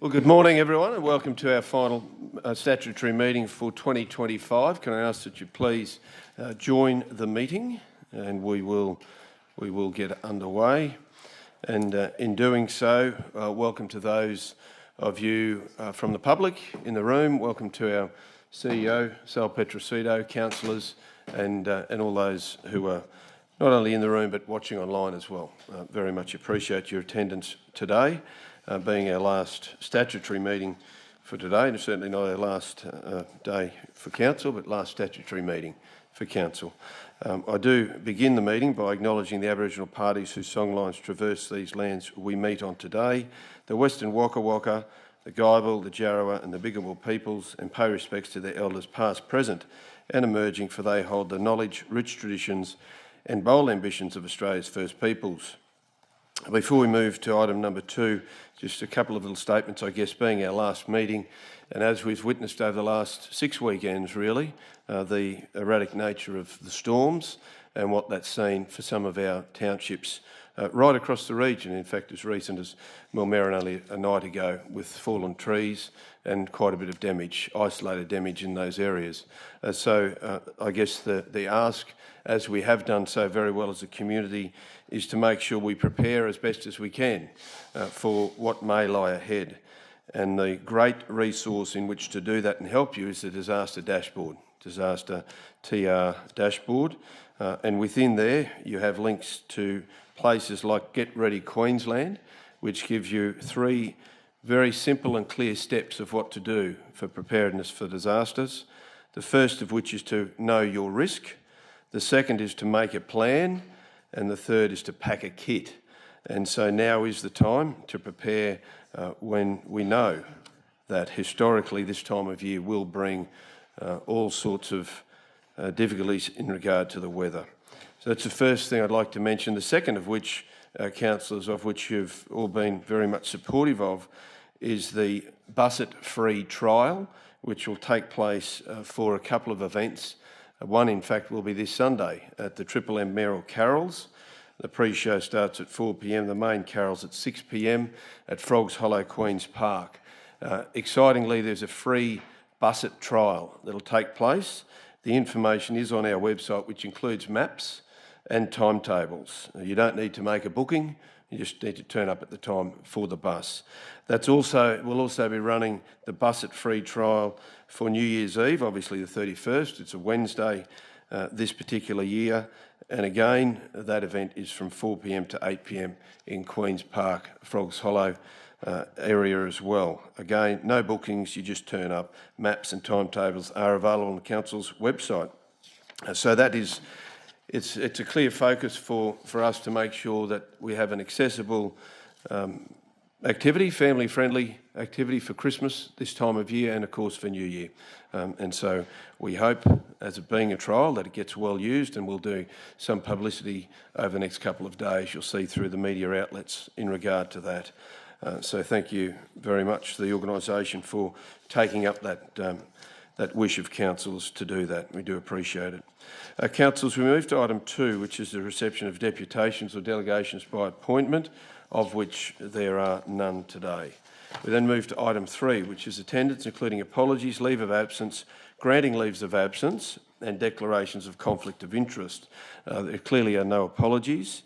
Well, good morning, everyone, and welcome to our final statutory meeting for 2025. Can I ask that you please join the meeting, and we will get underway. And in doing so, welcome to those of you from the public in the room. Welcome to our CEO, Sal Petrosito, councillors, and all those who are not only in the room but watching online as well. Very much appreciate your attendance today. Being our last statutory meeting for today, and certainly not our last day for council, but last statutory meeting for council. I do begin the meeting by acknowledging the Aboriginal parties whose songlines traverse these lands we meet on today, the Western Waka Waka, the Guybil, the Jarrawa and the Biggamul peoples, and pay respects to their elders past, present and emerging, for they hold the knowledge, rich traditions and bold ambitions of Australia's First Peoples. Before we move to item number 2, just a couple of little statements, I guess, being our last meeting, and as we've witnessed over the last 6 weekends, really, the erratic nature of the storms and what that's seen for some of our townships right across the region. In fact, as recent as Millmerran only a night ago, with fallen trees and quite a bit of damage, isolated damage in those areas. So I guess the ask, as we have done so very well as a community, is to make sure we prepare as best as we can for what may lie ahead. And the great resource in which to do that and help you is the Disaster Dashboard, Disaster TR Dashboard. And within there, you have links to places like Get Ready Queensland, which gives you 3 very simple and clear steps of what to do for preparedness for disasters. The first of which is to know your risk. The second is to make a plan. And the third is to pack a kit. And so now is the time to prepare when we know that historically this time of year will bring all sorts of difficulties in regard to the weather. So that's the first thing I'd like to mention. The second of which, councillors, of which you've all been very much supportive of, is the Busset-free trial, which will take place for a couple of events. One, in fact, will be this Sunday at the Triple M Mayoral Carols. The pre-show starts at 4 p.m, the main carols at 6 p.m. at Frogs Hollow, Queen's Park. Excitingly, there's a free Busset trial that'll take place. The information is on our website, which includes maps and timetables. You don't need to make a booking. You just need to turn up at the time for the bus. We'll also be running the Busset-free trial for New Year's Eve, obviously the 31st. It's a Wednesday this particular year. And again, that event is from 4 p.m. to 8 p.m. in Queen's Park, Frogs Hollow area as well. Again, no bookings, you just turn up. Maps and timetables are available on the council's website. So that is... It's a clear focus for us to make sure that we have an accessible activity, family-friendly activity for Christmas this time of year and, of course, for New Year. And so we hope, as it being a trial, that it gets well used, and we'll do some publicity over the next couple of days. You'll see through the media outlets in regard to that. So thank you very much to the organisation for taking up that wish of councillors to do that. We do appreciate it. Councillors, we move to item 2, which is the reception of deputations or delegations by appointment, of which there are none today. We then move to item 3, which is attendance, including apologies, leave of absence, granting leaves of absence and declarations of conflict of interest. There clearly are no apologies.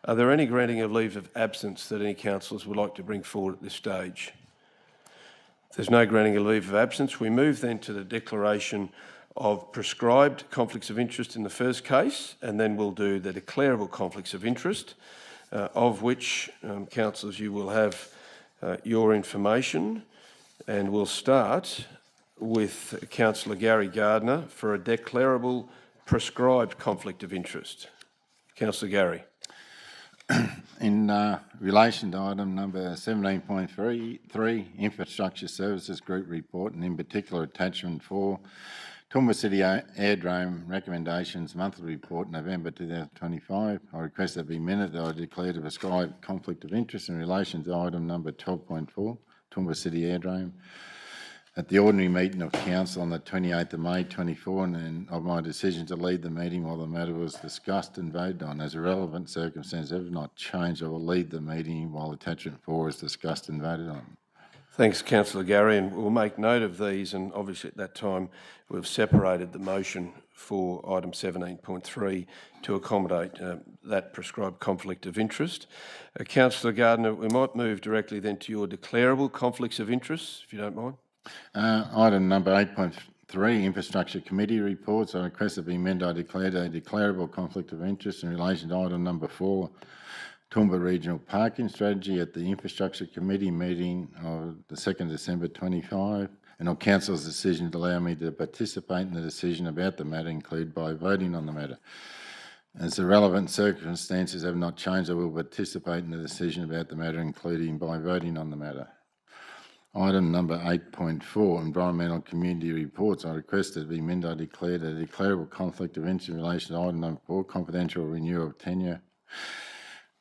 Are there any granting of leave of absence that any councillors would like to bring forward at this stage? If there's no granting of leave of absence, we move then to the declaration of prescribed conflicts of interest in the first case, and then we'll do the declarable conflicts of interest, of which, councillors, you will have your information, and we'll start with Councillor Gary Gardner for a declarable prescribed conflict of interest. Councillor Gary. In relation to item number 17.3, Infrastructure Services Group Report, and in particular attachment 4, Toowoomba City Airdrome Recommendations Monthly Report, November 2025. I request that be minute that I declare the prescribed conflict of interest in relation to item number 12.4, Toowoomba City Airdrome, at the ordinary meeting of Council on the 28th of May 24, and of my decision to lead the meeting while the matter was discussed and voted on. As a relevant circumstance have not changed, I will lead the meeting while attachment 4 is discussed and voted on. Thanks, Councillor Gary, and we'll make note of these, and obviously at that time we've separated the motion for item 17.3 to accommodate that prescribed conflict of interest. Councillor Gardner, we might move directly then to your declarable conflicts of interest, if you don't mind. Item number 8.3, Infrastructure Committee reports. I request that be amended. I declared a declarable conflict of interest in relation to item number 4, Toowoomba Regional Parking Strategy at the Infrastructure Committee meeting of the 2nd December 25, and on Council's decision to allow me to participate in the decision about the matter, include by voting on the matter. As the relevant circumstances have not changed, I will participate in the decision about the matter, including by voting on the matter. Item number 8.4, Environmental Community Reports. I request that it be amended. I declared a declarable conflict of interest in relation to item number 4, confidential renewal of tenure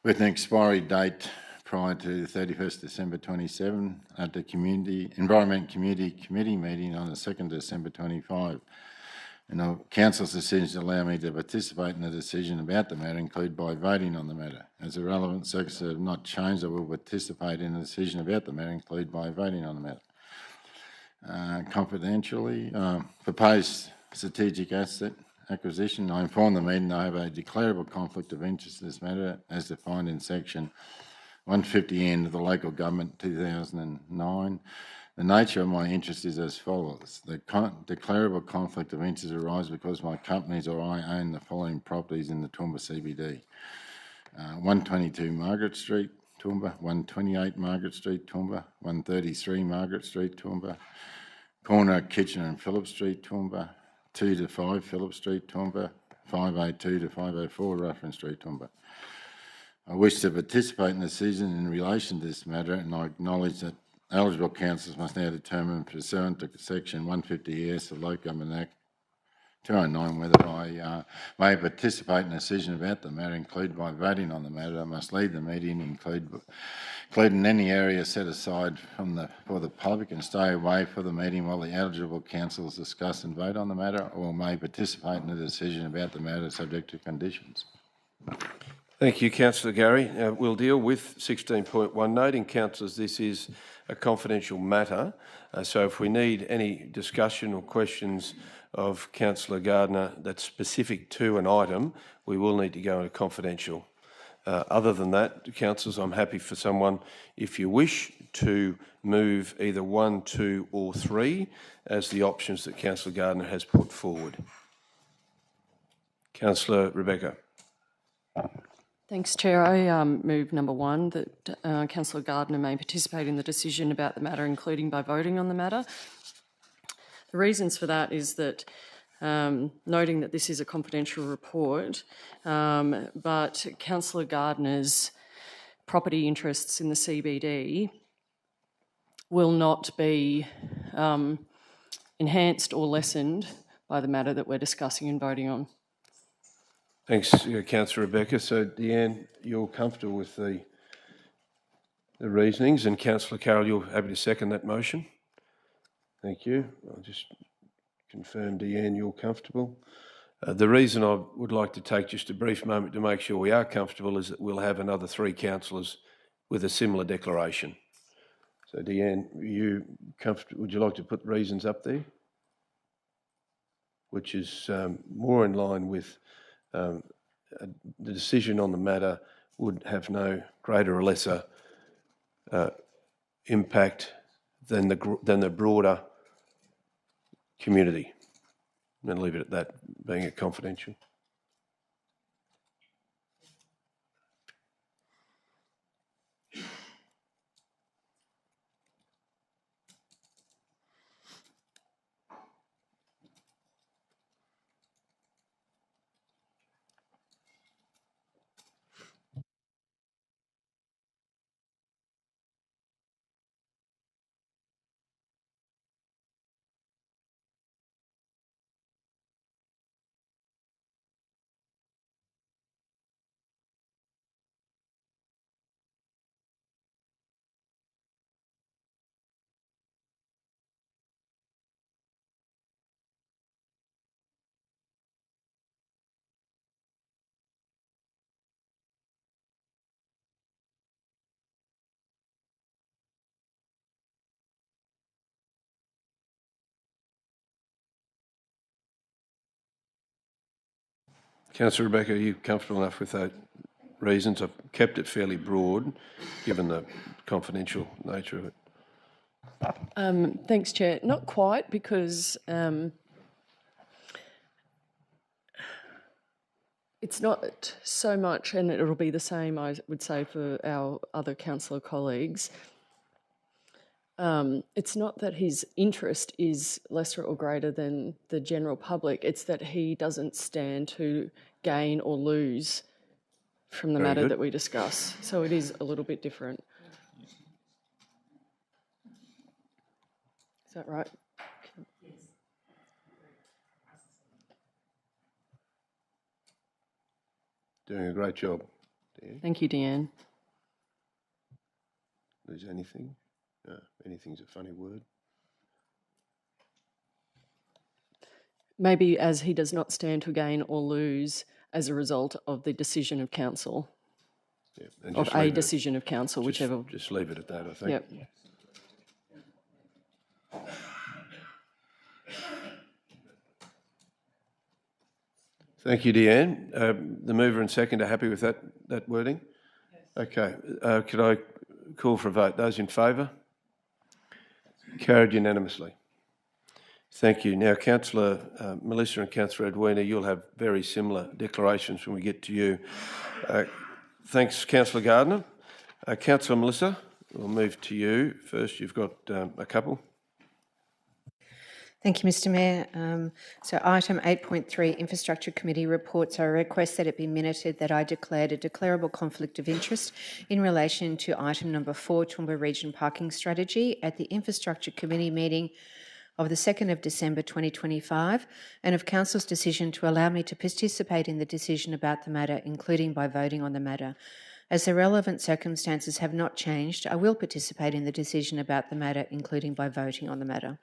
with an expiry date prior to 31st December 27 at the Environment Community Committee meeting on the 2nd December 25. And Council's decision to allow me to participate in the decision about the matter, include by voting on the matter. As the relevant circumstances have not changed, I will participate in the decision about the matter, include by voting on the matter. Confidentially, proposed strategic asset acquisition. I inform the meeting I have a declarable conflict of interest in this matter as defined in section 150N of the Local Government 2009. The nature of my interest is as follows. The declarable conflict of interest arises because my companies or I own the following properties in the Toowoomba CBD. 122 Margaret Street, Toowoomba, 128 Margaret Street, Toowoomba, 133 Margaret Street, Toowoomba, corner Kitchener and Phillip Street, Toowoomba, 2 to 5 Phillip Street, Toowoomba, 502 to 504 Ruffin Street, Toowoomba. I wish to participate in the decision in relation to this matter, and I acknowledge that eligible councillors must now determine, pursuant to section 150ES of Local Government Act 209, whether I may participate in a decision about the matter, include by voting on the matter. I must leave the meeting, include in any area set aside for the public, and stay away for the meeting while the eligible councillors discuss and vote on the matter, or may participate in the decision about the matter subject to conditions. Thank you, Councillor Gary. We'll deal with 16.1, noting, councillors, this is a confidential matter, so if we need any discussion or questions of Councillor Gardner that's specific to an item, we will need to go into confidential. Other than that, councillors, I'm happy for someone, if you wish, to move either 1, 2 or 3 as the options that Councillor Gardner has put forward. Councillor Rebecca. Thanks, Chair. I move number 1, that Councillor Gardner may participate in the decision about the matter, including by voting on the matter. The reasons for that is that, noting that this is a confidential report, but Councillor Gardner's property interests in the CBD will not be enhanced or lessened by the matter that we're discussing and voting on. Thanks, Councillor Rebecca. So, Deanne, you're comfortable with the reasonings, and Councillor Carroll, you're happy to second that motion? Thank you. I'll just confirm, Deanne, you're comfortable. The reason I would like to take just a brief moment to make sure we are comfortable is that we'll have another 3 councillors with a similar declaration. So, Deanne, you comfortable? Would you like to put the reasons up there? Which is more in line with the decision on the matter would have no greater or lesser impact than the broader community. I'm going to leave it at that, being a confidential. Councillor Rebecca, are you comfortable enough with those reasons? I've kept it fairly broad, given the confidential nature of it. Thanks, Chair. Not quite, because it's not so much, and it'll be the same, I would say, for our other councillor colleagues. It's not that his interest is lesser or greater than the general public, it's that he doesn't stand to gain or lose from the Very matter good. that we discuss. So it is a little bit different. Is that right? Doing a great job. Deanne. Thank you, Deanne. Lose anything? No, anything's a funny word. Maybe as he does not stand to gain or lose as a result of the decision of council, Yeah, and of just a leave it- decision of council, whichever. Just leave it at that, I think. Yep. Thank you, Deanne. The mover and second are happy with that wording? Yes. Okay. Could I call for a vote? Those in favour? Carried unanimously. Thank you. Now, Councillor Melissa and Councillor Edwina, you'll have very similar declarations when we get to you. Thanks, Councillor Gardner. Councillor Melissa, we'll move to you first. You've got a couple. Thank you, Mr Mayor. So item 8.3, Infrastructure Committee reports, I request that it be minuted that I declared a declarable conflict of interest in relation to item number 4, Toowoomba Region Parking Strategy, at the Infrastructure Committee meeting of the 2nd of December 2025, and of Council's decision to allow me to participate in the decision about the matter, including by voting on the matter. As the relevant circumstances have not changed, I will participate in the decision about the matter, including by voting on the matter.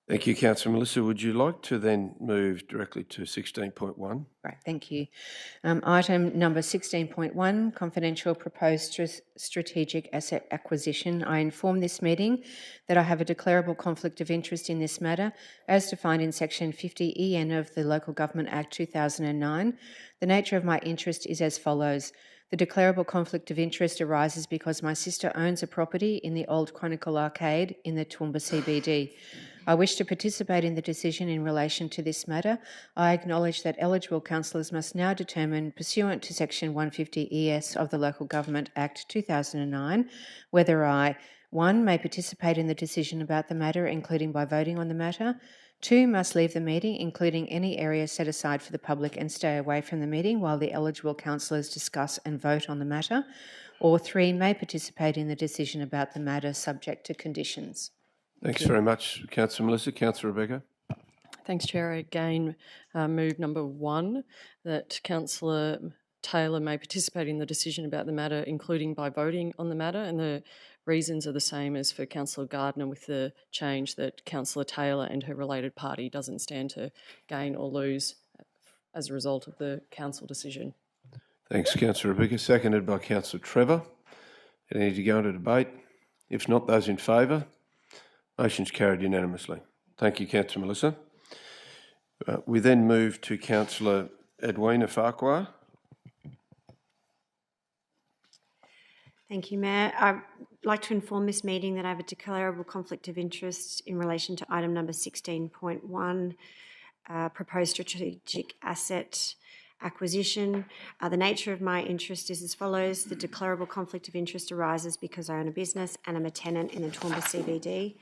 Thank you, Councillor Melissa. Would you like to then move directly to 16.1? Right, thank you. Item number 16.1, confidential proposed strategic asset acquisition. I inform this meeting that I have a declarable conflict of interest in this matter, as defined in section 50 EN of the Local Government Act 2009. The nature of my interest is as follows. The declarable conflict of interest arises because my sister owns a property in the old Chronicle Arcade in the Toowoomba CBD. I wish to participate in the decision in relation to this matter. I acknowledge that eligible councillors must now determine, pursuant to section 150 ES of the Local Government Act 2009, whether I, 1, may participate in the decision about the matter, including by voting on the matter, 2, must leave the meeting, including any area set aside for the public, and stay away from the meeting while the eligible councillors discuss and vote on the matter, or 3, may participate in the decision about the matter subject to conditions. Thanks very much, Councillor Melissa. Councillor Rebecca. Thanks, Chair. I again move number 1, that Councillor Taylor may participate in the decision about the matter, including by voting on the matter, and the reasons are the same as for Councillor Gardner, with the change that Councillor Taylor and her related party doesn't stand to gain or lose as a result of the council decision. Thanks, Councillor Rebecca. Seconded by Councillor Trevor. Any to go into debate? If not, those in favour? Motion's carried unanimously. Thank you, Councillor Melissa. We then move to Councillor Edwina Farquhar. Thank you, Mayor. I'd like to inform this meeting that I have a declarable conflict of interest in relation to item number 16.1, proposed strategic asset acquisition. The nature of my interest is as follows. The declarable conflict of interest arises because I own a business and am a tenant in the Toowoomba CBD.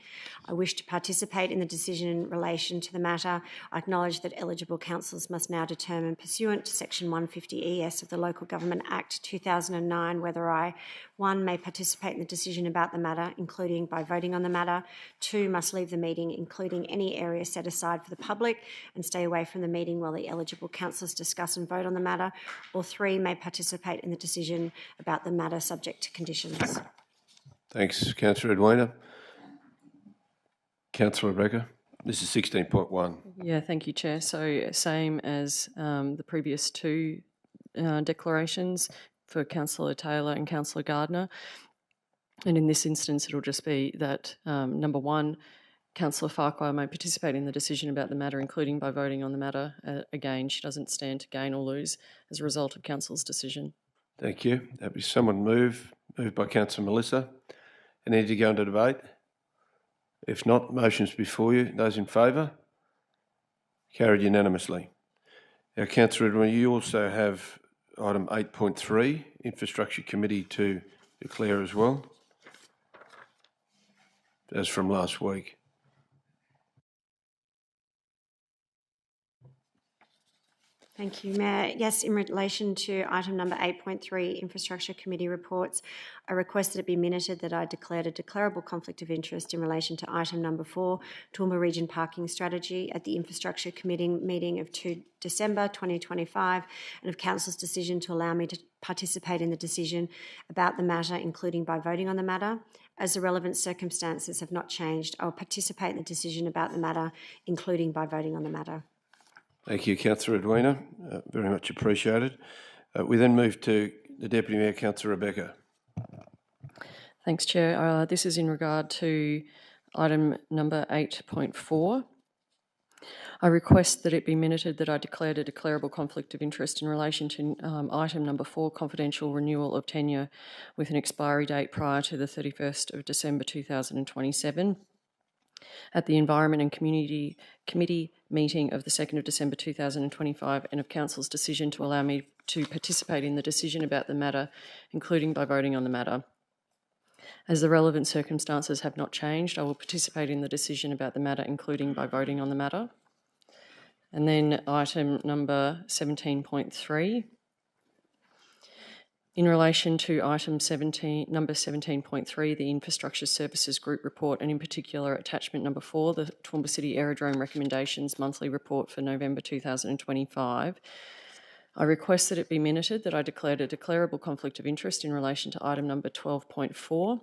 I wish to participate in the decision in relation to the matter. I acknowledge that eligible councillors must now determine, pursuant to section 150 ES of the Local Government Act 2009, whether I, 1, may participate in the decision about the matter, including by voting on the matter, 2, must leave the meeting, including any area set aside for the public, and stay away from the meeting while the eligible councillors discuss and vote on the matter, or 3, may participate in the decision about the matter subject to conditions. Thanks, Councillor Edwina. Councillor Rebecca. This is 16.1. Yeah, thank you, Chair. So same as the previous 2 declarations for Councillor Taylor and Councillor Gardner. And in this instance, it'll just be that, number 1, Councillor Farquhar may participate in the decision about the matter, including by voting on the matter. Again, she doesn't stand to gain or lose as a result of Council's decision. Thank you. That'd be someone moved by Councillor Melissa. Any to go into debate? If not, motions before you. Those in favour? Carried unanimously. Now, Councillor Edwin, you also have item 8.3, Infrastructure Committee to declare as well, as from last week. Thank you, Mayor. Yes, in relation to item number 8.3, Infrastructure Committee reports, I request that it be minuted that I declared a declarable conflict of interest in relation to item number 4, Toowoomba Region Parking Strategy, at the Infrastructure Committee meeting of 2 December 2025, and of Council's decision to allow me to participate in the decision about the matter, including by voting on the matter. As the relevant circumstances have not changed, I will participate in the decision about the matter, including by voting on the matter. Thank you, Councillor Edwina. Very much appreciated. We then move to the Deputy Mayor, Councillor Rebecca. Thanks, Chair. This is in regard to item number 8.4. I request that it be minuted that I declared a declarable conflict of interest in relation to item number 4, confidential renewal of tenure with an expiry date prior to the 31st of December 2027. At the Environment and Community Committee meeting of the 2nd of December 2025, and of Council's decision to allow me to participate in the decision about the matter, including by voting on the matter. As the relevant circumstances have not changed, I will participate in the decision about the matter, including by voting on the matter. And then item number 17.3. In relation to item number 17.3, the Infrastructure Services Group report, and in particular attachment number 4, the Toowoomba City Aerodrome Recommendations Monthly Report for November 2025, I request that it be minuted that I declared a declarable conflict of interest in relation to item number 12.4,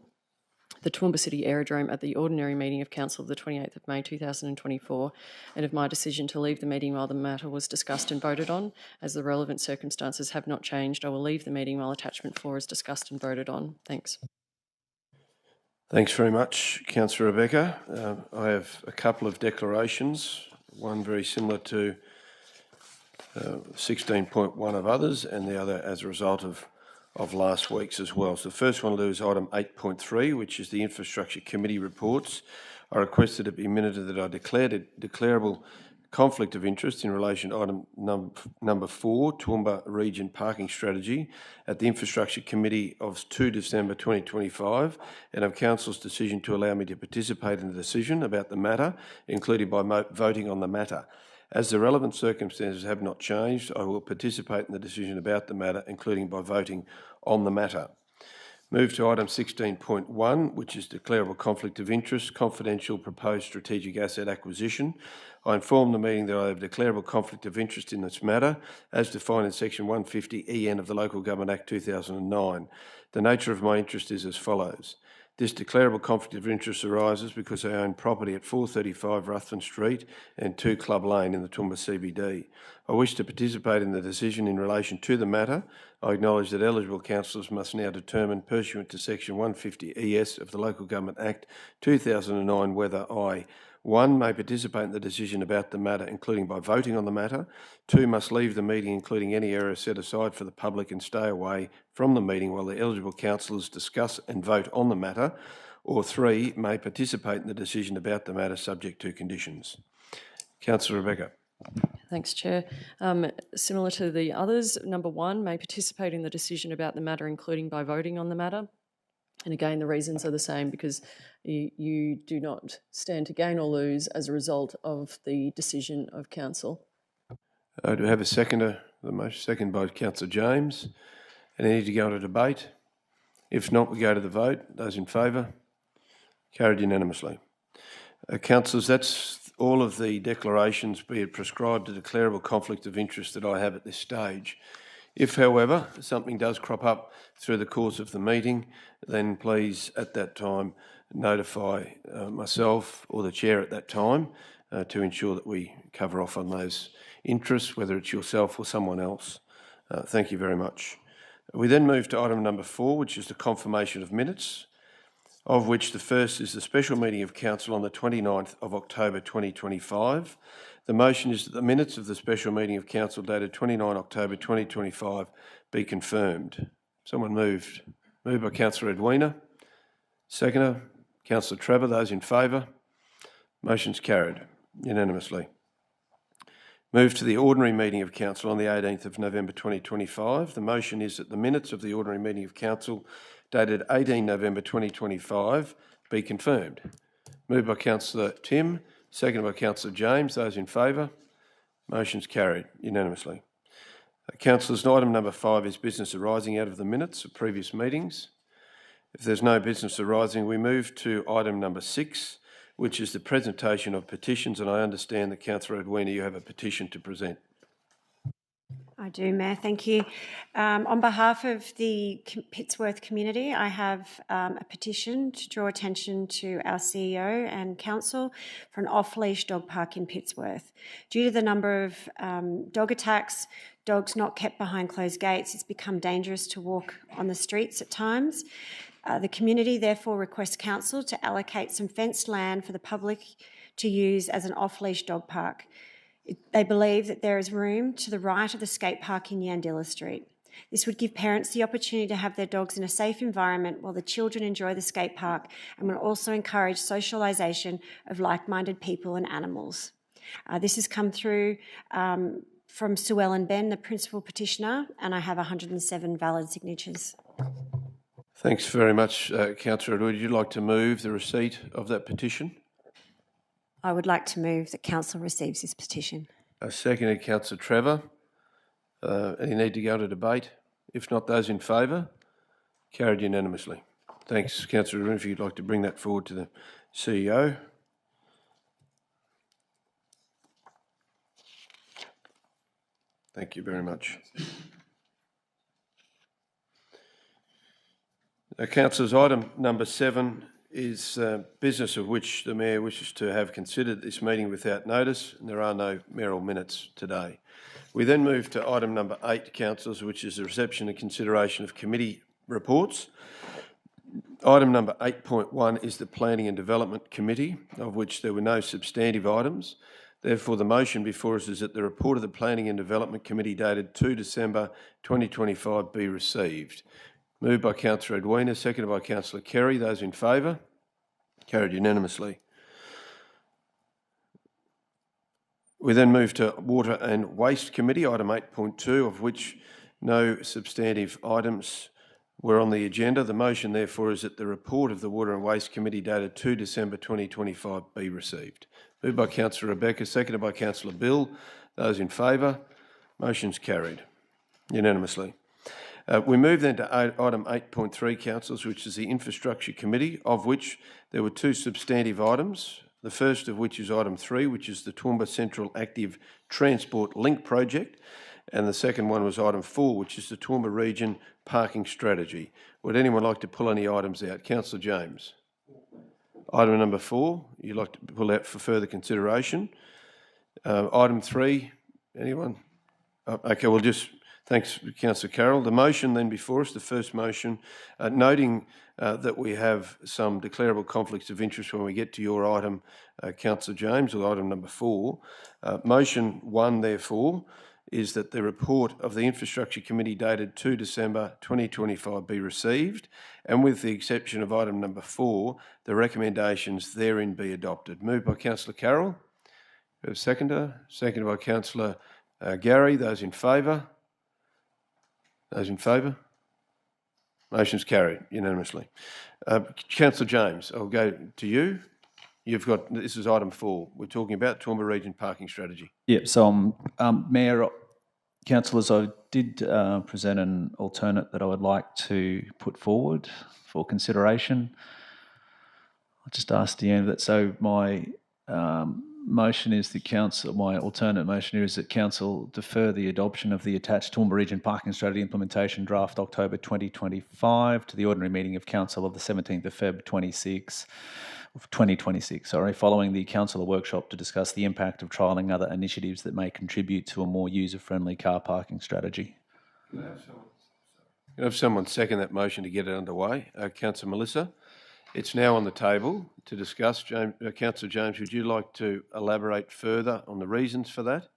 the Toowoomba City Aerodrome, at the ordinary meeting of Council of the 28th of May 2024, and of my decision to leave the meeting while the matter was discussed and voted on. As the relevant circumstances have not changed, I will leave the meeting while attachment 4 is discussed and voted on. Thanks. Thanks very much, Councillor Rebecca. I have a couple of declarations, one very similar to 16.1 of others, and the other as a result of last week's as well. So the first one is item 8.3, which is the Infrastructure Committee reports. I request that it be minuted that I declared a declarable conflict of interest in relation to item number 4, Toowoomba Region Parking Strategy, at the Infrastructure Committee of 2 December 2025, and of Council's decision to allow me to participate in the decision about the matter, including by voting on the matter. As the relevant circumstances have not changed, I will participate in the decision about the matter, including by voting on the matter. Move to item 16.1, which is declarable conflict of interest, confidential proposed strategic asset acquisition. I inform the meeting that I have declarable conflict of interest in this matter, as defined in section 150 EN of the Local Government Act 2009. The nature of my interest is as follows. This declarable conflict of interest arises because I own property at 435 Ruthven Street and 2 Club Lane in the Toowoomba CBD. I wish to participate in the decision in relation to the matter. I acknowledge that eligible councillors must now determine, pursuant to section 150 ES of the Local Government Act 2009, whether I 1, may participate in the decision about the matter, including by voting on the matter. 2, must leave the meeting, including any area set aside for the public, and stay away from the meeting while the eligible councillors discuss and vote on the matter. Or 3, may participate in the decision about the matter subject to conditions. Councillor Rebecca. Thanks, Chair. Similar to the others, number 1, may participate in the decision about the matter, including by voting on the matter. And again, the reasons are the same, because you do not stand to gain or lose as a result of the decision of Council. Do we have a seconder? The motion second by Councillor James. And any to go into debate? If not, we go to the vote. Those in favour? Carried unanimously. Councillors, that's all of the declarations, be it prescribed a declarable conflict of interest, that I have at this stage. If, however, something does crop up through the course of the meeting, then please at that time notify myself or the chair at that time to ensure that we cover off on those interests, whether it's yourself or someone else. Thank you very much. We then move to item number 4, which is the confirmation of minutes. of which the first is the special meeting of council on the 29th of October 2025. The motion is that the minutes of the special meeting of council dated 29 October 2025 be confirmed. Someone moved. Moved by Councillor Edwina. Seconder, Councillor Trevor. Those in favour? Motion's carried unanimously. Move to the ordinary meeting of council on the 18th of November 2025. The motion is that the minutes of the ordinary meeting of council dated 18 November 2025 be confirmed. Moved by Councillor Tim, seconded by Councillor James. Those in favour? Motion's carried unanimously. Councillors, item number 5 is business arising out of the minutes of previous meetings. If there's no business arising, we move to item number 6, which is the presentation of petitions, and I understand that Councillor Edwina, you have a petition to present. I do, Mayor, thank you. On behalf of the Pittsworth community, I have a petition to draw attention to our CEO and council for an off-leash dog park in Pittsworth. Due to the number of dog attacks, dogs not kept behind closed gates, it's become dangerous to walk on the streets at times. The community therefore requests council to allocate some fenced land for the public to use as an off-leash dog park. They believe that there is room to the right of the skate park in Yandilla Street. This would give parents the opportunity to have their dogs in a safe environment while the children enjoy the skate park, and will also encourage socialisation of like-minded people and animals. This has come through from Sue Ellen Ben, the principal petitioner, and I have 107 valid signatures. Thanks very much, Councillor Edward. Would you like to move the receipt of that petition? I would like to move that council receives this petition. Seconded, Councillor Trevor. Any need to go to debate? If not, those in favour? Carried unanimously. Thanks, Councillor Edward. If you'd like to bring that forward to the CEO. Thank you very much. Councillors, item number 7 is business of which the Mayor wishes to have considered this meeting without notice, and there are no mayoral minutes today. We then move to item number 8, councillors, which is the reception and consideration of committee reports. Item number 8.1 is the Planning and Development Committee, of which there were no substantive items. Therefore, the motion before us is that the report of the Planning and Development Committee dated 2 December 2025 be received. Moved by Councillor Edwina, seconded by Councillor Kerry. Those in favour? Carried unanimously. We then move to Water and Waste Committee, item 8.2, of which no substantive items were on the agenda. The motion, therefore, is that the report of the Water and Waste Committee dated 2 December 2025 be received. Moved by Councillor Rebecca, seconded by Councillor Bill. Those in favour? Motion's carried unanimously. We move then to item 8.3, councillors, which is the Infrastructure Committee, of which there were 2 substantive items. The first of which is item 3, which is the Toowoomba Central Active Transport Link Project, and the second one was item 4, which is the Toowoomba Region Parking Strategy. Would anyone like to pull any items out? Councillor James. Item number 4, you'd like to pull out for further consideration. Item 3, anyone? Okay, we'll just... Thanks, Councillor Carroll. The motion then before us, the first motion, noting that we have some declarable conflicts of interest when we get to your item, Councillor James, or item number 4. Motion 1, therefore, is that the report of the Infrastructure Committee dated 2 December 2025 be received, and with the exception of item number 4, the recommendations therein be adopted. Moved by Councillor Carroll. We have a seconder. Seconded by Councillor Gary. Those in favour? Those in favour? Motion's carried unanimously. Councillor James, I'll go to you. You've got, this is item 4. We're talking about Toowoomba Region Parking Strategy. Yep, so Mayor, councillors, I did present an alternate that I would like to put forward for consideration. I'll just ask the end of that. So my motion is that council, my alternate motion here is that council defer the adoption of the attached Toowoomba Region Parking Strategy Implementation Draft October 2025 to the ordinary meeting of council of the 17th of Feb 2026, following the council workshop to discuss the impact of trialling other initiatives that may contribute to a more user-friendly car parking strategy. Can I have someone second that motion to get it underway? Councillor Melissa. It's now on the table to discuss. Councillor James, would you like to elaborate further on the reasons for that?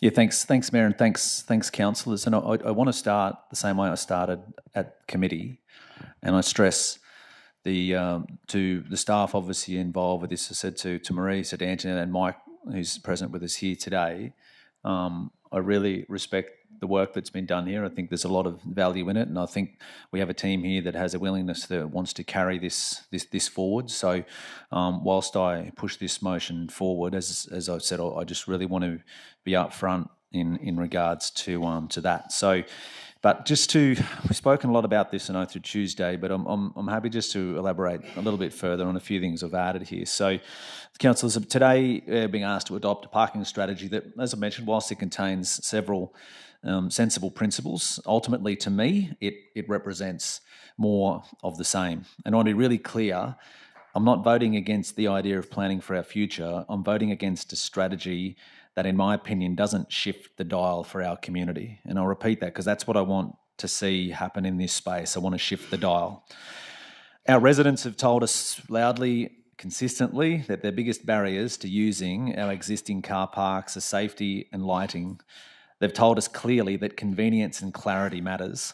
Yeah, thanks, Mayor, and thanks, councillors. And I want to start the same way I started at committee, and I stress to the staff obviously involved with this. I said to Marie, said to Anthony and Mike, who's present with us here today. I really respect the work that's been done here. I think there's a lot of value in it, and I think we have a team here that has a willingness that wants to carry this forward. So, whilst I push this motion forward, as I said, I just really want to be upfront in regards to that. So, but we've spoken a lot about this, I know, through Tuesday, but I'm happy just to elaborate a little bit further on a few things I've added here. So, councillors, today being asked to adopt a parking strategy that, as I mentioned, whilst it contains several sensible principles, ultimately to me, it represents more of the same. And I want to be really clear, I'm not voting against the idea of planning for our future. I'm voting against a strategy that, in my opinion, doesn't shift the dial for our community. And I'll repeat that because that's what I want to see happen in this space. I want to shift the dial. Our residents have told us loudly, consistently, that their biggest barriers to using our existing car parks are safety and lighting. They've told us clearly that convenience and clarity matters.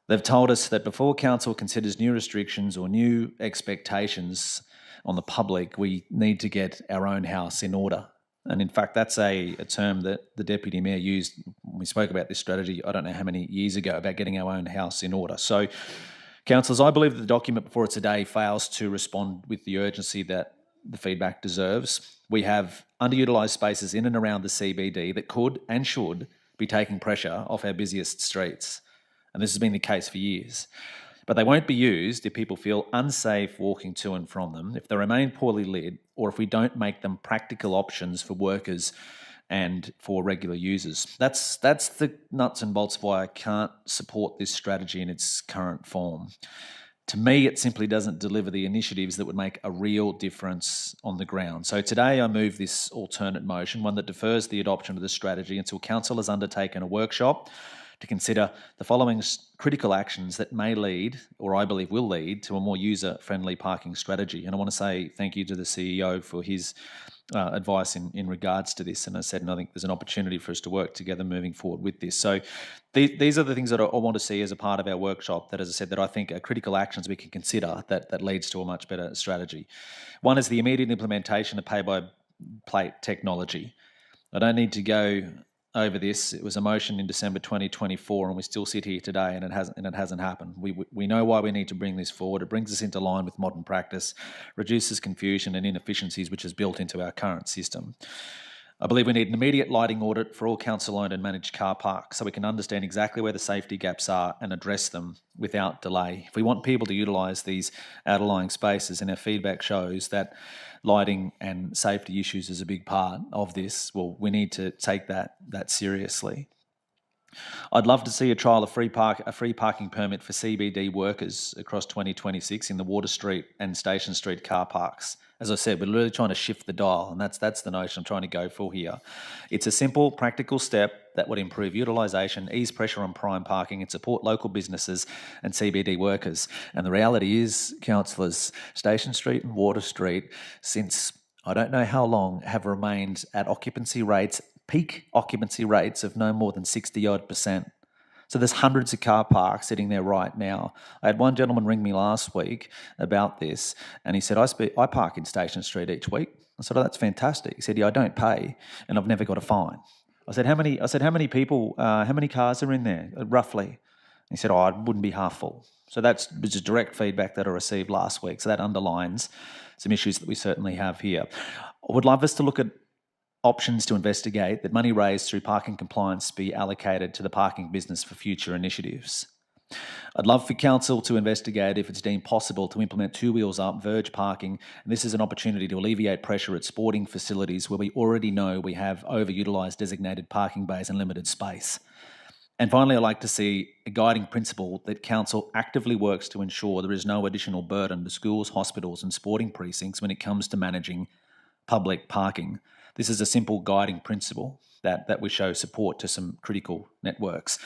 They've told us that before council considers new restrictions or new expectations on the public, we need to get our own house in order. And in fact, that's a term that the Deputy Mayor used when we spoke about this strategy, I don't know how many years ago, about getting our own house in order. So, councillors, I believe that the document before us today fails to respond with the urgency that the feedback deserves. We have underutilised spaces in and around the CBD that could and should be taking pressure off our busiest streets. And this has been the case for years. But they won't be used if people feel unsafe walking to and from them, if they remain poorly lit, or if we don't make them practical options for workers and for regular users. That's the nuts and bolts of why I can't support this strategy in its current form. To me, it simply doesn't deliver the initiatives that would make a real difference on the ground. So today I move this alternate motion, one that defers the adoption of the strategy until council has undertaken a workshop to consider the following critical actions that may lead, or I believe will lead, to a more user-friendly parking strategy. And I want to say thank you to the CEO for his advice in regards to this. And I said, and I think there's an opportunity for us to work together moving forward with this. So these are the things that I want to see as a part of our workshop that, as I said, that I think are critical actions we can consider that leads to a much better strategy. One is the immediate implementation of pay-by-plate technology. I don't need to go over this. It was a motion in December 2024, and we still sit here today, and it hasn't happened. We know why we need to bring this forward. It brings us into line with modern practice, reduces confusion and inefficiencies which is built into our current system. I believe we need an immediate lighting audit for all council-owned and managed car parks so we can understand exactly where the safety gaps are and address them without delay. If we want people to utilise these outlying spaces, and our feedback shows that lighting and safety issues is a big part of this, well, we need to take that seriously. I'd love to see a trial of free parking permit for CBD workers across 2026 in the Water Street and Station Street car parks. As I said, we're really trying to shift the dial, and that's the notion I'm trying to go for here. It's a simple, practical step that would improve utilisation, ease pressure on prime parking, and support local businesses and CBD workers. And the reality is, councillors, Station Street and Water Street, since I don't know how long, have remained at peak occupancy rates of no more than 60-odd%. So there's hundreds of car parks sitting there right now. I had one gentleman ring me last week about this, and he said, I park in Station Street each week. I said, oh, that's fantastic. He said, yeah, I don't pay, and I've never got a fine. I said, how many cars are in there, roughly? He said, oh, it wouldn't be half full. So that's just direct feedback that I received last week. So that underlines some issues that we certainly have here. I would love us to look at options to investigate that money raised through parking compliance be allocated to the parking business for future initiatives. I'd love for council to investigate if it's deemed possible to implement two wheels up verge parking, and this is an opportunity to alleviate pressure at sporting facilities where we already know we have overutilised designated parking bays and limited space. And finally, I'd like to see a guiding principle that council actively works to ensure there is no additional burden to schools, hospitals and sporting precincts when it comes to managing public parking. This is a simple guiding principle that we show support to some critical networks.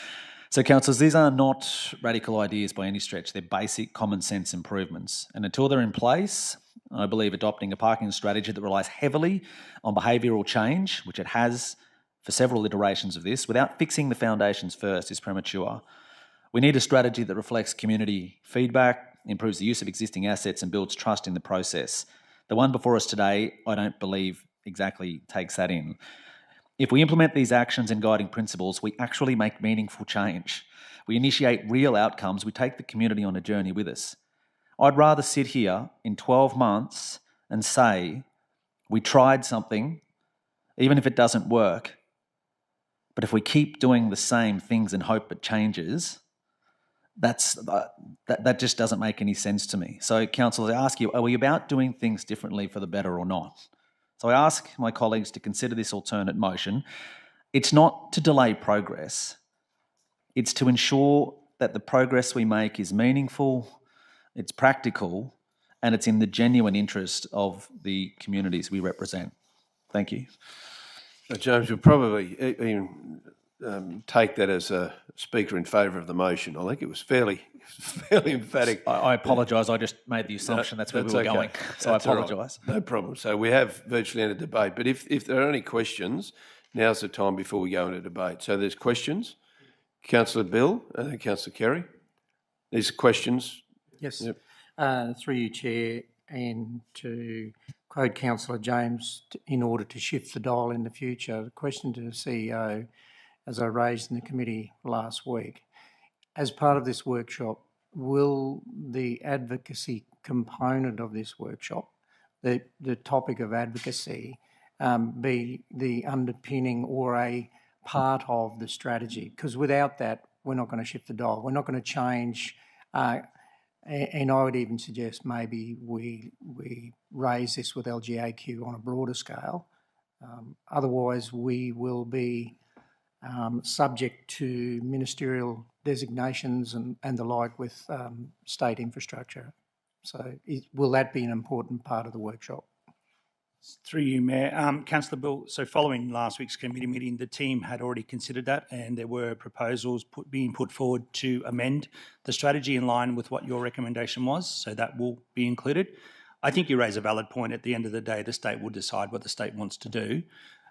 So, councillors, these are not radical ideas by any stretch. They're basic common sense improvements. And until they're in place, I believe adopting a parking strategy that relies heavily on behavioural change, which it has for several iterations of this, without fixing the foundations first is premature. We need a strategy that reflects community feedback, improves the use of existing assets and builds trust in the process. The one before us today, I don't believe exactly takes that in. If we implement these actions and guiding principles, we actually make meaningful change. We initiate real outcomes. We take the community on a journey with us. I'd rather sit here in 12 months and say, we tried something, even if it doesn't work, but if we keep doing the same things and hope it changes, that just doesn't make any sense to me. So, councillors, I ask you, are we about doing things differently for the better or not? So I ask my colleagues to consider this alternate motion. It's not to delay progress. It's to ensure that the progress we make is meaningful, it's practical, and it's in the genuine interest of the communities we represent. Thank you. James, you'll probably even take that as a speaker in favour of the motion. I think it was fairly emphatic. I apologise. I just made the assumption that's where we were okay. going. So That's I apologise. all right. No problem. So we have virtually ended debate. But if there are any questions, now's the time before we go into debate. So there's questions. Councillor Bill and then Councillor Kerry. These questions. Yes. Yep. Through you, Chair, and to quote Councillor James, in order to shift the dial in the future, the question to the CEO, as I raised in the committee last week, as part of this workshop, will the advocacy component of this workshop, the topic of advocacy, be the underpinning or a part of the strategy? Because without that, we're not going to shift the dial. We're not going to change. And I would even suggest maybe we raise this with LGAQ on a broader scale. Otherwise, we will be subject to ministerial designations and the like with state infrastructure. So will that be an important part of the workshop? Through you, Mayor. Councillor Bill, so following last week's committee meeting, the team had already considered that and there were proposals being put forward to amend the strategy in line with what your recommendation was, so that will be included. I think you raise a valid point. At the end of the day, the state will decide what the state wants to do,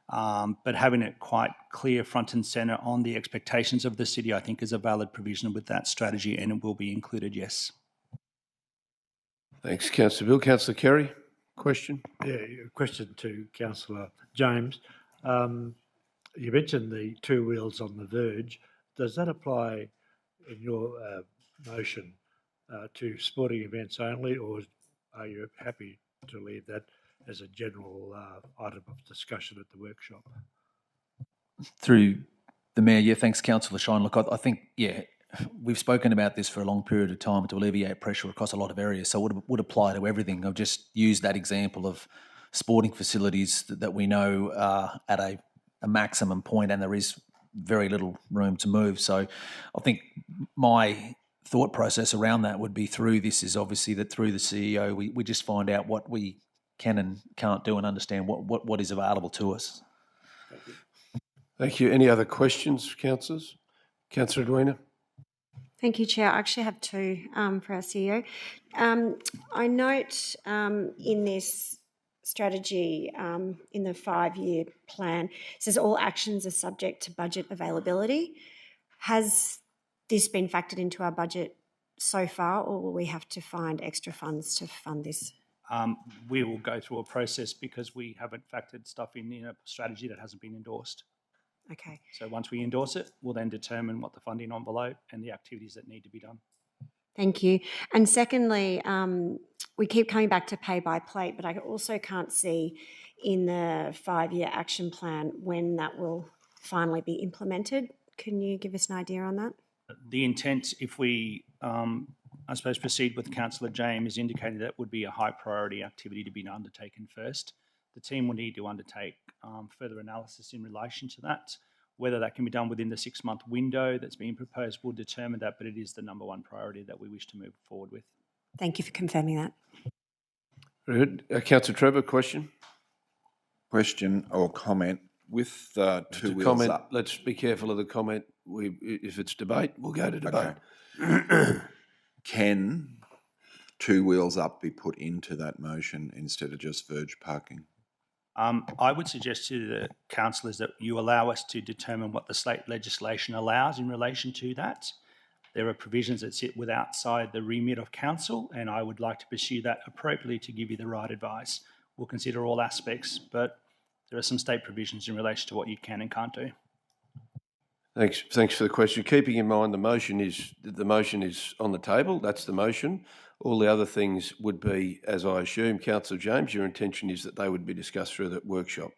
but having it quite clear front and centre on the expectations of the city, I think is a valid provision with that strategy and it will be included, yes. Thanks, Councillor Bill. Councillor Kerry. Question? Yeah, a question to Councillor James. You mentioned the two wheels on the verge. Does that apply in your motion to sporting events only, or are you happy to leave that as a general item of discussion at the workshop? Through the Mayor, yeah, thanks, Councillor Shine. Look, I think, yeah, we've spoken about this for a long period of time to alleviate pressure across a lot of areas, so it would apply to everything. I've just used that example of sporting facilities that we know are at a maximum point and there is very little room to move. So I think my thought process around that would be through this is obviously that through the CEO we just find out what we can and can't do and understand what is available to us. Thank you. Any other questions, councillors? Councillor Edwina. Thank you, Chair. I actually have two for our CEO. I note in this strategy, in the 5-year plan, it says all actions are subject to budget availability. Has this been factored into our budget so far, or will we have to find extra funds to fund this? We will go through a process because we haven't factored stuff in a strategy that hasn't been endorsed. Okay. So once we endorse it, we'll then determine what the funding envelope and the activities that need to be done. Thank you. And secondly, we keep coming back to pay by plate, but I also can't see in the 5-year action plan when that will finally be implemented. Can you give us an idea on that? The intent, if we, I suppose, proceed with Councillor James, indicated that would be a high priority activity to be undertaken first. The team will need to undertake further analysis in relation to that. Whether that can be done within the 6-month window that's being proposed will determine that, but it is the number one priority that we wish to move forward with. Thank you for confirming that. Very good. Councillor Trevor, question? Question or comment. with two To wheels comment, up. let's be careful of the comment. If it's debate, we'll go to debate. Can two wheels up be put into that motion instead of just verge parking? I would suggest to the councillors that you allow us to determine what the state legislation allows in relation to that. There are provisions that sit outside the remit of council, and I would like to pursue that appropriately to give you the right advice. We'll consider all aspects, but there are some state provisions in relation to what you can and can't do. Thanks for the question. Keeping in mind the motion is on the table. That's the motion. All the other things would be, as I assume, Councillor James, your intention is that they would be discussed through that workshop.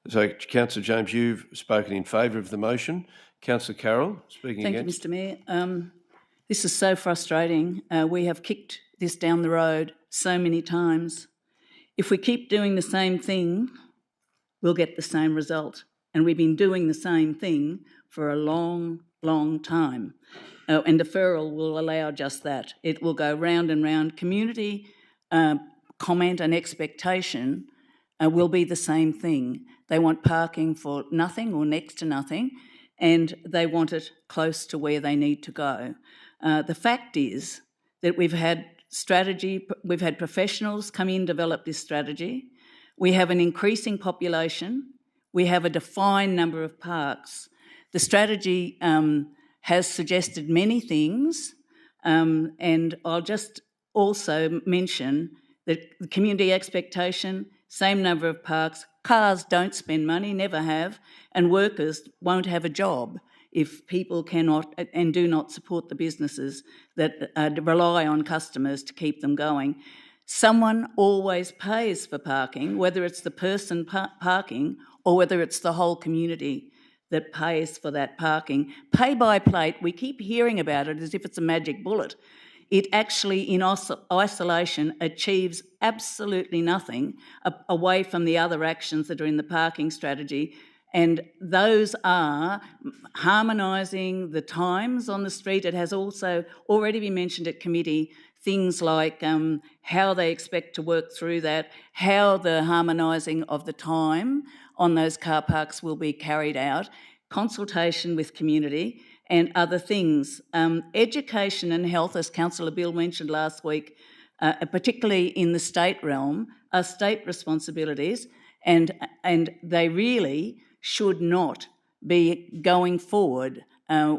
So, Councillor James, you've spoken in favour of the motion. Councillor Carroll, speaking against. Thank you, Mr Mayor. This is so frustrating. We have kicked this down the road so many times. If we keep doing the same thing, we'll get the same result. And we've been doing the same thing for a long, long time. And deferral will allow just that. It will go round and round. Community comment and expectation will be the same thing. They want parking for nothing or next to nothing, and they want it close to where they need to go. The fact is that we've had professionals come in, develop this strategy. We have an increasing population. We have a defined number of parks. The strategy has suggested many things, and I'll just also mention that the community expectation, same number of parks, cars don't spend money, never have, and workers won't have a job if people cannot and do not support the businesses that rely on customers to keep them going. Someone always pays for parking, whether it's the person parking or whether it's the whole community that pays for that parking. Pay by plate, we keep hearing about it as if it's a magic bullet. It actually, in isolation, achieves absolutely nothing away from the other actions that are in the parking strategy, and those are harmonising the times on the street. It has also already been mentioned at committee, things like how they expect to work through that, how the harmonising of the time on those car parks will be carried out, consultation with community and other things. Education and health, as Councillor Bill mentioned last week, particularly in the state realm, are state responsibilities, and they really should not be going forward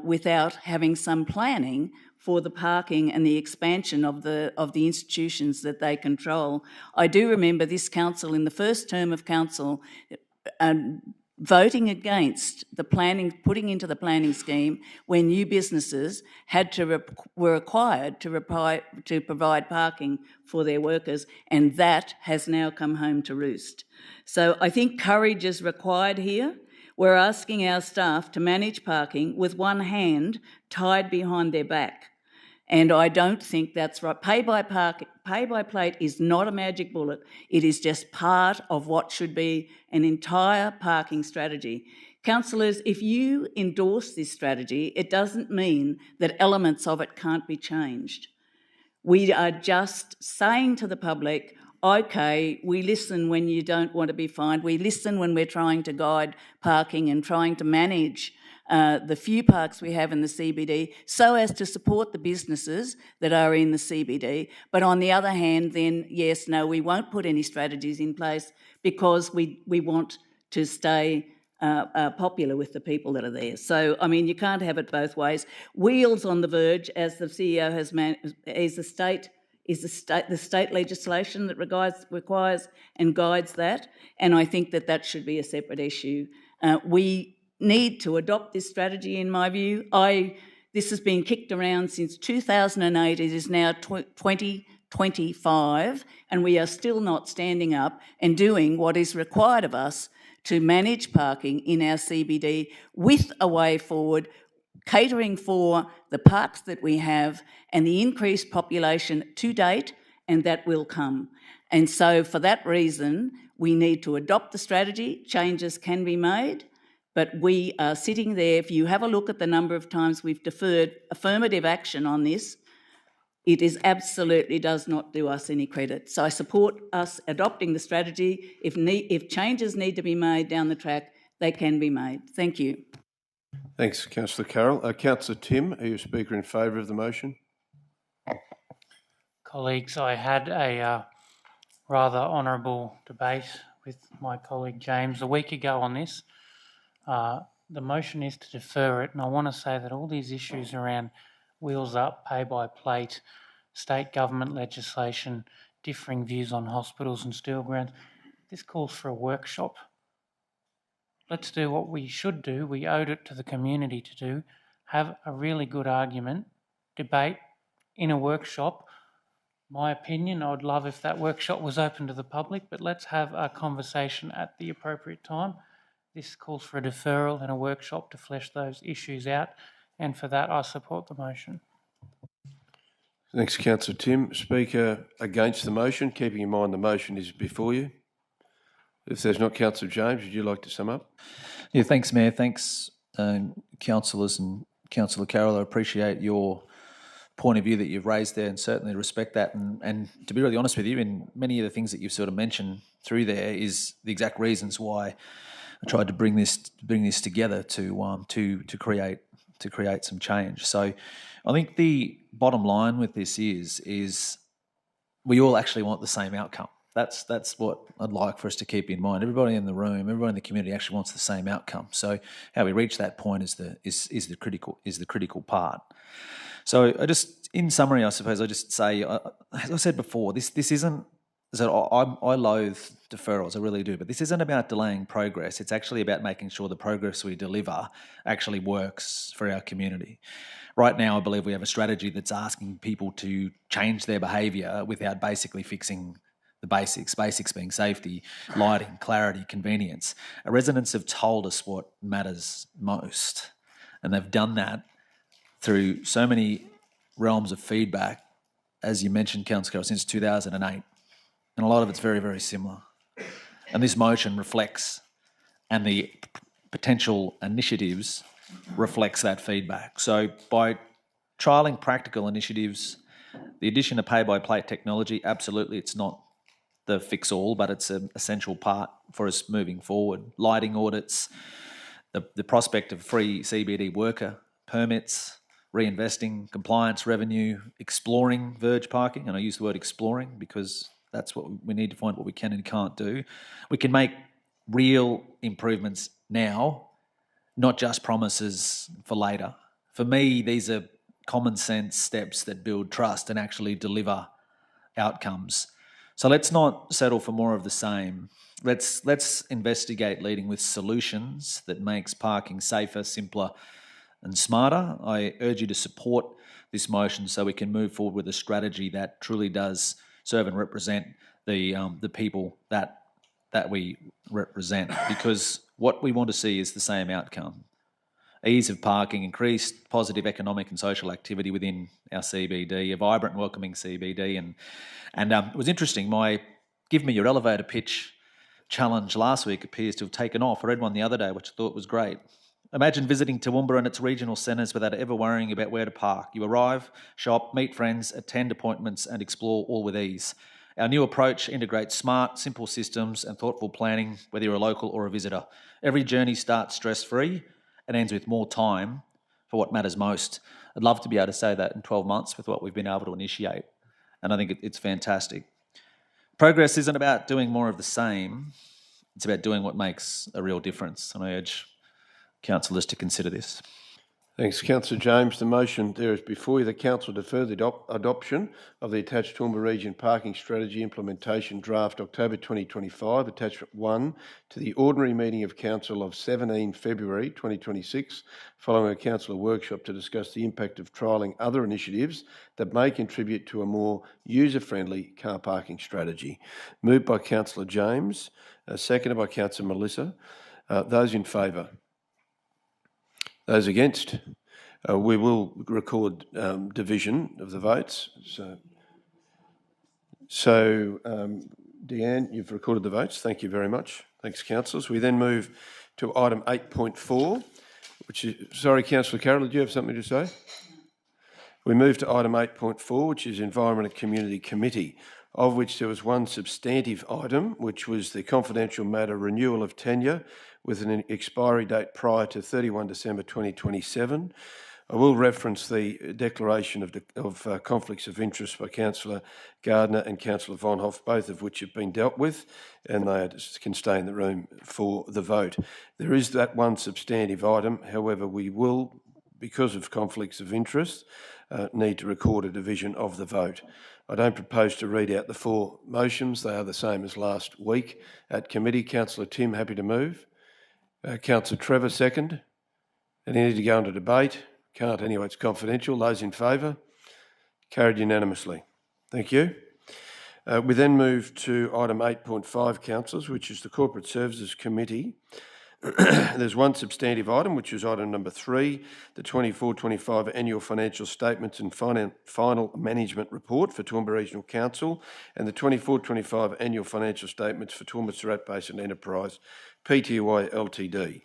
without having some planning for the parking and the expansion of the institutions that they control. I do remember this council, in the first term of council, voting against the planning, putting into the planning scheme where new businesses were required to provide parking for their workers, and that has now come home to roost. So I think courage is required here. We're asking our staff to manage parking with one hand tied behind their back, and I don't think that's right. Pay by plate is not a magic bullet. It is just part of what should be an entire parking strategy. Councillors, if you endorse this strategy, it doesn't mean that elements of it can't be changed. We are just saying to the public, okay, we listen when you don't want to be fined. We listen when we're trying to guide parking and trying to manage the few parks we have in the CBD so as to support the businesses that are in the CBD. But on the other hand, then, yes, no, we won't put any strategies in place because we want to stay popular with the people that are there. So, I mean, you can't have it both ways. Wheels on the verge, as the CEO has is the state legislation that requires and guides that, and I think that should be a separate issue. We need to adopt this strategy, in my view. This has been kicked around since 2008. It is now 2025, and we are still not standing up and doing what is required of us to manage parking in our CBD with a way forward, catering for the parks that we have and the increased population to date, and that will come. And so for that reason, we need to adopt the strategy. Changes can be made, but we are sitting there. If you have a look at the number of times we've deferred affirmative action on this, it absolutely does not do us any credit. So I support us adopting the strategy. If changes need to be made down the track, they can be made. Thank you. Thanks, Councillor Carroll. Councillor Tim, are you a speaker in favour of the motion? Colleagues, I had a rather honourable debate with my colleague James a week ago on this. The motion is to defer it, and I want to say that all these issues around wheels up, pay by plate, state government legislation, differing views on hospitals and steel grounds, this calls for a workshop. Let's do what we should do, we owed it to the community to do, have a really good argument, debate in a workshop. My opinion, I would love if that workshop was open to the public, but let's have a conversation at the appropriate time. This calls for a deferral and a workshop to flesh those issues out, and for that I support the motion. Thanks, Councillor Tim. Speaker against the motion, keeping in mind the motion is before you. If there's not, Councillor James, would you like to sum up? Yeah, thanks, Mayor. Thanks, councillors and Councillor Carroll. I appreciate your point of view that you've raised there, and certainly respect that. And to be really honest with you, in many of the things that you've sort of mentioned through there is the exact reasons why I tried to bring this together to create some change. So I think the bottom line with this is we all actually want the same outcome. That's what I'd like for us to keep in mind. Everybody in the room, everybody in the community actually wants the same outcome. So how we reach that point is the critical part. So in summary, I suppose I just say, as I said before, this isn't. So I loathe deferrals, I really do, but this isn't about delaying progress. It's actually about making sure the progress we deliver actually works for our community. Right now, I believe we have a strategy that's asking people to change their behaviour without basically fixing the basics being safety, lighting, clarity, convenience. Our residents have told us what matters most, and they've done that through so many realms of feedback, as you mentioned, Councillor Carroll, since 2008. And a lot of it's very, very similar. And this motion reflects, and the potential initiatives reflects that feedback. So by trialling practical initiatives, the addition of pay-by-plate technology, absolutely it's not the fix-all, but it's an essential part for us moving forward. Lighting audits, the prospect of free CBD worker permits, reinvesting, compliance revenue, exploring verge parking, and I use the word exploring because that's what we need to find what we can and can't do. We can make real improvements now, not just promises for later. For me, these are common sense steps that build trust and actually deliver outcomes. So let's not settle for more of the same. Let's investigate leading with solutions that makes parking safer, simpler and smarter. I urge you to support this motion so we can move forward with a strategy that truly does serve and represent the people that we represent, because what we want to see is the same outcome. Ease of parking, increased positive economic and social activity within our CBD, a vibrant and welcoming CBD. And it was interesting, my Give Me Your Elevator Pitch challenge last week appears to have taken off. I read one the other day, which I thought was great. Imagine visiting Toowoomba and its regional centres without ever worrying about where to park. You arrive, shop, meet friends, attend appointments and explore all with ease. Our new approach integrates smart, simple systems and thoughtful planning, whether you're a local or a visitor. Every journey starts stress-free and ends with more time for what matters most. I'd love to be able to say that in 12 months with what we've been able to initiate, and I think it's fantastic. Progress isn't about doing more of the same, it's about doing what makes a real difference, and I urge councillors to consider this. Thanks, Councillor James. The motion there is before you. The council defer the adoption of the attached Toowoomba Region Parking Strategy Implementation Draft October 2025, Attachment 1, to the ordinary meeting of Council of 17 February 2026, following a council workshop to discuss the impact of trialling other initiatives that may contribute to a more user-friendly car parking strategy. Moved by Councillor James, seconded by Councillor Melissa. Those in favour? Those against? We will record division of the votes. So Deanne, you've recorded the votes. Thank you very much. Thanks, councillors. We then move to item 8.4, which is... Sorry, Councillor Carroll, did you have something to say? We move to item 8.4, which is Environment and Community Committee. of which there was one substantive item, which was the confidential matter renewal of tenure with an expiry date prior to 31 December 2027. I will reference the declaration of conflicts of interest by Councillor Gardner and Councillor Von Hoff, both of which have been dealt with, and they can stay in the room for the vote. There is that one substantive item, however, we will, because of conflicts of interest, need to record a division of the vote. I don't propose to read out the 4 motions. They are the same as last week at committee. Councillor Tim, happy to move. Councillor Trevor, second. Any need to go into debate? Can't anyway, it's confidential. Those in favour? Carried unanimously. Thank you. We then move to item 8.5, councillors, which is the Corporate Services Committee. There's one substantive item, which is item number 3, the 24-25 annual financial statements and final management report for Toowoomba Regional Council, and the 24-25 annual financial statements for Toowoomba Surat Basin Enterprise Pty Ltd.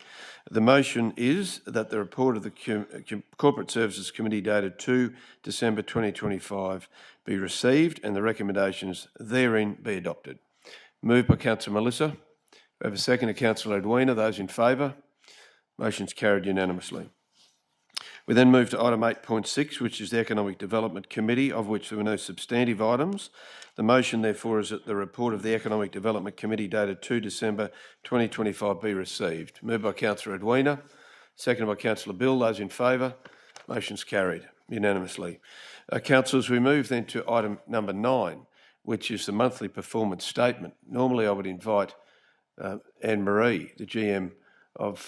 The motion is that the report of the Corporate Services Committee dated 2 December 2025 be received and the recommendations therein be adopted. Moved by Councillor Melissa. We have a second to Councillor Edwina. Those in favour? Motion's carried unanimously. We then move to item 8.6, which is the Economic Development Committee, of which there were no substantive items. The motion, therefore, is that the report of the Economic Development Committee dated 2 December 2025 be received. Moved by Councillor Edwina, seconded by Councillor Bill. Those in favour? Motion's carried unanimously. Councillors, we move then to item number 9, which is the monthly performance statement. Normally I would invite Anne-Marie, the GM of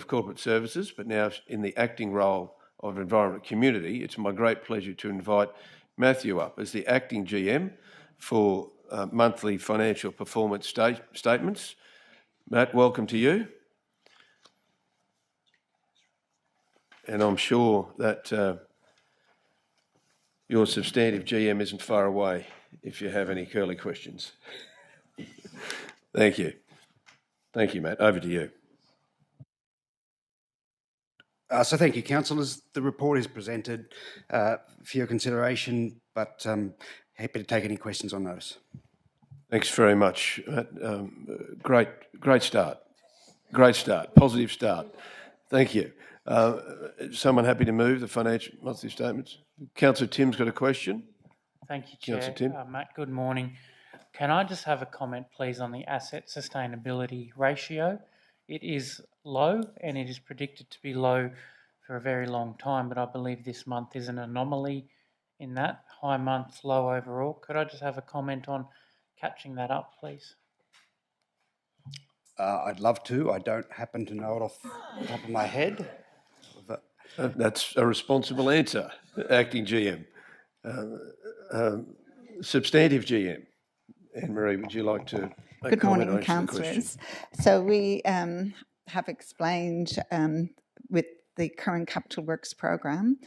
Corporate Services, but now in the acting role of Environment Community, it's my great pleasure to invite Matthew up as the acting GM for monthly financial performance statements. Matt, welcome to you. And I'm sure that your substantive GM isn't far away if you have any curly questions. Thank you. Thank you, Matt. Over to you. So thank you, councillors. The report is presented for your consideration, but happy to take any questions on notice. Thanks very much, Matt. Great start. Great start. Positive start. Thank you. Someone happy to move the financial monthly statements? Councillor Tim's got a question. Thank you, Chair. Councillor Tim. Matt, good morning. Can I just have a comment, please, on the asset sustainability ratio? It is low and it is predicted to be low for a very long time, but I believe this month is an anomaly in that. High month, low overall. Could I just have a comment on catching that up, please? I'd love to. I don't happen to know it off the top of my head. But That's a responsible answer, acting GM. Substantive GM. Anne-Marie, would you like to make Good comment morning, on councillors. So we have explained with the current Capital Works programme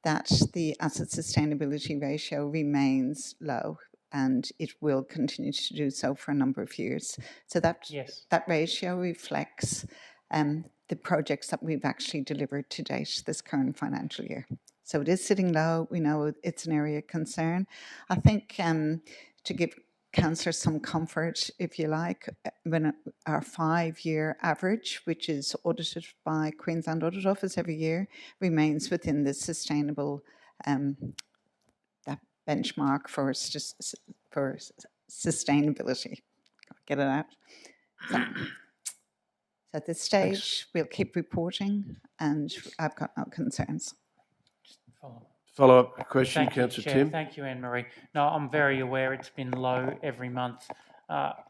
that the asset sustainability ratio remains low and it will continue to do so for a number of years. So that ratio reflects the projects that we've actually delivered to date this current financial year. So it is sitting low. We know it's an area of concern. I think to give councillors some comfort, if you like, when our 5-year average, which is audited by Queensland Audit Office every year, remains within the sustainable that benchmark for sustainability. Get it out? So at this stage, we'll keep reporting and I've got no concerns. Follow-up question, Councillor Tim. Thank you, Anne-Marie. No, I'm very aware it's been low every month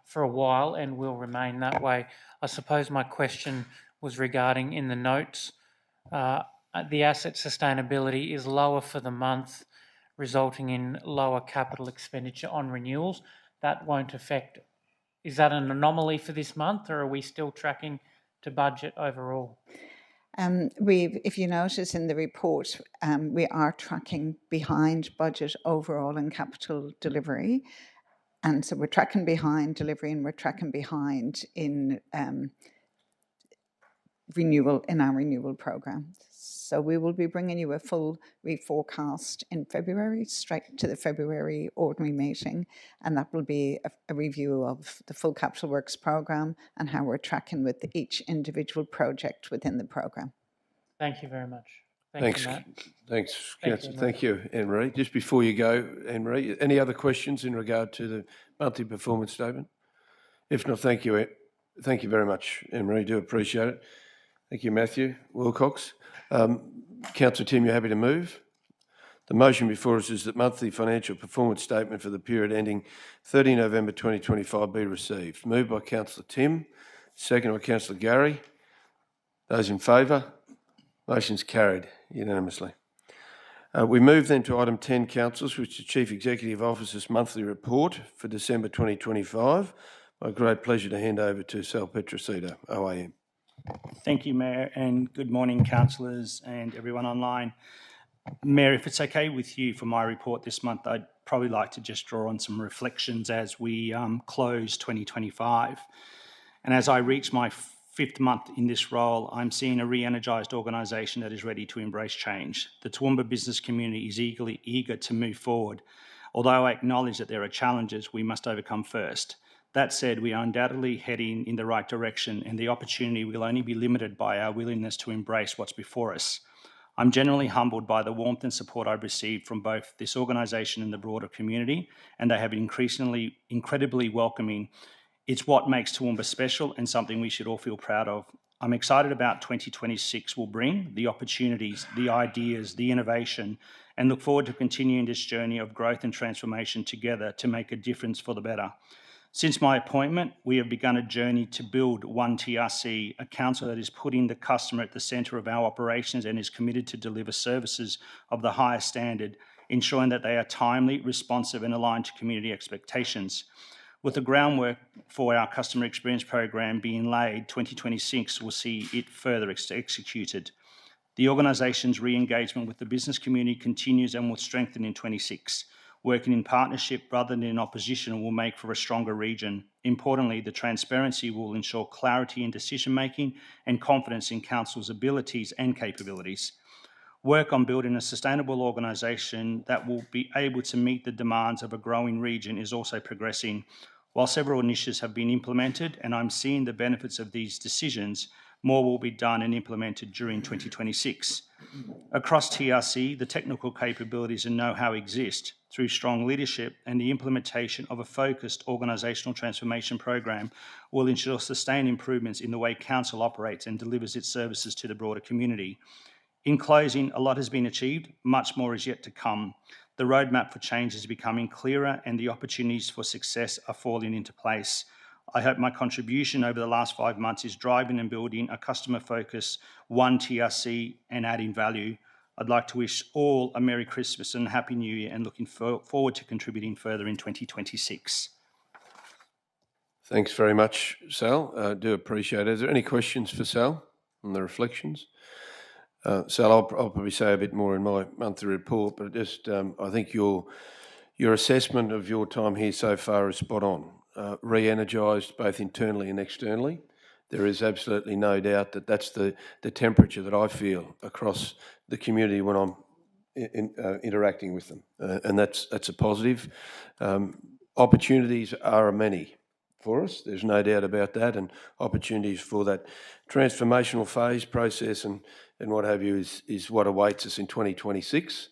for a while and will remain that way. I suppose my question was regarding in the notes, the asset sustainability is lower for the month, resulting in lower capital expenditure on renewals. That won't affect, is that an anomaly for this month or are we still tracking to budget overall? If you notice in the report, we are tracking behind budget overall in capital delivery. And so we're tracking behind delivery and we're tracking behind in renewal in our renewal program. So we will be bringing you a full reforecast in February, straight to the February ordinary meeting, and that will be a review of the full capital works program and how we're tracking with each individual project within the program. Thank you very much. Thanks, you, Matt. thanks, Thank Councillor. you, Thank you, Anne-Marie. Just before you go, Anne-Marie, any other questions in regard to the monthly performance statement? If not, thank you. Thank you very much, Anne-Marie. Do appreciate it. Thank you, Matthew Wilcox. Councillor Tim, you're happy to move? The motion before us is that monthly financial performance statement for the period ending 30 November 2025 be received. Moved by Councillor Tim, seconded by Councillor Gary. Those in favour? Motion's carried unanimously. We move then to item 10, councillors, which is the Chief Executive Officer's monthly report for December 2025. My great pleasure to hand over to Sal Petrosito, OAM. Thank you, Mayor, and good morning, councillors and everyone online. Mayor, if it's okay with you for my report this month, I'd probably like to just draw on some reflections as we close 2025. And as I reach my 5th month in this role, I'm seeing a re-energised organisation that is ready to embrace change. The Toowoomba business community is eager to move forward, although I acknowledge that there are challenges we must overcome first. That said, we are undoubtedly heading in the right direction, and the opportunity will only be limited by our willingness to embrace what's before us. I'm genuinely humbled by the warmth and support I've received from both this organisation and the broader community, and they have been incredibly welcoming. It's what makes Toowoomba special and something we should all feel proud of. I'm excited about 2026 will bring, the opportunities, the ideas, the innovation, and look forward to continuing this journey of growth and transformation together to make a difference for the better. Since my appointment, we have begun a journey to build One TRC, a council that is putting the customer at the centre of our operations and is committed to deliver services of the highest standard, ensuring that they are timely, responsive and aligned to community expectations. With the groundwork for our customer experience program being laid, 2026 will see it further executed. The organisation's re-engagement with the business community continues and will strengthen in 26. Working in partnership rather than in opposition will make for a stronger region. Importantly, the transparency will ensure clarity in decision-making and confidence in Council's abilities and capabilities. Work on building a sustainable organisation that will be able to meet the demands of a growing region is also progressing. While several initiatives have been implemented and I'm seeing the benefits of these decisions, more will be done and implemented during 2026. Across TRC, the technical capabilities and know-how exist. Through strong leadership and the implementation of a focused organisational transformation program will ensure sustained improvements in the way Council operates and delivers its services to the broader community. In closing, a lot has been achieved, much more is yet to come. The roadmap for change is becoming clearer and the opportunities for success are falling into place. I hope my contribution over the last 5 months is driving and building a customer-focused One TRC and adding value. I'd like to wish all a Merry Christmas and Happy New Year and looking forward to contributing further in 2026. Thanks very much, Sal. I do appreciate it. Is there any questions for Sal on the reflections? Sal, I'll probably say a bit more in my monthly report, but just I think your assessment of your time here so far is spot on. Re-energised both internally and externally. There is absolutely no doubt that that's the temperature that I feel across the community when I'm interacting with them, and that's a positive. Opportunities are many for us. There's no doubt about that, and opportunities for that transformational phase process and what have you is what awaits us in 2026.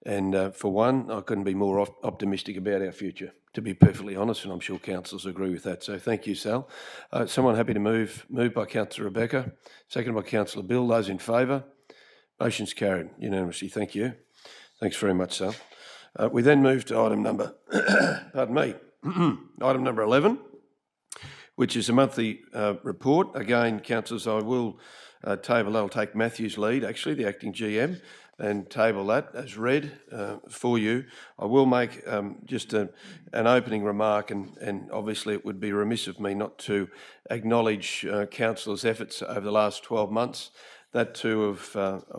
And for one, I couldn't be more optimistic about our future, to be perfectly honest, and I'm sure councillors agree with that. So thank you, Sal. Someone happy to move? Moved by Councillor Rebecca, seconded by Councillor Bill. Those in favour? Motion's carried unanimously. Thank you. Thanks very much, Sal. We then move to item number, pardon me, item number 11, which is a monthly report. Again, councillors, I will table that. I'll take Matthew's lead, actually, the acting GM, and table that as read for you. I will make just an opening remark, and obviously it would be remiss of me not to acknowledge councillors' efforts over the last 12 months, that too of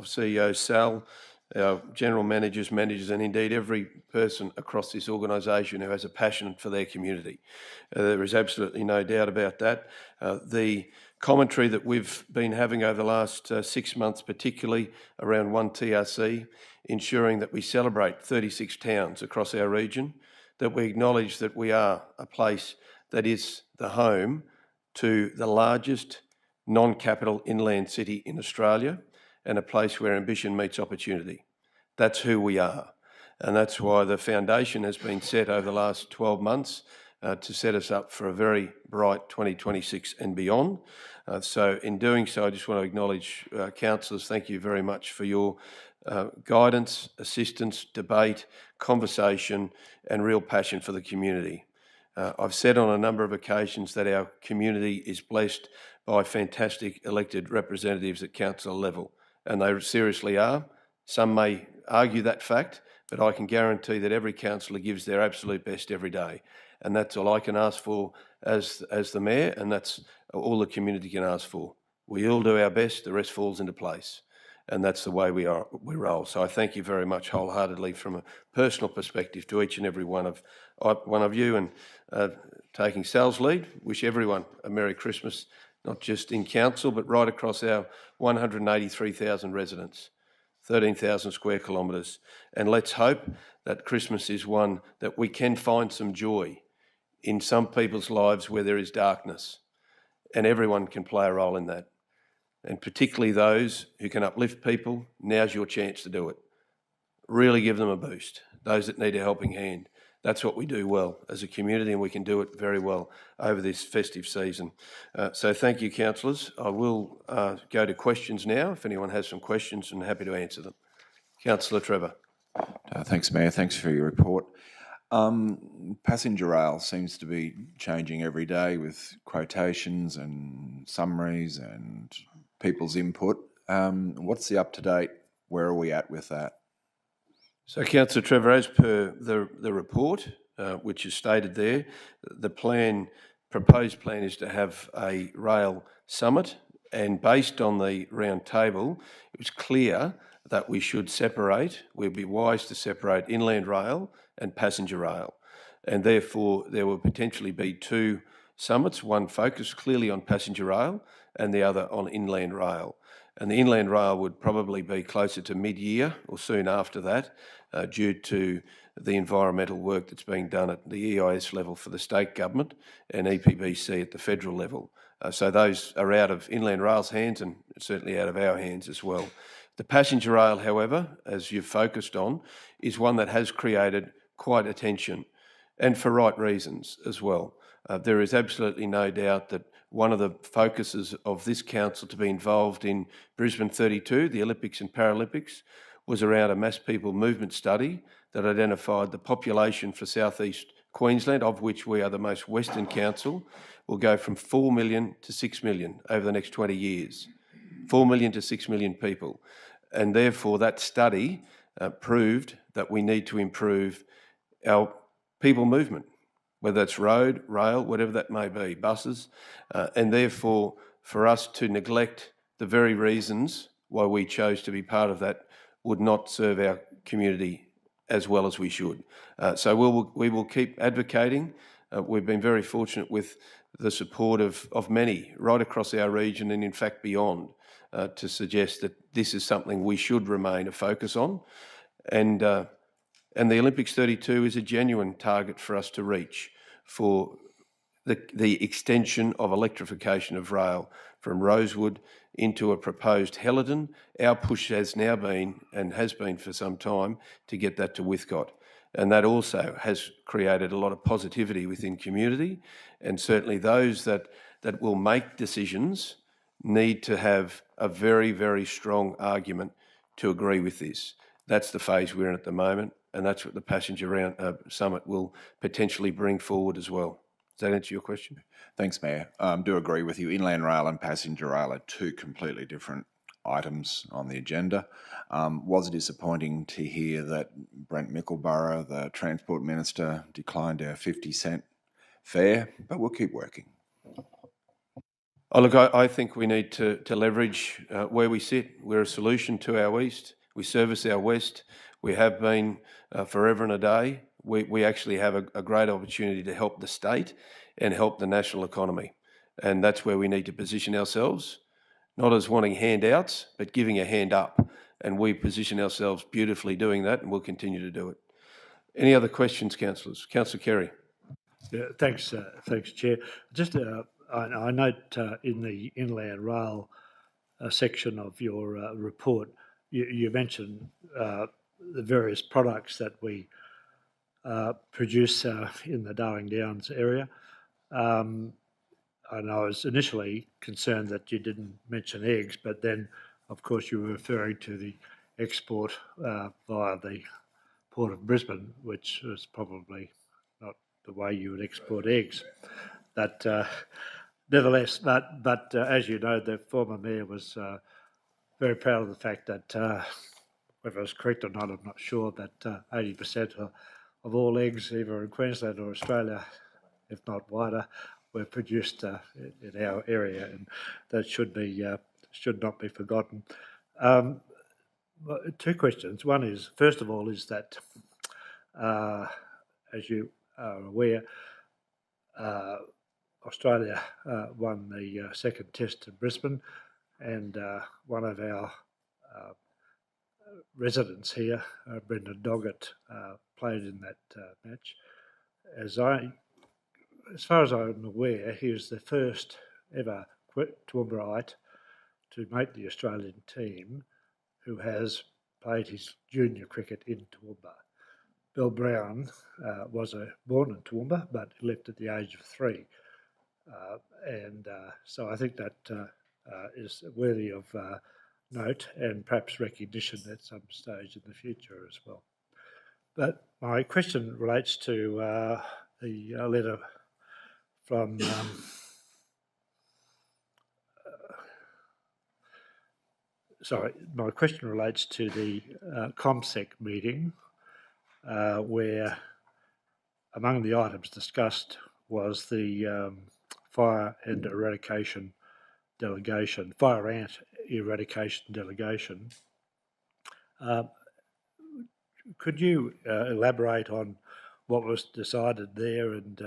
CEO Sal, our general managers, and indeed every person across this organisation who has a passion for their community. There is absolutely no doubt about that. The commentary that we've been having over the last 6 months, particularly around One TRC, ensuring that we celebrate 36 towns across our region, that we acknowledge that we are a place that is the home to the largest non-capital inland city in Australia and a place where ambition meets opportunity. That's who we are. And that's why the foundation has been set over the last 12 months to set us up for a very bright 2026 and beyond. So in doing so, I just want to acknowledge councillors. Thank you very much for your guidance, assistance, debate, conversation, and real passion for the community. I've said on a number of occasions that our community is blessed by fantastic elected representatives at council level, and they seriously are. Some may argue that fact, but I can guarantee that every councillor gives their absolute best every day. And that's all I can ask for as the Mayor, and that's all the community can ask for. We all do our best, the rest falls into place. And that's the way we roll. So I thank you very much wholeheartedly from a personal perspective to each and every one of you, and taking sales lead. Wish everyone a Merry Christmas, not just in council, but right across our 183,000 residents, 13,000 square kilometres. And let's hope that Christmas is one that we can find some joy in some people's lives where there is darkness, and everyone can play a role in that. And particularly those who can uplift people, now's your chance to do it. Really give them a boost. Those that need a helping hand. That's what we do well as a community, and we can do it very well over this festive season. So thank you, councillors. I will go to questions now. If anyone has some questions, I'm happy to answer them. Councillor Trevor. Thanks, Mayor. Thanks for your report. Passenger rail seems to be changing every day with quotations and summaries and people's input. What's the up-to-date? Where are we at with that? So, Councillor Trevor, as per the report, which is stated there, the proposed plan is to have a rail summit, and based on the round table, it was clear that we should separate, we'd be wise to separate inland rail and passenger rail. And therefore, there will potentially be two summits, one focused clearly on passenger rail and the other on inland rail. And the inland rail would probably be closer to mid-year or soon after that, due to the environmental work that's being done at the EIS level for the state government and EPBC at the federal level. So those are out of inland rail's hands and certainly out of our hands as well. The passenger rail, however, as you've focused on, is one that has created quite attention, and for right reasons as well. There is absolutely no doubt that one of the focuses of this council to be involved in Brisbane 32, the Olympics and Paralympics, was around a mass people movement study that identified the population for southeast Queensland, of which we are the most western council, will go from 4 million to 6 million over the next 20 years. 4 million to 6 million people. And therefore that study proved that we need to improve our people movement, whether that's road, rail, whatever that may be, buses, and therefore for us to neglect the very reasons why we chose to be part of that would not serve our community as well as we should. So we will keep advocating. We've been very fortunate with the support of many right across our region and in fact beyond to suggest that this is something we should remain a focus on. And the Olympics 32 is a genuine target for us to reach for the extension of electrification of rail from Rosewood into a proposed Helidon. Our push has now been, and has been for some time, to get that to Whitcott. And that also has created a lot of positivity within community, and certainly those that will make decisions need to have a very, very strong argument to agree with this. That's the phase we're in at the moment, and that's what the passenger summit will potentially bring forward as well. Does that answer your question? Thanks, Mayor. Do agree with you. Inland rail and passenger rail are two completely different items on the agenda. Was disappointing to hear that Brent Mickleborough, the Transport Minister, declined our 50-cent fare, but we'll keep working. Oh, look, I think we need to leverage where we sit. We're a solution to our east. We service our west. We have been forever and a day. We actually have a great opportunity to help the state and help the national economy. And that's where we need to position ourselves, not as wanting handouts, but giving a hand up. And we position ourselves beautifully doing that, and we'll continue to do it. Any other questions, councillors? Councillor Kerry. Yeah, thanks, Chair. Just I note in the Inland Rail section of your report, you mentioned the various products that we produce in the Darling Downs area. And I was initially concerned that you didn't mention eggs, but then, of course, you were referring to the export via the Port of Brisbane, which was probably not the way you would export eggs. But nevertheless, but as you know, the former mayor was very proud of the fact that, whether it's correct or not, I'm not sure, that 80% of all eggs, either in Queensland or Australia, if not wider, were produced in our area, and that should not be forgotten. Two questions. One is, first of all, is that, as you are aware, Australia won the second test in Brisbane, and one of our residents here, Brendan Doggett, played in that match. As far as I'm aware, he was the first ever Toowoombaite to make the Australian team who has played his junior cricket in Toowoomba. Bill Brown was born in Toowoomba, but left at the age of 3. So I think that is worthy of note and perhaps recognition at some stage in the future as well. But my question relates to the letter from my question relates to the ComSec meeting where among the items discussed was the fire ant eradication delegation. Could you elaborate on what was decided there and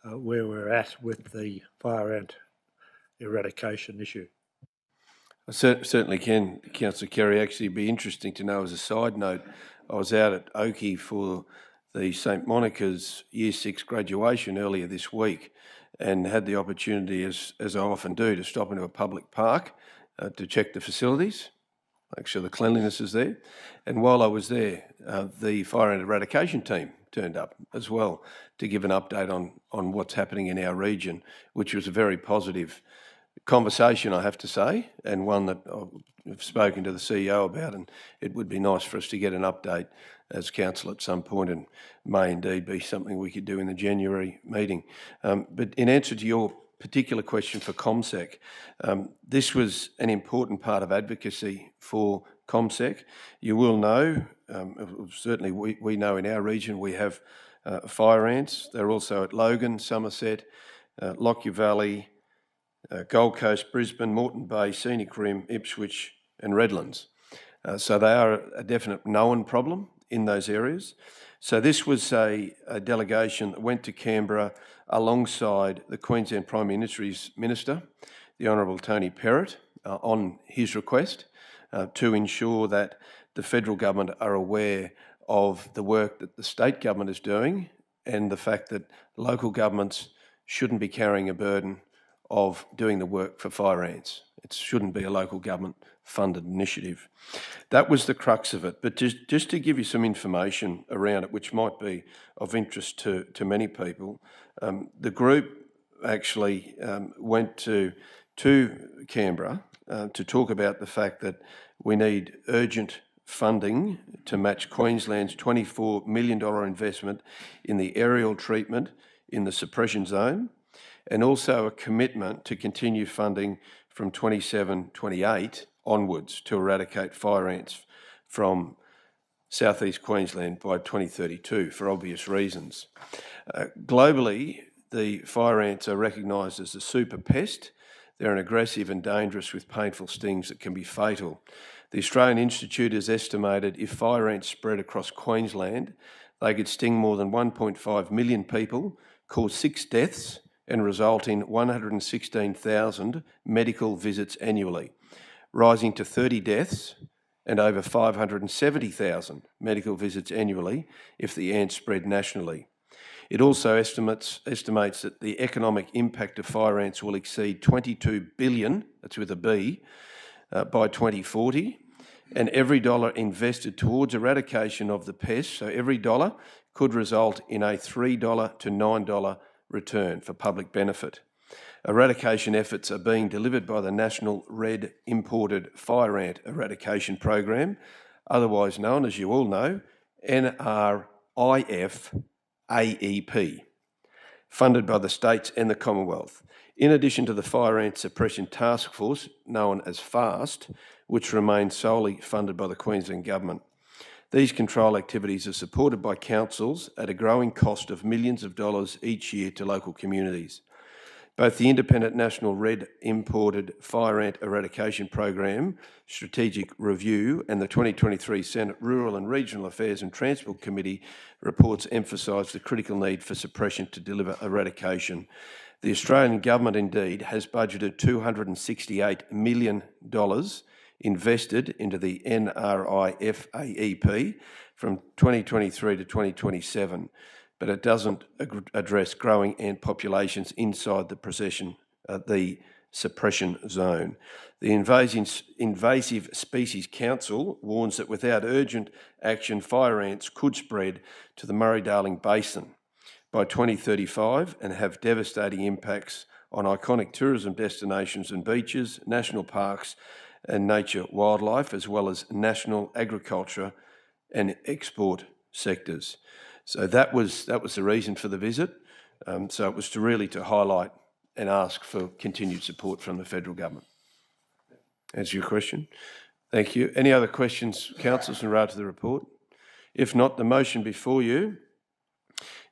where we're at with the fire ant eradication issue? I certainly can, Councillor Kerry. Actually, it'd be interesting to know as a side note, I was out at Oakey for the St Monica's Year 6 graduation earlier this week and had the opportunity, as I often do, to stop into a public park to check the facilities, make sure the cleanliness is there. And while I was there, the fire ant eradication team turned up as well to give an update on what's happening in our region, which was a very positive conversation, I have to say, and one that I've spoken to the CEO about, and it would be nice for us to get an update as council at some point, and may indeed be something we could do in the January meeting. But in answer to your particular question for ComSec, this was an important part of advocacy for ComSec. You will know, certainly we know in our region we have fire ants. They're also at Logan, Somerset, Lockyer Valley, Gold Coast, Brisbane, Moreton Bay, Scenic Rim, Ipswich and Redlands. So they are a definite known problem in those areas. So this was a delegation that went to Canberra alongside the Queensland Primary Industries Minister, the Honourable Tony Perrott, on his request to ensure that the federal government are aware of the work that the state government is doing and the fact that local governments shouldn't be carrying a burden of doing the work for fire ants. It shouldn't be a local government funded initiative. That was the crux of it. But just to give you some information around it, which might be of interest to many people, the group actually went to Canberra to talk about the fact that we need urgent funding to match Queensland's $24 million investment in the aerial treatment in the suppression zone, and also a commitment to continue funding from 27-28 onwards to eradicate fire ants from southeast Queensland by 2032 for obvious reasons. Globally, the fire ants are recognised as a super pest. They're an aggressive and dangerous with painful stings that can be fatal. The Australian Institute has estimated if fire ants spread across Queensland, they could sting more than 1.5 million people, cause 6 deaths and result in 116,000 medical visits annually, rising to 30 deaths and over 570,000 medical visits annually if the ants spread nationally. It also estimates that the economic impact of fire ants will exceed 22 billion, that's with a B, by 2040, and every dollar invested towards eradication of the pest, so every dollar could result in a $3 to $9 return for public benefit. Eradication efforts are being delivered by the National Red Imported Fire Ant Eradication Program, otherwise known, as you all know, NRIF AEP, funded by the states and the Commonwealth. In addition to the Fire Ant Suppression Task Force, known as FAST, which remains solely funded by the Queensland Government. These control activities are supported by councils at a growing cost of millions of dollars each year to local communities. Both the Independent National Red Imported Fire Ant Eradication Program Strategic Review and the 2023 Senate Rural and Regional Affairs and Transport Committee reports emphasise the critical need for suppression to deliver eradication. The Australian Government indeed has budgeted $268 million invested into the NRIF AEP from 2023 to 2027. But it doesn't address growing ant populations inside the suppression zone. The Invasive Species Council warns that without urgent action, fire ants could spread to the Murray-Darling Basin by 2035 and have devastating impacts on iconic tourism destinations and beaches, national parks and nature wildlife, as well as national agriculture and export sectors. So that was the reason for the visit. So it was to highlight and ask for continued support from the federal government. Answer your question. Thank you. Any other questions, councillors, in regard to the report? If not, the motion before you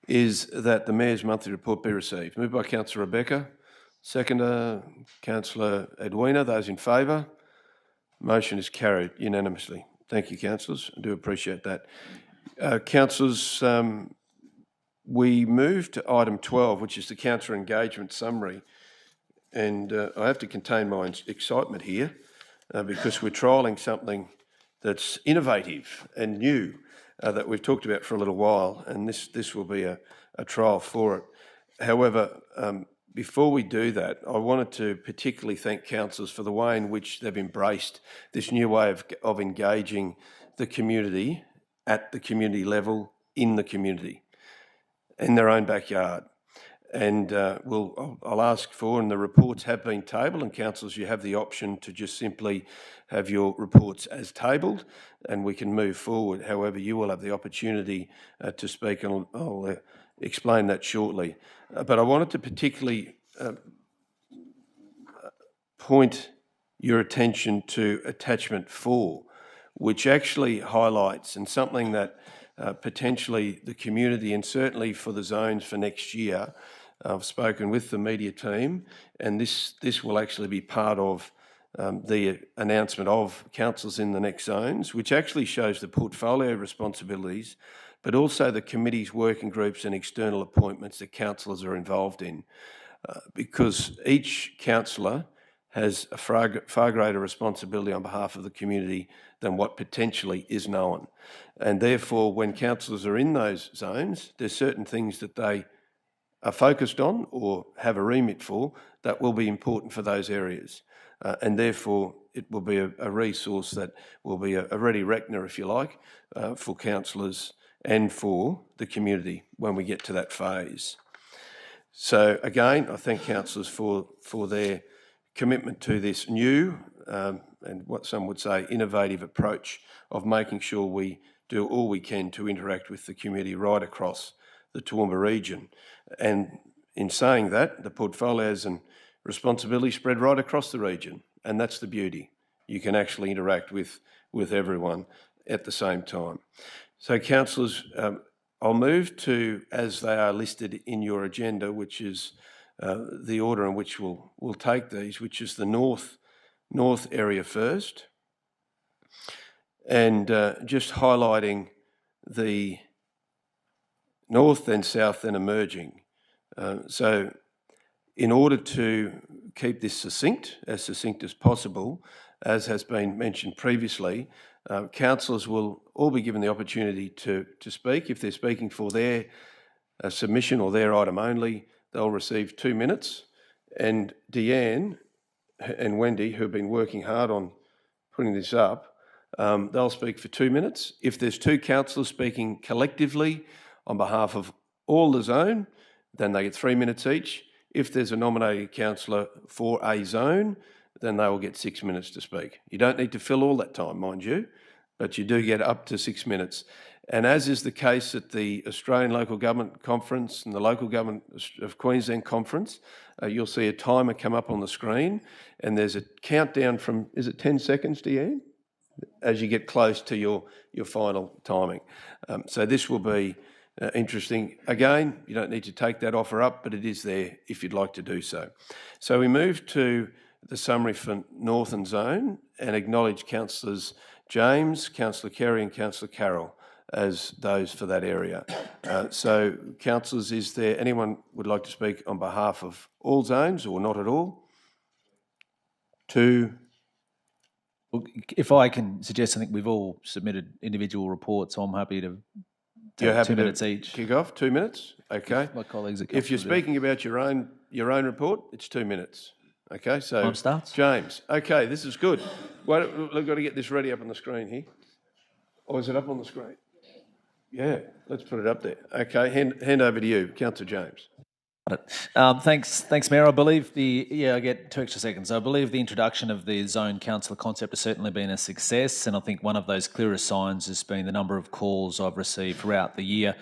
is that the Mayor's monthly report be received. Moved by Councillor Rebecca, seconder Councillor Edwina. Those in favour? Motion is carried unanimously. Thank you, councillors. I do appreciate that. Councillors, we move to item 12, which is the councillor engagement summary. And I have to contain my excitement here because we're trialling something that's innovative and new that we've talked about for a little while, and this will be a trial for it. However, before we do that, I wanted to particularly thank councillors for the way in which they've embraced this new way of engaging the community at the community level, in the community, in their own backyard. And I'll ask for, and the reports have been tabled, and councillors, you have the option to just simply have your reports as tabled, and we can move forward. However, you will have the opportunity to speak, and I'll explain that shortly. But I wanted to particularly point your attention to attachment 4, which actually highlights, and something that potentially the community, and certainly for the zones for next year, I've spoken with the media team, and this will actually be part of the announcement of councils in the next zones, which actually shows the portfolio responsibilities, but also the committees, working groups and external appointments that councillors are involved in. Because each councillor has a far greater responsibility on behalf of the community than what potentially is known. And therefore, when councillors are in those zones, there's certain things that they are focused on or have a remit for that will be important for those areas. And therefore, it will be a resource that will be a ready reckoner, if you like, for councillors and for the community when we get to that phase. So again, I thank councillors for their commitment to this new and what some would say innovative approach of making sure we do all we can to interact with the community right across the Toowoomba region. And in saying that, the portfolios and responsibilities spread right across the region, and that's the beauty. You can actually interact with everyone at the same time. So councillors, I'll move to, as they are listed in your agenda, which is the order in which we'll take these, which is the north area first, and just highlighting the north, then south, then emerging. So In order to keep this succinct as possible, as has been mentioned previously, councillors will all be given the opportunity to speak. If they're speaking for their submission or their item only, they'll receive 2 minutes. And Deanne and Wendy, who have been working hard on putting this up, they'll speak for 2 minutes. If there's two councillors speaking collectively on behalf of all the zone, then they get 3 minutes each. If there's a nominated councillor for a zone, then they will get 6 minutes to speak. You don't need to fill all that time, mind you, but you do get up to 6 minutes. And as is the case at the Australian Local Government Conference and the Local Government of Queensland Conference, you'll see a timer come up on the screen, and there's a countdown from, is it 10 seconds, Deanne? As you get close to your final timing. So this will be interesting. Again, you don't need to take that offer up, but it is there if you'd like to do so. So we move to the summary for Northern Zone and acknowledge Councillors James, Councillor Kerry and Councillor Carroll as those for that area. So, councillors, is there anyone would like to speak on behalf of all zones or not at all? If I can suggest, I think we've all submitted individual reports, so I'm happy to take You're happy 2 minutes to each. kick off, 2 minutes? Okay. My colleagues are If you're comfortable speaking about your own report, it's 2 minutes. Okay, so Time starts. James. Okay, this is good. We've got to get this ready up on the screen here. Or is it up on the screen? Yeah, let's put it up there. Okay, hand over to you, Councillor James. Thanks, Mayor. I believe I get 2 extra seconds. I believe the introduction of the zone councillor concept has certainly been a success, and I think one of those clearest signs has been the number of calls I've received throughout the year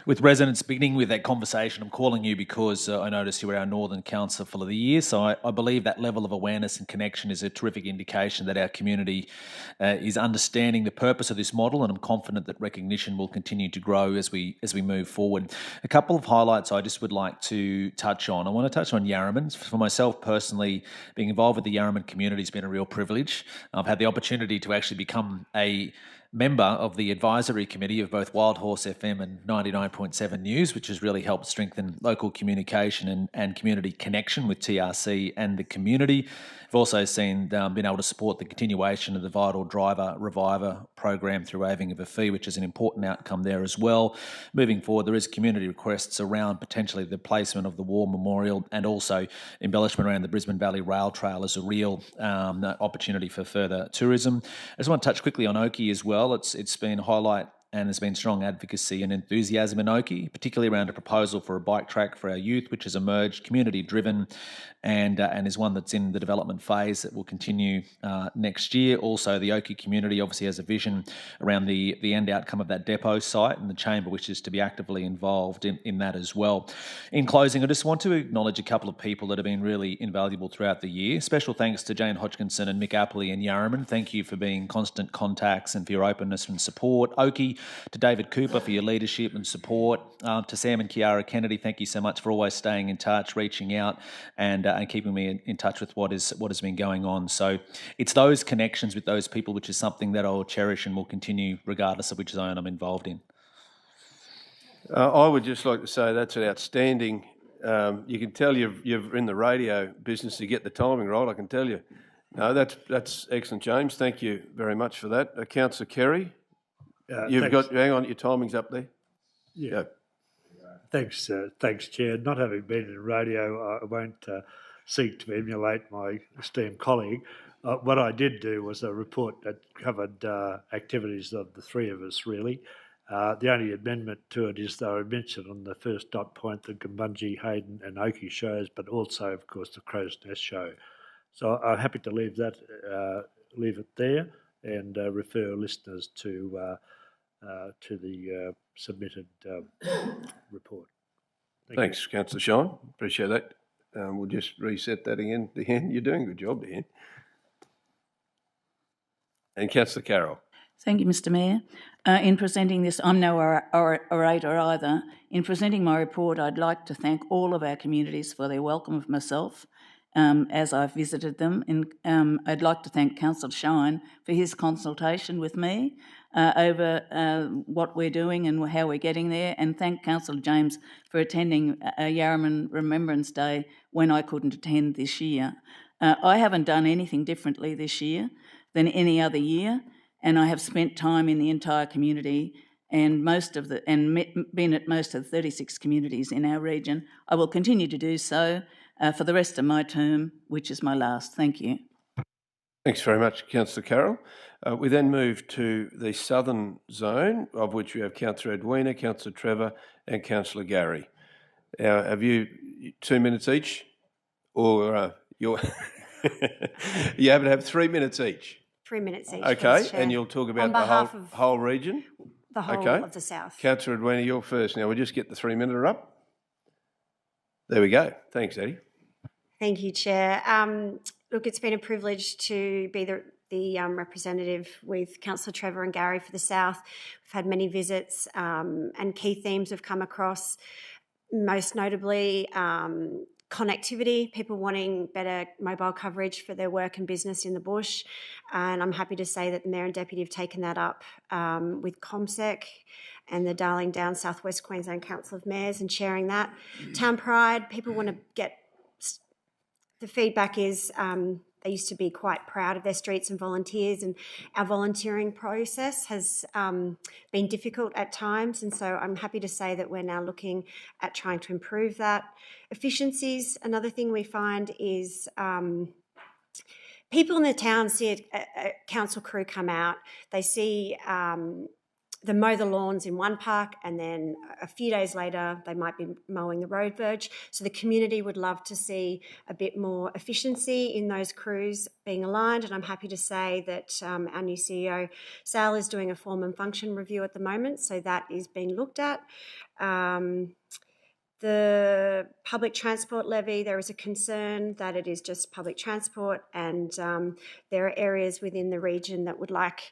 with residents beginning with that conversation. I'm calling you because I noticed you were our Northern Councillor for the year, so I believe that level of awareness and connection is a terrific indication that our community is understanding the purpose of this model, and I'm confident that recognition will continue to grow as we move forward. A couple of highlights I just would like to touch on. I want to touch on Yarraman. For myself personally, being involved with the Yarraman community has been a real privilege. I've had the opportunity to actually become a member of the advisory committee of both Wild Horse FM and 99.7 News, which has really helped strengthen local communication and community connection with TRC and the community. I've also been able to support the continuation of the Vital Driver Reviver program through waiving of a fee, which is an important outcome there as well. Moving forward, there is community requests around potentially the placement of the War Memorial and also embellishment around the Brisbane Valley Rail Trail as a real opportunity for further tourism. I just want to touch quickly on Oakey as well. It's been a highlight, and there's been strong advocacy and enthusiasm in Oakey, particularly around a proposal for a bike track for our youth, which has emerged, community-driven, and is one that's in the development phase that will continue next year. Also, the Oakey community obviously has a vision around the end outcome of that depot site, and the Chamber wishes to be actively involved in that as well. In closing, I just want to acknowledge a couple of people that have been really invaluable throughout the year. Special thanks to Jane Hodgkinson and Mick Appley and Yarraman. Thank you for being constant contacts and for your openness and support. Oakey, to David Cooper for your leadership and support. To Sam and Kiara Kennedy, thank you so much for always staying in touch, reaching out, and keeping me in touch with what has been going on. So it's those connections with those people which is something that I'll cherish and will continue regardless of which zone I'm involved in. I would just like to say that's an outstanding. You can tell you're in the radio business to get the timing right. I can tell you. No, that's excellent, James. Thank you very much for that. Councillor Kerry, hang on, your timing's up there. Yeah. Thanks, Chair. Not having been in radio, I won't seek to emulate my esteemed colleague. What I did do was a report that covered activities of the three of us, really. The only amendment to it is, though, I mentioned on the first dot point the Gumbunji, Hayden and Oakey shows, but also, of course, the Crow's Nest show. So I'm happy to leave it there and refer listeners to the submitted report. Thanks, Councillor Shine. Appreciate that. We'll just reset that again. Deanne, you're doing a good job, Deanne. And Councillor Carroll. Thank you, Mr Mayor. In presenting this, I'm no orator either. In presenting my report, I'd like to thank all of our communities for their welcome of myself as I've visited them. And I'd like to thank Councillor Shine for his consultation with me. over what we're doing and how we're getting there, and thank Councillor James for attending Yarraman Remembrance Day when I couldn't attend this year. I haven't done anything differently this year than any other year, and I have spent time in the entire community and been at most of the 36 communities in our region. I will continue to do so for the rest of my term, which is my last. Thank you. Thanks very much, Councillor Carroll. We then move to the southern zone, of which we have Councillor Edwina, Councillor Trevor and Councillor Gary. Now, have you 2 minutes each? Or you happen to have 3 minutes each? 3 minutes each. Okay, please, Chair. and you'll talk about On the behalf of whole region? the whole Okay. of the South. Councillor Edwina, you're first. Now, we'll just get the 3-minute up. There we go. Thanks, Eddie. Thank you, Chair. Look, it's been a privilege to be the representative with Councillor Trevor and Gary for the South. We've had many visits and key themes have come across, most notably connectivity, people wanting better mobile coverage for their work and business in the bush. And I'm happy to say that the Mayor and Deputy have taken that up with ComSec and the Darling Downs South West Queensland Council of Mayors and sharing that. Town Pride, people want to get... The feedback is they used to be quite proud of their streets and volunteers, and our volunteering process has been difficult at times, and so I'm happy to say that we're now looking at trying to improve that. Efficiencies, another thing we find is people in the town see a council crew come out, they see the mow the lawns in one park, and then a few days later they might be mowing the road verge. So the community would love to see a bit more efficiency in those crews being aligned, and I'm happy to say that our new CEO, Sal, is doing a form and function review at the moment, so that is being looked at. The public transport levy, there is a concern that it is just public transport, and there are areas within the region that would like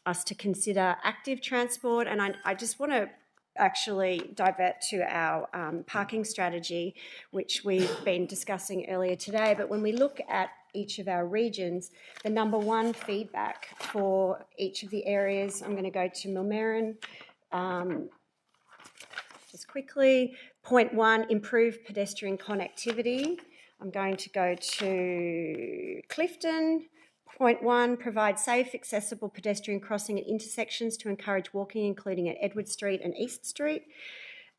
us to consider active transport. And I just want to actually divert to our parking strategy, which we've been discussing earlier today. But when we look at each of our regions, the number one feedback for each of the areas, I'm going to go to Millmerran just quickly. Point 1, improve pedestrian connectivity. I'm going to go to Clifton. Point 1, provide safe, accessible pedestrian crossing at intersections to encourage walking, including at Edward Street and East Street.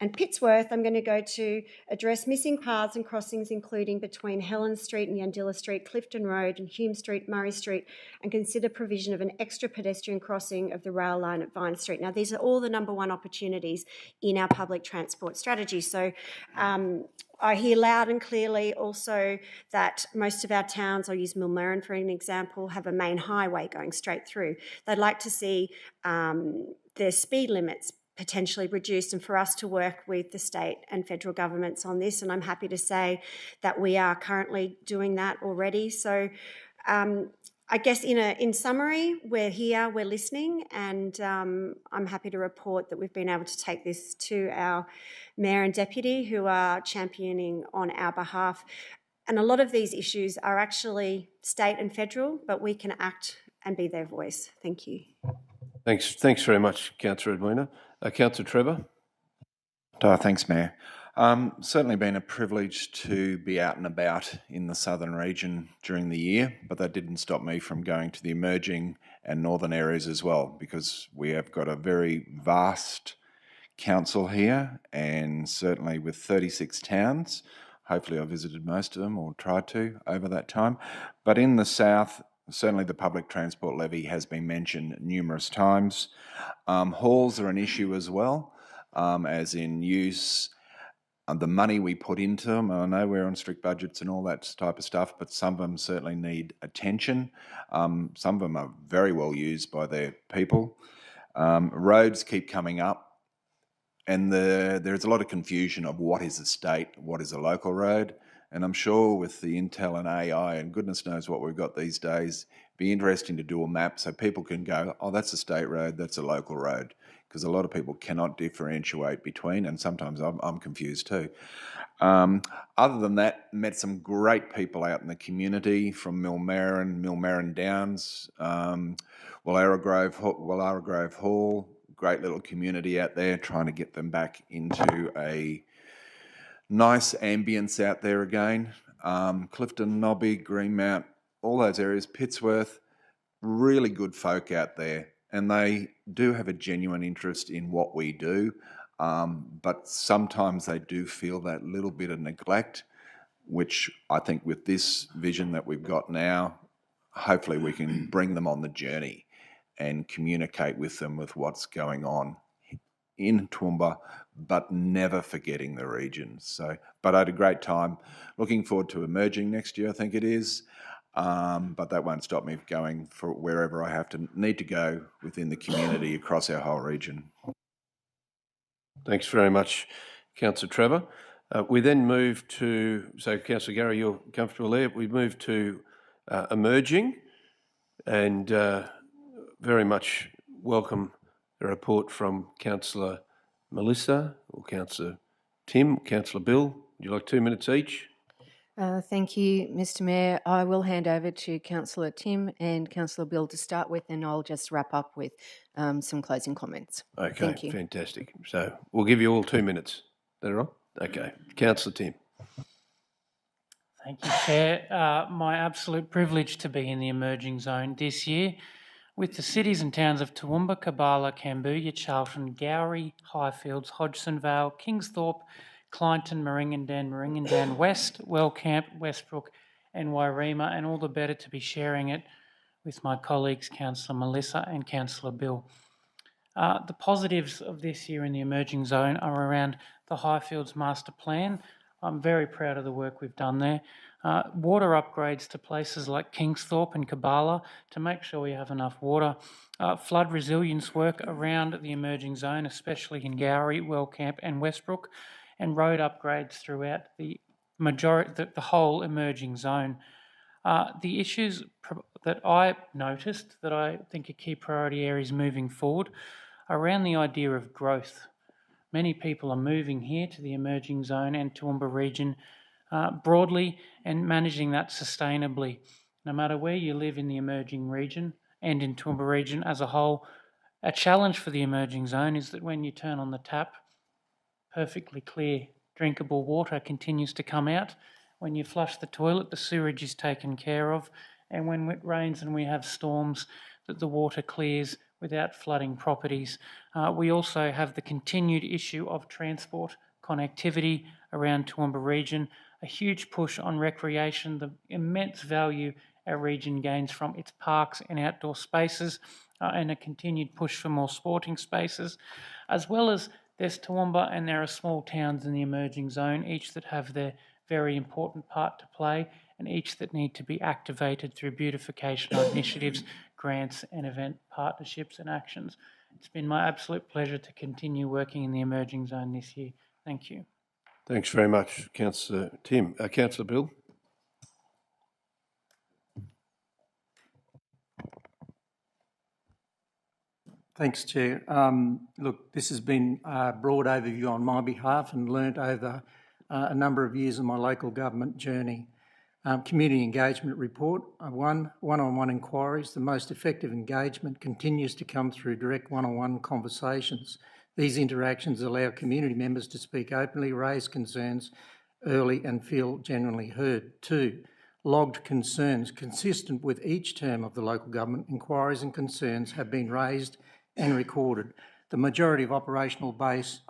And Pittsworth, I'm going to go to address missing paths and crossings, including between Helen Street and Yandilla Street, Clifton Road and Hume Street, Murray Street, and consider provision of an extra pedestrian crossing of the rail line at Vine Street. Now, these are all the number one opportunities in our public transport strategy. So I hear loud and clearly also that most of our towns, I'll use Millmerran for an example, have a main highway going straight through. They'd like to see their speed limits potentially reduced, and for us to work with the state and federal governments on this. And I'm happy to say that we are currently doing that already. So I guess in summary, we're here, we're listening, and I'm happy to report that we've been able to take this to our Mayor and Deputy who are championing on our behalf. And a lot of these issues are actually state and federal, but we can act and be their voice. Thank you. Thanks very much, Councillor Edwina. Councillor Trevor. Thanks, Mayor. Certainly been a privilege to be out and about in the southern region during the year, but that didn't stop me from going to the emerging and northern areas as well, because we have got a very vast council here, and certainly with 36 towns. Hopefully I visited most of them, or tried to, over that time. But in the south, certainly the public transport levy has been mentioned numerous times. Halls are an issue as well, as in use, the money we put into them. I know we're on strict budgets and all that type of stuff, but some of them certainly need attention. Some of them are very well used by their people. Roads keep coming up, and there's a lot of confusion of what is a state, what is a local road. And I'm sure with the Intel and AI and goodness knows what we've got these days, it'd be interesting to do a map so people can go, oh, that's a state road, that's a local road. because a lot of people cannot differentiate between, and sometimes I'm confused too. Other than that, met some great people out in the community from Millmerran Downs, Wallara Grove Hall, great little community out there, trying to get them back into a nice ambience out there again. Clifton, Nobby, Greenmount, all those areas, Pittsworth, really good folk out there, and they do have a genuine interest in what we do, but sometimes they do feel that little bit of neglect, which I think with this vision that we've got now, hopefully we can bring them on the journey and communicate with them with what's going on in Toowoomba, but never forgetting the region. So, but I had a great time. Looking forward to emerging next year, I think it is. But that won't stop me going for wherever I need to go within the community across our whole region. Thanks very much, Councillor Trevor. We then move to, so Councillor Gary, you're comfortable there. We move to emerging, and very much welcome a report from Councillor Melissa or Councillor Tim, Councillor Bill. Would you like 2 minutes each? Thank you, Mr Mayor. I will hand over to Councillor Tim and Councillor Bill to start with, and I'll just wrap up with some closing comments. Okay, Thank you. Fantastic. So we'll give you all 2 minutes. Is that all right? Okay. Councillor Tim. Thank you, Chair. My absolute privilege to be in the emerging zone this year with the cities and towns of Toowoomba, Kabala, Cambodia, Charlton, Gowrie, Highfields, Hodgson Vale, Kingsthorpe, Clinton, Maringandan West, Wellcamp, Westbrook and Wairema, and all the better to be sharing it with my colleagues Councillor Melissa and Councillor Bill. The positives of this year in the emerging zone are around the Highfields Master Plan. I'm very proud of the work we've done there. Water upgrades to places like Kingsthorpe and Kabala to make sure we have enough water. Flood resilience work around the emerging zone, especially in Gowrie, Wellcamp and Westbrook, and road upgrades throughout the whole emerging zone. The issues that I noticed that I think are key priority areas moving forward are around the idea of growth. Many people are moving here to the emerging zone and Toowoomba region broadly and managing that sustainably. No matter where you live in the emerging region and in Toowoomba region as a whole, a challenge for the emerging zone is that when you turn on the tap, perfectly clear, drinkable water continues to come out. When you flush the toilet, the sewerage is taken care of. And when it rains and we have storms, that the water clears without flooding properties. We also have the continued issue of transport connectivity around Toowoomba region, a huge push on recreation, the immense value our region gains from its parks and outdoor spaces, and a continued push for more sporting spaces, as well as there's Toowoomba and there are small towns in the emerging zone, each that have their very important part to play and each that need to be activated through beautification initiatives, grants and event partnerships and actions. It's been my absolute pleasure to continue working in the emerging zone this year. Thank you. Thanks very much, Councillor Tim. Councillor Bill. Thanks, Chair. Look, this has been a broad overview on my behalf and learnt over a number of years of my local government journey. Community engagement report, one-on-one inquiries. The most effective engagement continues to come through direct one-on-one conversations. These interactions allow community members to speak openly, raise concerns early and feel genuinely heard. 2, logged concerns. Consistent with each term of the local government, inquiries and concerns have been raised and recorded. The majority of operational base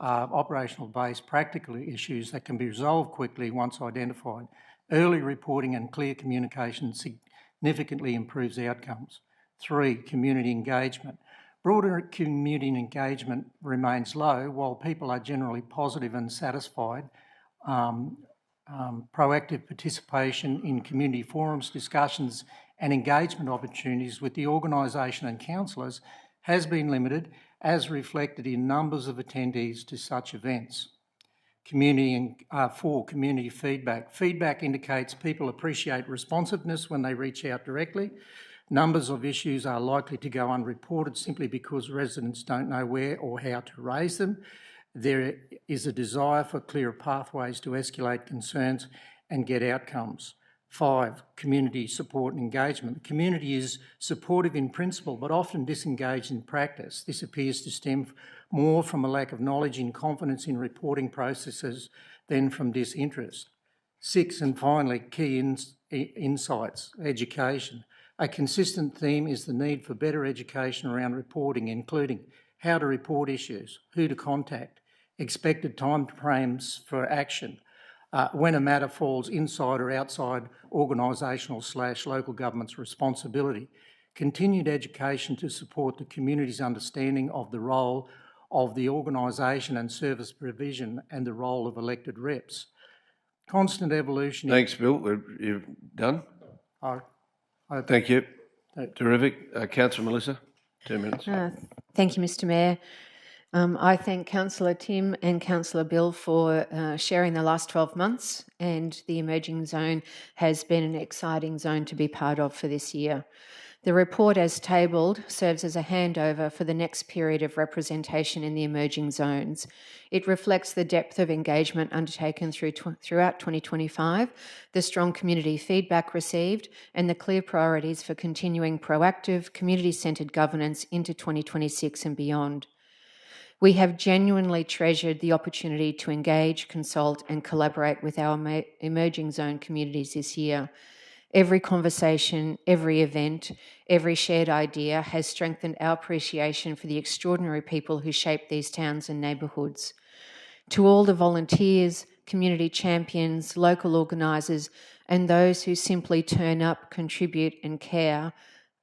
practical issues that can be resolved quickly once identified. Early reporting and clear communication significantly improves outcomes. 3, community engagement. Broader community engagement remains low while people are generally positive and satisfied. Proactive participation in community forums, discussions and engagement opportunities with the organisation and councillors has been limited, as reflected in numbers of attendees to such events. 4, community feedback. Feedback indicates people appreciate responsiveness when they reach out directly. Numbers of issues are likely to go unreported simply because residents don't know where or how to raise them. There is a desire for clearer pathways to escalate concerns and get outcomes. 5, community support and engagement. The community is supportive in principle but often disengaged in practice. This appears to stem more from a lack of knowledge and confidence in reporting processes than from disinterest. 6, and finally, key insights, education. A consistent theme is the need for better education around reporting, including how to report issues, who to contact, expected time frames for action, when a matter falls inside or outside organisational/local government's responsibility. Continued education to support the community's understanding of the role of the organisation and service provision and the role of elected reps. Constant evolution... Thanks, Bill. You're done? Thank you. Terrific. Councillor Melissa, 2 minutes. Thank you, Mr Mayor. I thank Councillor Tim and Councillor Bill for sharing the last 12 months, and the emerging zone has been an exciting zone to be part of for this year. The report as tabled serves as a handover for the next period of representation in the emerging zones. It reflects the depth of engagement undertaken throughout 2025, the strong community feedback received, and the clear priorities for continuing proactive, community-centred governance into 2026 and beyond. We have genuinely treasured the opportunity to engage, consult and collaborate with our emerging zone communities this year. Every conversation, every event, every shared idea has strengthened our appreciation for the extraordinary people who shape these towns and neighbourhoods. To all the volunteers, community champions, local organisers and those who simply turn up, contribute and care,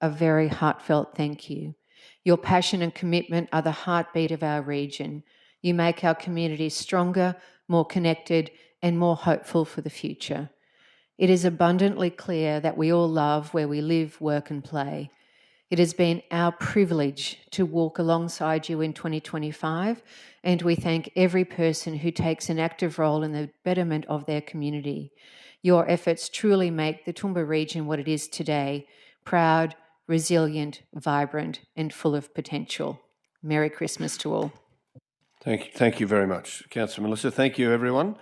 a very heartfelt thank you. Your passion and commitment are the heartbeat of our region. You make our communities stronger, more connected and more hopeful for the future. It is abundantly clear that we all love where we live, work and play. It has been our privilege to walk alongside you in 2025, and we thank every person who takes an active role in the betterment of their community. Your efforts truly make the Toowoomba region what it is today, proud, resilient, vibrant and full of potential. Merry Christmas to all. Thank you very much, Councillor Melissa. Thank you, everyone,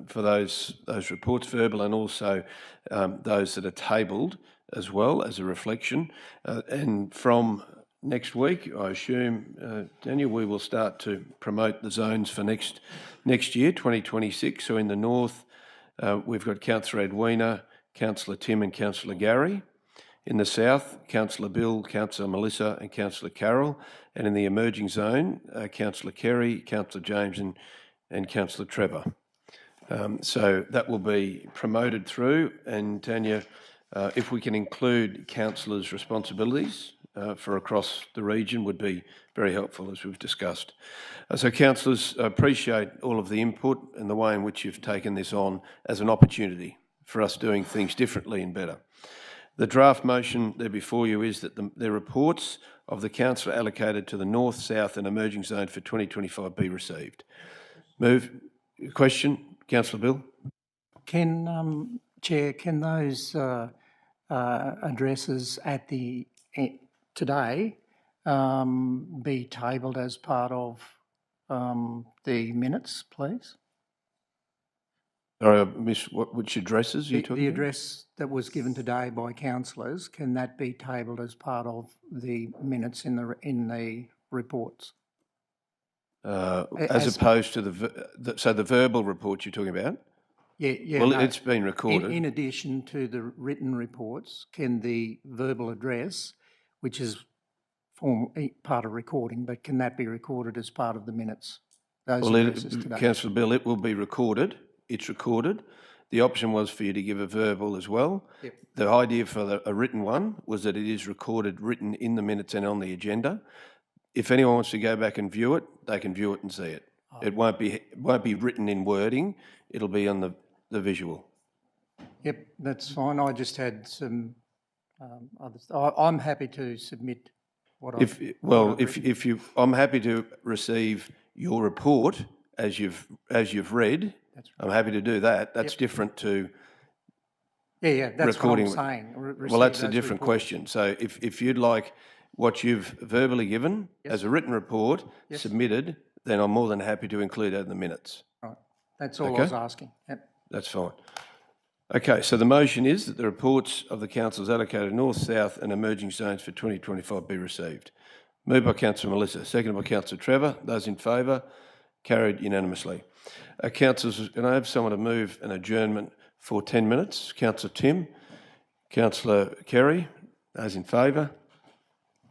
for those reports, verbal and also those that are tabled as well as a reflection. And from next week, I assume, Daniel, we will start to promote the zones for next year, 2026. So in the north, we've got Councillor Edwina, Councillor Tim and Councillor Gary. In the south, Councillor Bill, Councillor Melissa and Councillor Carroll. And in the emerging zone, Councillor Kerry, Councillor James and Councillor Trevor. So that will be promoted through. And Tanya, if we can include councillors' responsibilities for across the region would be very helpful, as we've discussed. So councillors, I appreciate all of the input and the way in which you've taken this on as an opportunity for us doing things differently and better. The draft motion there before you is that the reports of the councillor allocated to the North, South and Emerging Zone for 2025 be received. Move. Question, Councillor Bill? Chair, can those addresses at the today be tabled as part of the minutes, please? Sorry, I missed which addresses you're talking about? The address that was given today by councillors, can that be tabled as part of the minutes in the reports? As opposed to the verbal report you're talking about? Yeah. Well, it's been recorded. In addition to the written reports, can the verbal address, which is part of recording, but can that be recorded as part of the minutes? Councillor Bill, it will be recorded. It's recorded. The option was for you to give a verbal as well. Yep. The idea for a written one was that it is recorded, written in the minutes and on the agenda. If anyone wants to go back and view it, they can view it and see it. It won't be written in wording. It'll be on the visual. Yep, that's fine. I just had some others. I'm happy to submit what I'm happy to receive your report as you've read. That's right. I'm happy to do that. That's different to Yeah, that's recording. what I'm saying. Well, that's a Receive those different reports. question. So if you'd like what you've verbally given as a written report submitted, then I'm more than happy to include that in the minutes. Right. That's all I Okay. was asking. Yep. That's fine. Okay, so the motion is that the reports of the council's allocated north, south and emerging zones for 2025 be received. Moved by Councillor Melissa, seconded by Councillor Trevor. Those in favour? Carried unanimously. Councillors, can I have someone to move an adjournment for 10 minutes? Councillor Tim, Councillor Kerry. Those in favour?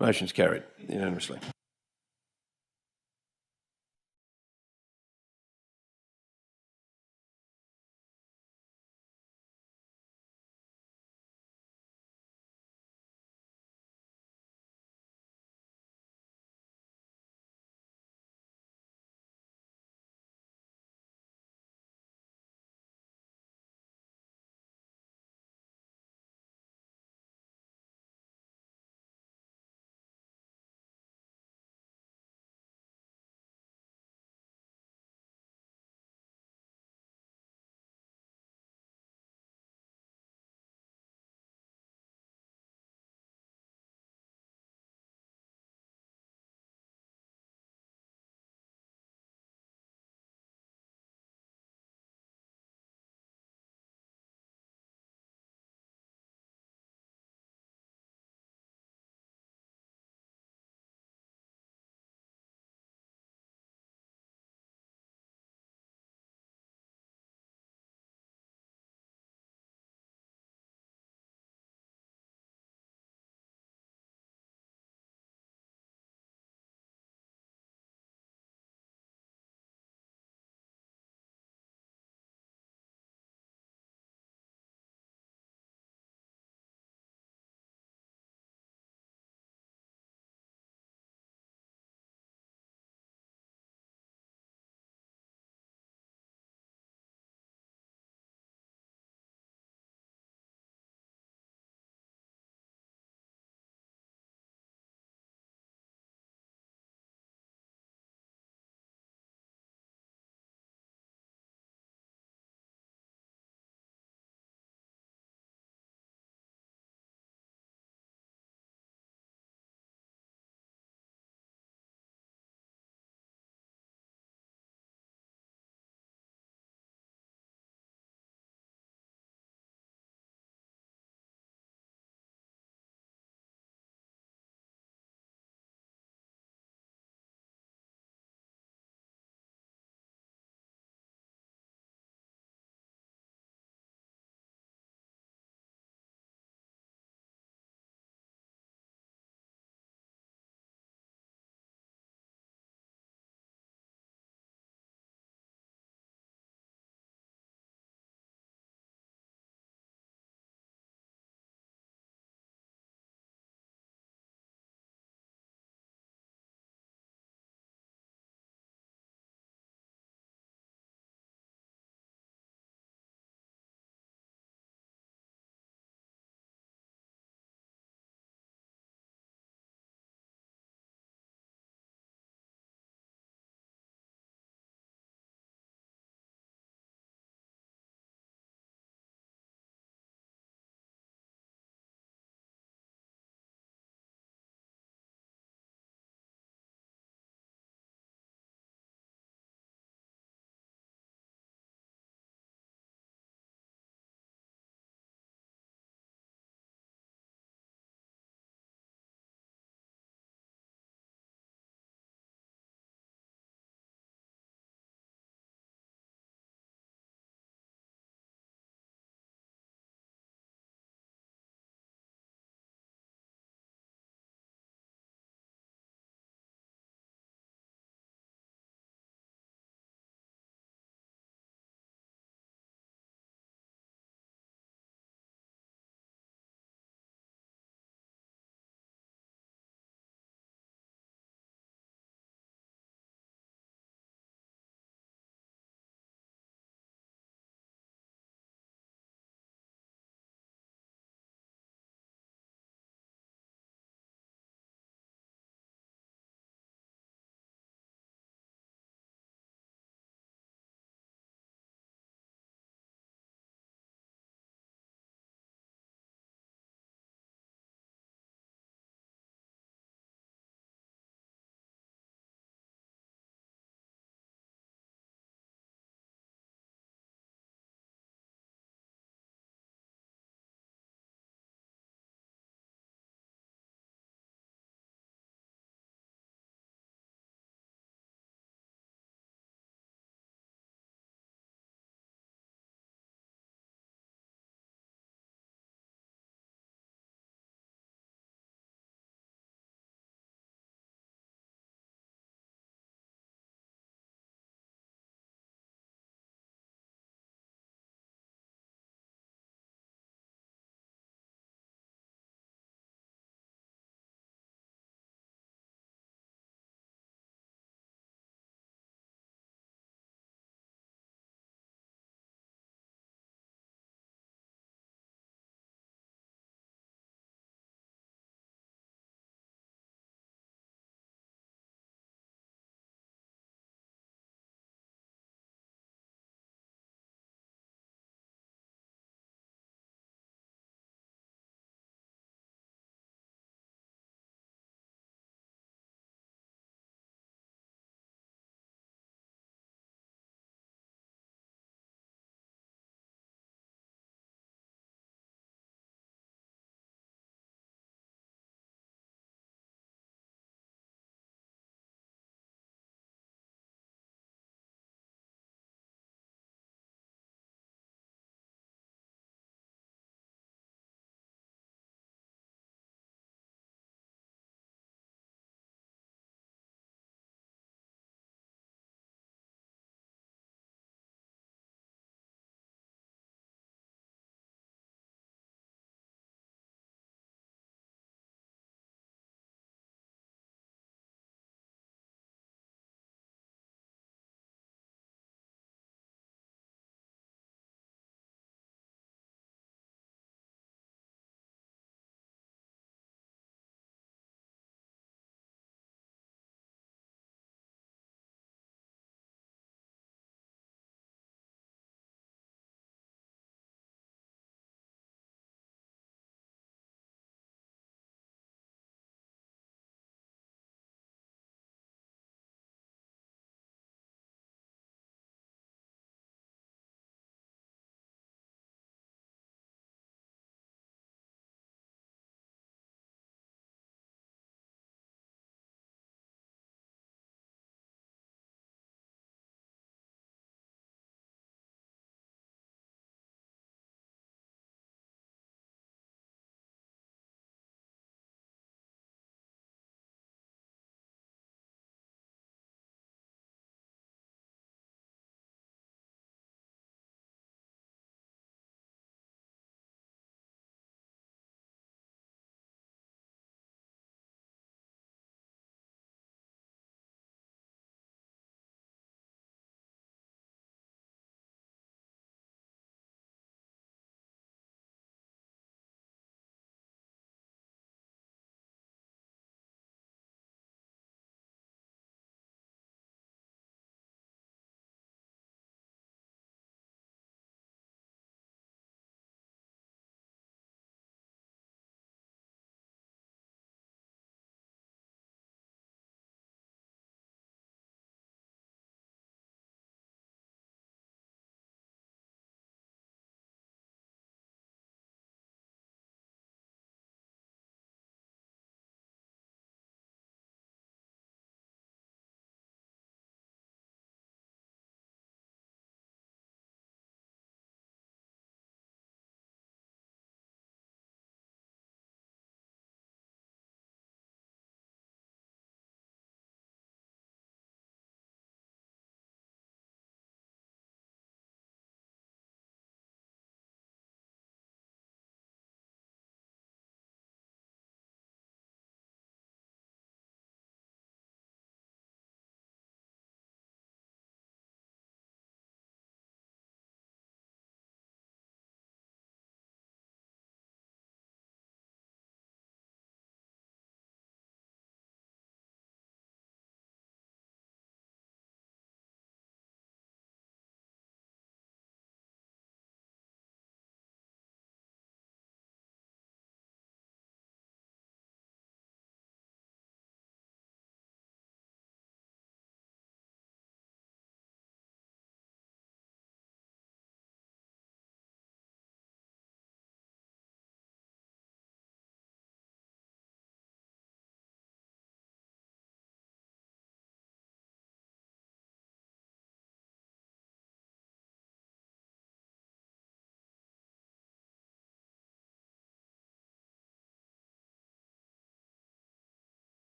Motion's carried unanimously.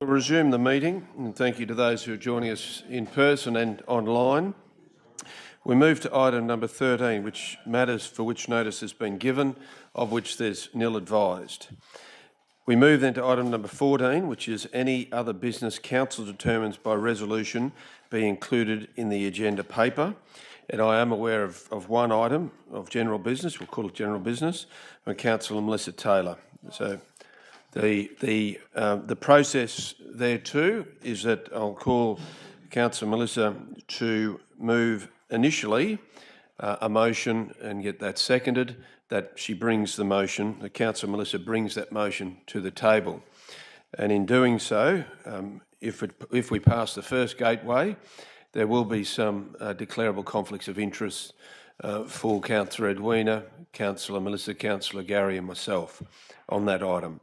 We'll resume the meeting, and thank you to those who are joining us in person and online. We move to item number 13, which matters for which notice has been given, of which there's nil advised. We move then to item number 14, which is any other business council determines by resolution be included in the agenda paper. And I am aware of one item of general business, we'll call it general business, from Councillor Melissa Taylor. So the process there too is that I'll call Councillor Melissa to move initially a motion and get that seconded, that she brings the motion, that Councillor Melissa brings that motion to the table. And in doing so, if we pass the first gateway, there will be some declarable conflicts of interest for Councillor Edwina, Councillor Melissa, Councillor Gary and myself on that item.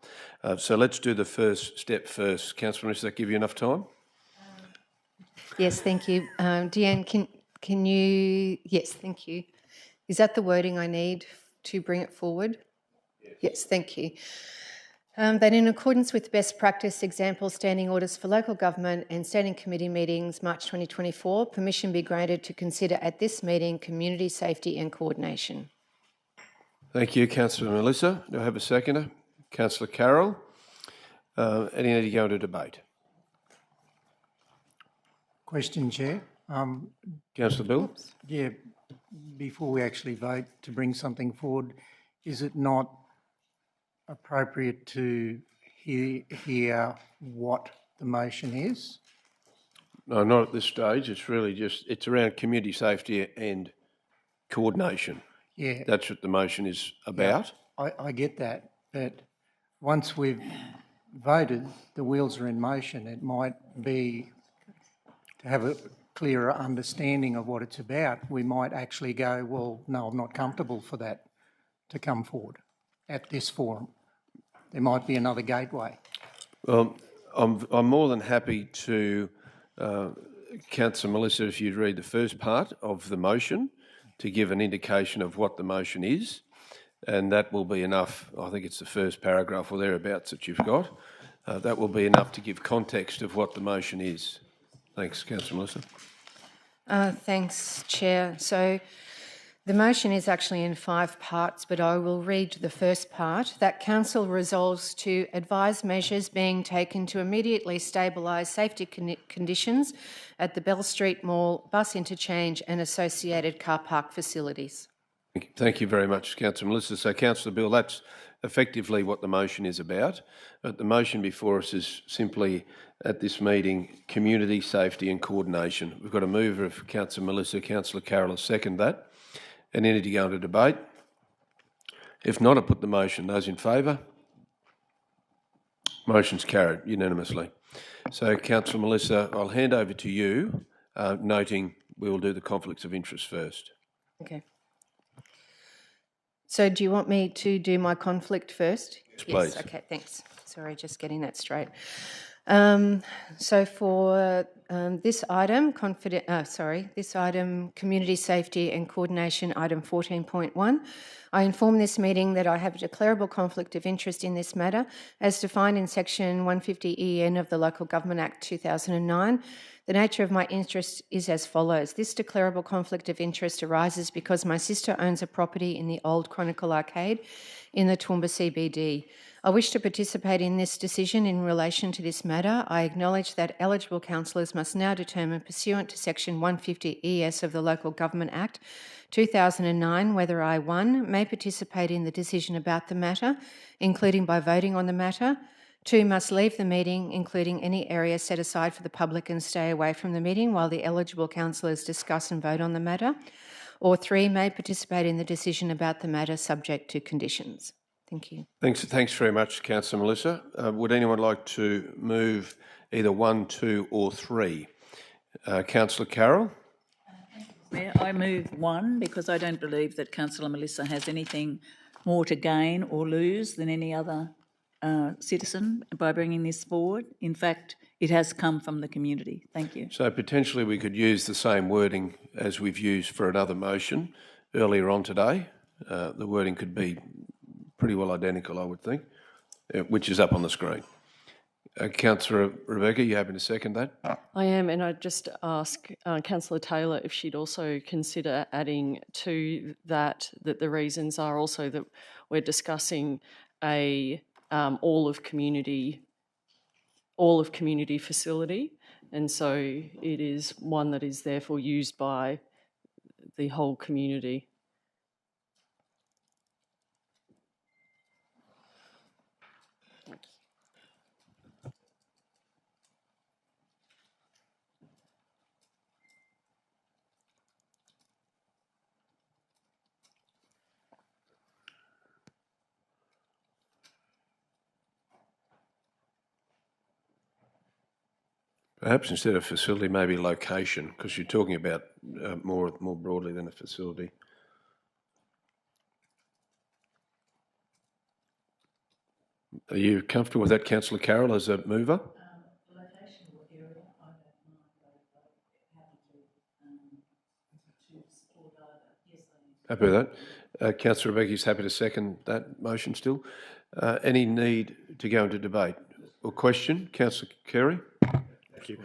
So let's do the first step first. Councillor Melissa, does that give you enough time? Yes, thank you. Deanne, can you... Yes, thank you. Is that the wording I need to bring it forward? Yes, thank you. That in accordance with best practice example standing orders for local government and standing committee meetings March 2024, permission be granted to consider at this meeting community safety and coordination. Thank you, Councillor Melissa. Do I have a seconder? Councillor Carroll. Any need to go into debate? Question, Chair. Councillor Bill? Yeah, before we actually vote to bring something forward, is it not appropriate to hear what the motion is? No, not at this stage. It's really just, it's around community safety and coordination. Yeah. That's what the motion is about. Yeah, I get that, but once we've voted, the wheels are in motion. It might be to have a clearer understanding of what it's about. We might actually go, well, no, I'm not comfortable for that to come forward at this forum. There might be another gateway. Well, I'm more than happy to, Councillor Melissa, if you'd read the first part of the motion to give an indication of what the motion is, and that will be enough. I think it's the first paragraph or thereabouts that you've got. That will be enough to give context of what the motion is. Thanks, Councillor Melissa. Thanks, Chair. So the motion is actually in 5 parts, but I will read the first part. That Council resolves to advise measures being taken to immediately stabilise safety conditions at the Bell Street Mall, bus interchange and associated car park facilities. Thank you very much, Councillor Melissa. So, Councillor Bill, that's effectively what the motion is about. But the motion before us is simply, at this meeting, community safety and coordination. We've got a mover of Councillor Melissa, Councillor Carroll has seconded that. Any need to go into debate? If not, I put the motion. Those in favour? Motion's carried unanimously. So, Councillor Melissa, I'll hand over to you, noting we will do the conflicts of interest first. Okay. So do you want me to do my conflict first? Yes, please. Yes, okay, thanks. Sorry, just getting that straight. So for this item, community safety and coordination, item 14.1, I inform this meeting that I have a declarable conflict of interest in this matter, as defined in section 150 EN of the Local Government Act 2009. The nature of my interest is as follows. This declarable conflict of interest arises because my sister owns a property in the old Chronicle Arcade in the Toowoomba CBD. I wish to participate in this decision in relation to this matter. I acknowledge that eligible councillors must now determine, pursuant to section 150 ES of the Local Government Act 2009, whether I, 1, may participate in the decision about the matter, including by voting on the matter, 2, must leave the meeting, including any area set aside for the public, and stay away from the meeting while the eligible councillors discuss and vote on the matter, or 3, may participate in the decision about the matter subject to conditions. Thank you. Thanks very much, Councillor Melissa. Would anyone like to move either 1, 2 or 3? Councillor Carroll? Mayor, I move 1 because I don't believe that Councillor Melissa has anything more to gain or lose than any other citizen by bringing this forward. In fact, it has come from the community. Thank you. So potentially we could use the same wording as we've used for another motion earlier on today. The wording could be pretty well identical, I would think, which is up on the screen. Councillor Rebecca, you happy to second that? I am, and I'd just ask Councillor Taylor if she'd also consider adding to that the reasons are also that we're discussing a all of community facility, and so it is one that is therefore used by the whole community. Perhaps instead of facility, maybe location, because you're talking about more broadly than a facility. Are you comfortable with that, Councillor Carroll, as a mover? Location or area, I don't mind, to support either. Yes, I am. Happy with that. Councillor Rebecca is happy to second that motion still. Any need to go into debate or question? Councillor Carey? Thank you.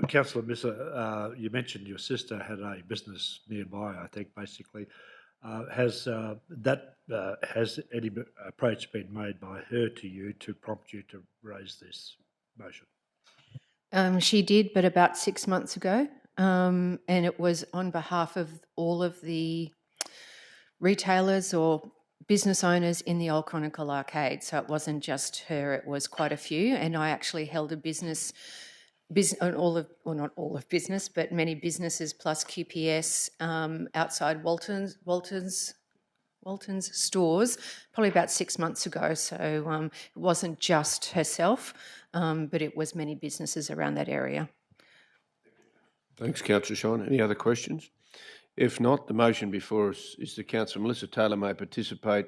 Councillor Misser, you mentioned your sister had a business nearby, I think, basically. Has any approach been made by her to you to prompt you to raise this motion? She did, but about 6 months ago, and it was on behalf of all of the retailers or business owners in the Old Chronicle Arcade. So it wasn't just her, it was quite a few, and I actually held a business on all of, well, not all of business, but many businesses plus QPS outside Walton's stores probably about 6 months ago. So it wasn't just herself, but it was many businesses around that area. Thanks, Councillor Sean. Any other questions? If not, the motion before us is that Councillor Melissa Taylor may participate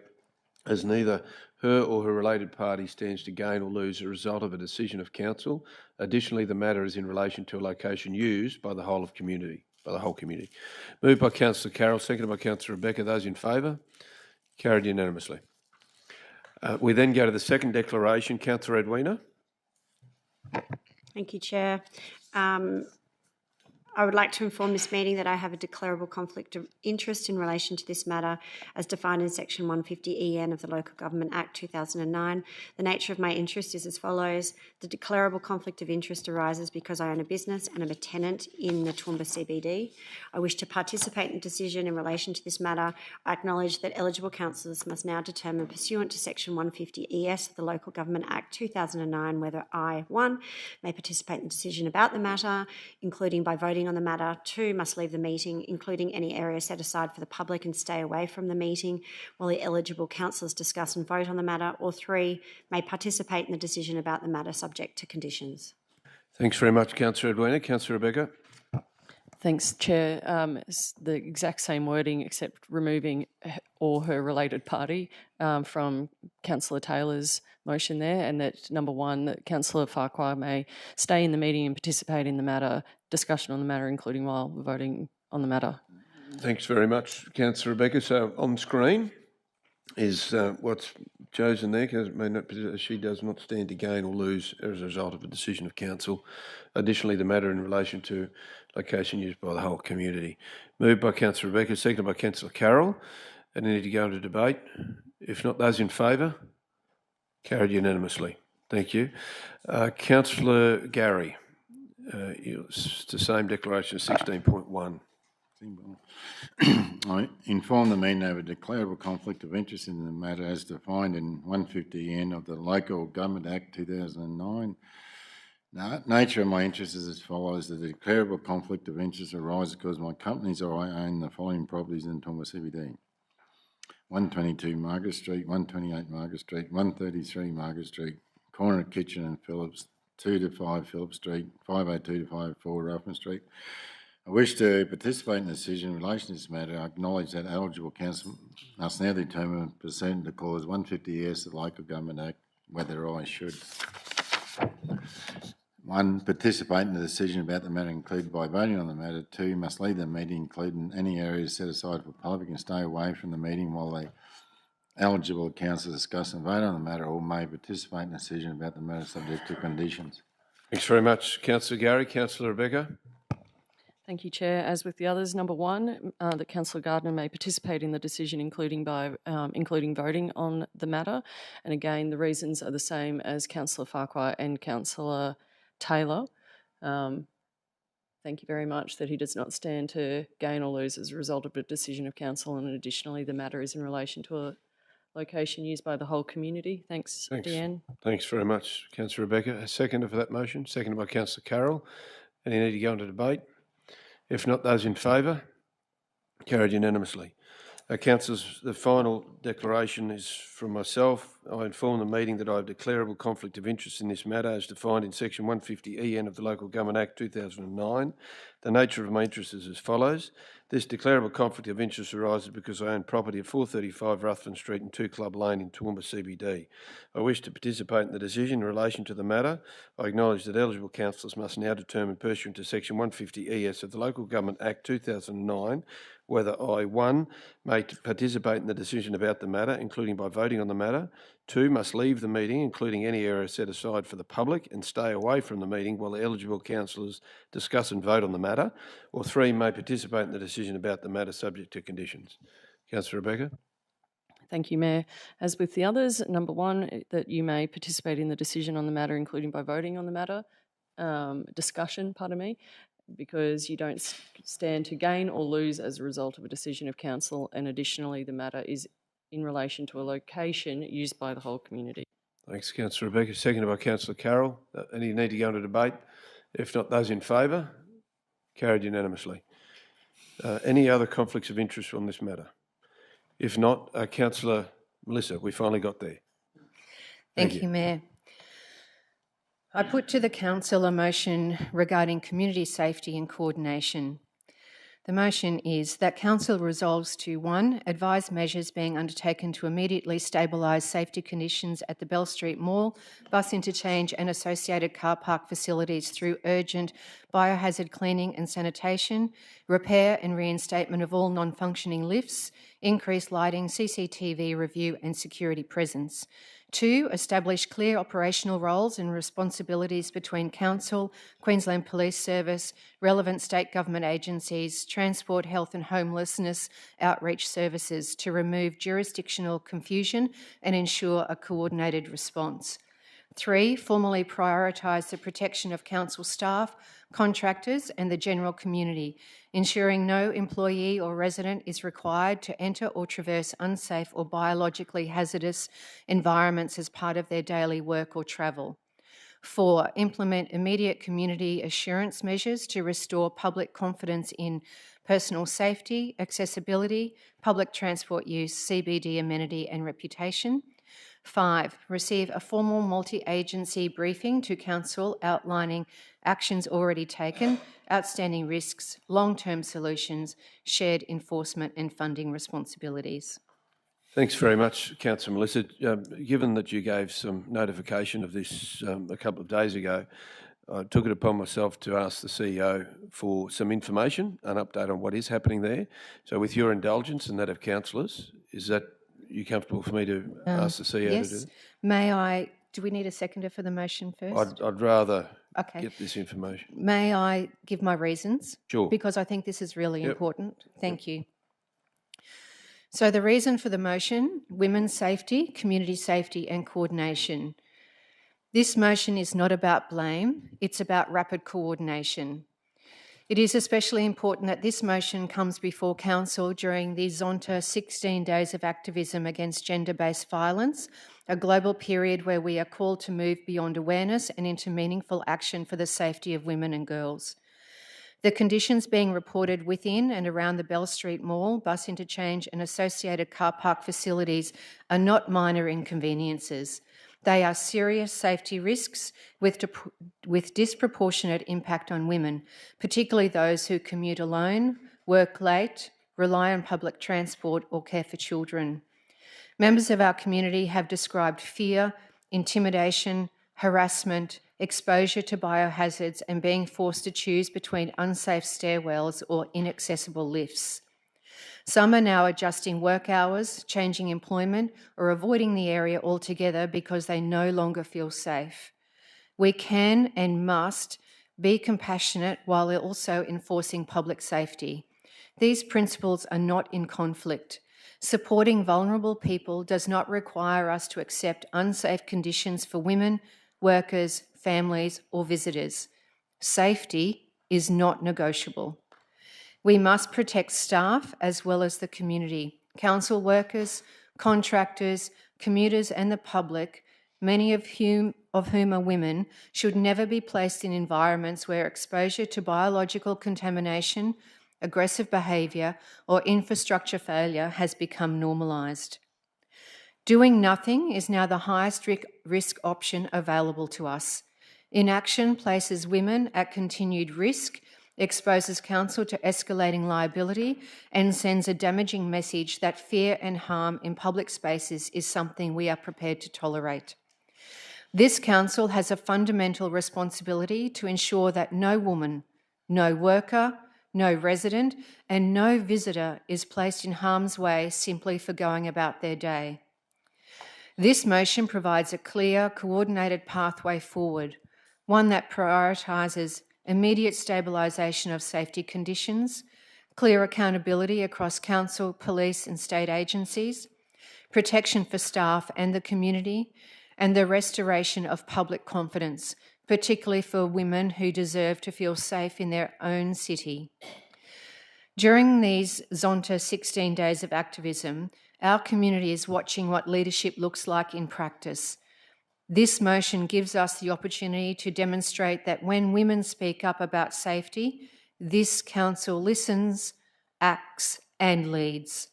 as neither her or her related party stands to gain or lose as a result of a decision of council. Additionally, the matter is in relation to a location used by the whole community. Moved by Councillor Carroll, seconded by Councillor Rebecca. Those in favour? Carried unanimously. We then go to the second declaration. Councillor Edwina. Thank you, Chair. I would like to inform this meeting that I have a declarable conflict of interest in relation to this matter as defined in Section 150EN of the Local Government Act 2009. The nature of my interest is as follows. The declarable conflict of interest arises because I own a business and am a tenant in the Toowoomba CBD. I wish to participate in the decision in relation to this matter. I acknowledge that eligible councillors must now determine pursuant to Section 150ES of the Local Government Act 2009 whether I, 1, may participate in the decision about the matter, including by voting on the matter, 2, must leave the meeting, including any area set aside for the public, and stay away from the meeting while the eligible councillors discuss and vote on the matter, or 3, may participate in the decision about the matter subject to conditions. Thanks very much, Councillor Edwina. Councillor Rebecca. Thanks, Chair. It's the exact same wording except removing or her related party from Councillor Taylor's motion there, and that number 1, that Councillor Farquhar may stay in the meeting and participate in the matter, discussion on the matter, including while voting on the matter. Thanks very much, Councillor Rebecca. So on screen is what's chosen there. She does not stand to gain or lose as a result of a decision of council. Additionally, the matter in relation to location used by the whole community. Moved by Councillor Rebecca, seconded by Councillor Carroll. Any need to go into debate? If not, those in favour? Carried unanimously. Thank you. Councillor Gary, it's the same declaration, 16.1. I inform the meeting I have a declarable conflict of interest in the matter as defined in 150N of the Local Government Act 2009. The nature of my interest is as follows. The declarable conflict of interest arises because my companies or I own the following properties in Toowoomba CBD. 122 Margaret Street, 128 Margaret Street, 133 Margaret Street, corner of Kitchen and Phillips, 2 to 5 Phillips Street, 502 to 504 Ruffin Street. I wish to participate in the decision in relation to this matter. I acknowledge that eligible council must now determine pursuant to clause 150S of the Local Government Act whether I should 1, participate in the decision about the matter included by voting on the matter. 2, must leave the meeting including any areas set aside for public and stay away from the meeting while the eligible councillors discuss and vote on the matter or may participate in the decision about the matter subject to conditions. Thanks very much, Councillor Gary. Councillor Rebecca. Thank you, Chair. As with the others, number one, that Councillor Gardner may participate in the decision, including voting on the matter. And again, the reasons are the same as Councillor Farquhar and Councillor Taylor. Thank you very much that he does not stand to gain or lose as a result of a decision of council, and additionally, the matter is in relation to a location used by the whole community. Thanks. Deanne. Thanks very much, Councillor Rebecca. A seconder for that motion. Seconded by Councillor Carroll. Any need to go into debate? If not, those in favour? Carried unanimously. Councillors, the final declaration is from myself. I inform the meeting that I have declarable conflict of interest in this matter as defined in section 150EN of the Local Government Act 2009. The nature of my interest is as follows. This declarable conflict of interest arises because I own property at 435 Ruthven Street and 2 Club Lane in Toowoomba CBD. I wish to participate in the decision in relation to the matter. I acknowledge that eligible councillors must now determine pursuant to section 150ES of the Local Government Act 2009 whether I, 1, may participate in the decision about the matter, including by voting on the matter, 2, must leave the meeting, including any area set aside for the public, and stay away from the meeting while the eligible councillors discuss and vote on the matter, or 3, may participate in the decision about the matter subject to conditions. Councillor Rebecca. Thank you, Mayor. As with the others, number one, that you may participate in the decision on the matter, including by voting on the matter, because you don't stand to gain or lose as a result of a decision of council, and additionally the matter is in relation to a location used by the whole community. Thanks, Councillor Rebecca. Seconded by Councillor Carroll. Any need to go into debate? If not, those in favour? Carried unanimously. Any other conflicts of interest on this matter? If not, Councillor Melissa, we finally got there. Thank you, Mayor. I put to the Council a motion regarding community safety and coordination. The motion is that Council resolves to 1, advise measures being undertaken to immediately stabilise safety conditions at the Bell Street Mall, bus interchange and associated car park facilities through urgent biohazard cleaning and sanitation, repair and reinstatement of all non-functioning lifts, increased lighting, CCTV review and security presence. 2, establish clear operational roles and responsibilities between Council, Queensland Police Service, relevant state government agencies, Transport, Health and Homelessness outreach services to remove jurisdictional confusion and ensure a coordinated response. 3, formally prioritise the protection of council staff, contractors and the general community, ensuring no employee or resident is required to enter or traverse unsafe or biologically hazardous environments as part of their daily work or travel. 4, implement immediate community assurance measures to restore public confidence in personal safety, accessibility, public transport use, CBD amenity and reputation. 5, receive a formal multi-agency briefing to Council outlining actions already taken, outstanding risks, long-term solutions, shared enforcement and funding responsibilities. Thanks very much, Councillor Melissa. Given that you gave some notification of this a couple of days ago, I took it upon myself to ask the CEO for some information, an update on what is happening there. So with your indulgence and that of councillors, is that you comfortable for me to ask the CEO yes. to do that? May I, do we need a seconder for the motion first? I'd rather get this information. May I give my reasons? Sure. Because I think this is really important. Thank you. So the reason for the motion, women's safety, community safety and coordination. This motion is not about blame, it's about rapid coordination. It is especially important that this motion comes before Council during the Zonta 16 days of activism against gender-based violence, a global period where we are called to move beyond awareness and into meaningful action for the safety of women and girls. The conditions being reported within and around the Bell Street Mall, bus interchange and associated car park facilities are not minor inconveniences. They are serious safety risks with disproportionate impact on women, particularly those who commute alone, work late, rely on public transport or care for children. Members of our community have described fear, intimidation, harassment, exposure to biohazards and being forced to choose between unsafe stairwells or inaccessible lifts. Some are now adjusting work hours, changing employment, or avoiding the area altogether because they no longer feel safe. We can and must be compassionate while also enforcing public safety. These principles are not in conflict. Supporting vulnerable people does not require us to accept unsafe conditions for women, workers, families, or visitors. Safety is not negotiable. We must protect staff as well as the community. Council workers, contractors, commuters, and the public, many of whom are women, should never be placed in environments where exposure to biological contamination, aggressive behaviour, or infrastructure failure has become normalised. Doing nothing is now the highest risk option available to us. Inaction places women at continued risk, exposes council to escalating liability, and sends a damaging message that fear and harm in public spaces is something we are prepared to tolerate. This council has a fundamental responsibility to ensure that no woman, no worker, no resident, and no visitor is placed in harm's way simply for going about their day. This motion provides a clear, coordinated pathway forward, one that prioritises immediate stabilisation of safety conditions, clear accountability across council, police and state agencies, protection for staff and the community, and the restoration of public confidence, particularly for women who deserve to feel safe in their own city. During these Zonta 16 days of activism, our community is watching what leadership looks like in practice. This motion gives us the opportunity to demonstrate that when women speak up about safety, this council listens, acts, and leads.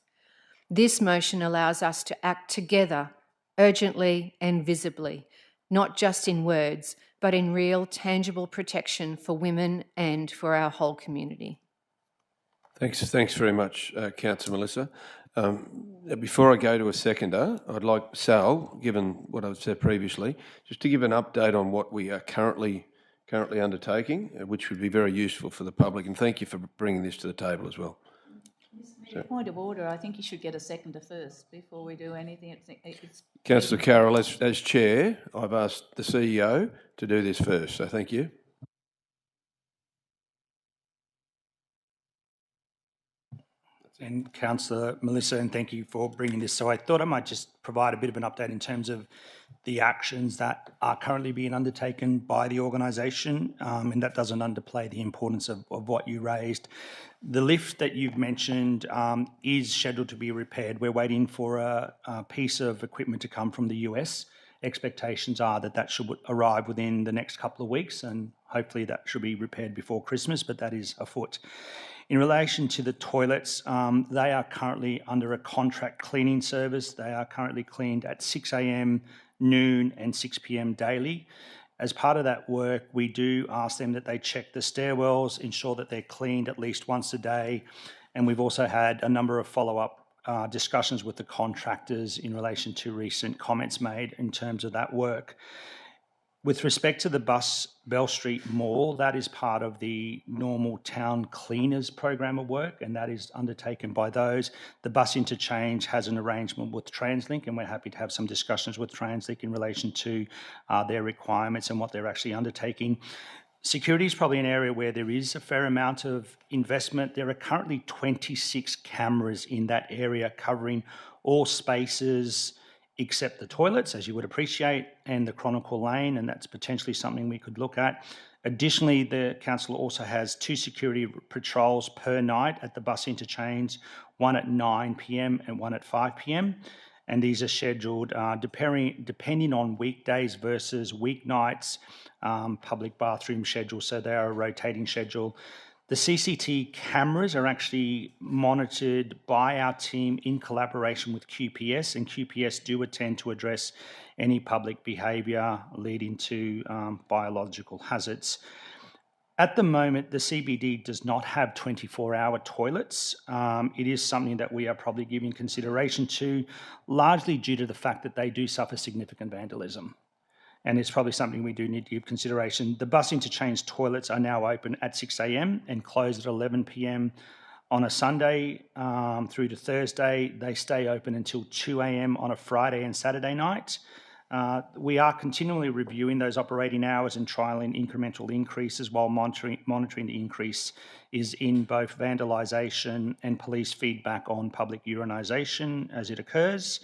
This motion allows us to act together, urgently and visibly, not just in words, but in real, tangible protection for women and for our whole community. Thanks very much, Councillor Melissa. Before I go to a seconder, I'd like Sal, given what I've said previously, just to give an update on what we are currently undertaking, which would be very useful for the public. And thank you for bringing this to the table as well. Point of order, I think you should get a seconder first before we do anything. Councillor Carroll, as chair, I've asked the CEO to do this first, so thank you. And Councillor Melissa, and thank you for bringing this. So I thought I might just provide a bit of an update in terms of the actions that are currently being undertaken by the organisation, and that doesn't underplay the importance of what you raised. The lift that you've mentioned is scheduled to be repaired. We're waiting for a piece of equipment to come from the US. Expectations are that should arrive within the next couple of weeks, and hopefully that should be repaired before Christmas, but that is afoot. In relation to the toilets, they are currently under a contract cleaning service. They are currently cleaned at 6 a.m, noon and 6 p.m. daily. As part of that work, we do ask them that they check the stairwells, ensure that they're cleaned at least once a day. And we've also had a number of follow-up discussions with the contractors in relation to recent comments made in terms of that work. With respect to the Bell Street Mall, that is part of the normal town cleaners program of work, and that is undertaken by those. The bus interchange has an arrangement with Translink, and we're happy to have some discussions with Translink in relation to their requirements and what they're actually undertaking. Security is probably an area where there is a fair amount of investment. There are currently 26 cameras in that area covering all spaces except the toilets, as you would appreciate, and the Chronicle Lane, and that's potentially something we could look at. Additionally, the council also has 2 security patrols per night at the bus interchange, one at 9 p.m. and one at 5 p.m. And these are scheduled depending on weekdays versus weeknights, public bathroom schedule, so they are a rotating schedule. The CCT cameras are actually monitored by our team in collaboration with QPS, and QPS do attend to address any public behaviour leading to biological hazards. At the moment, the CBD does not have 24-hour toilets. It is something that we are probably giving consideration to, largely due to the fact that they do suffer significant vandalism. And it's probably something we do need to give consideration. The bus interchange toilets are now open at 6 a.m. and close at 11 p.m. on a Sunday through to Thursday. They stay open until 2 a.m. on a Friday and Saturday night. We are continually reviewing those operating hours and trialling incremental increases while monitoring the increase is in both vandalisation and police feedback on public urinisation as it occurs.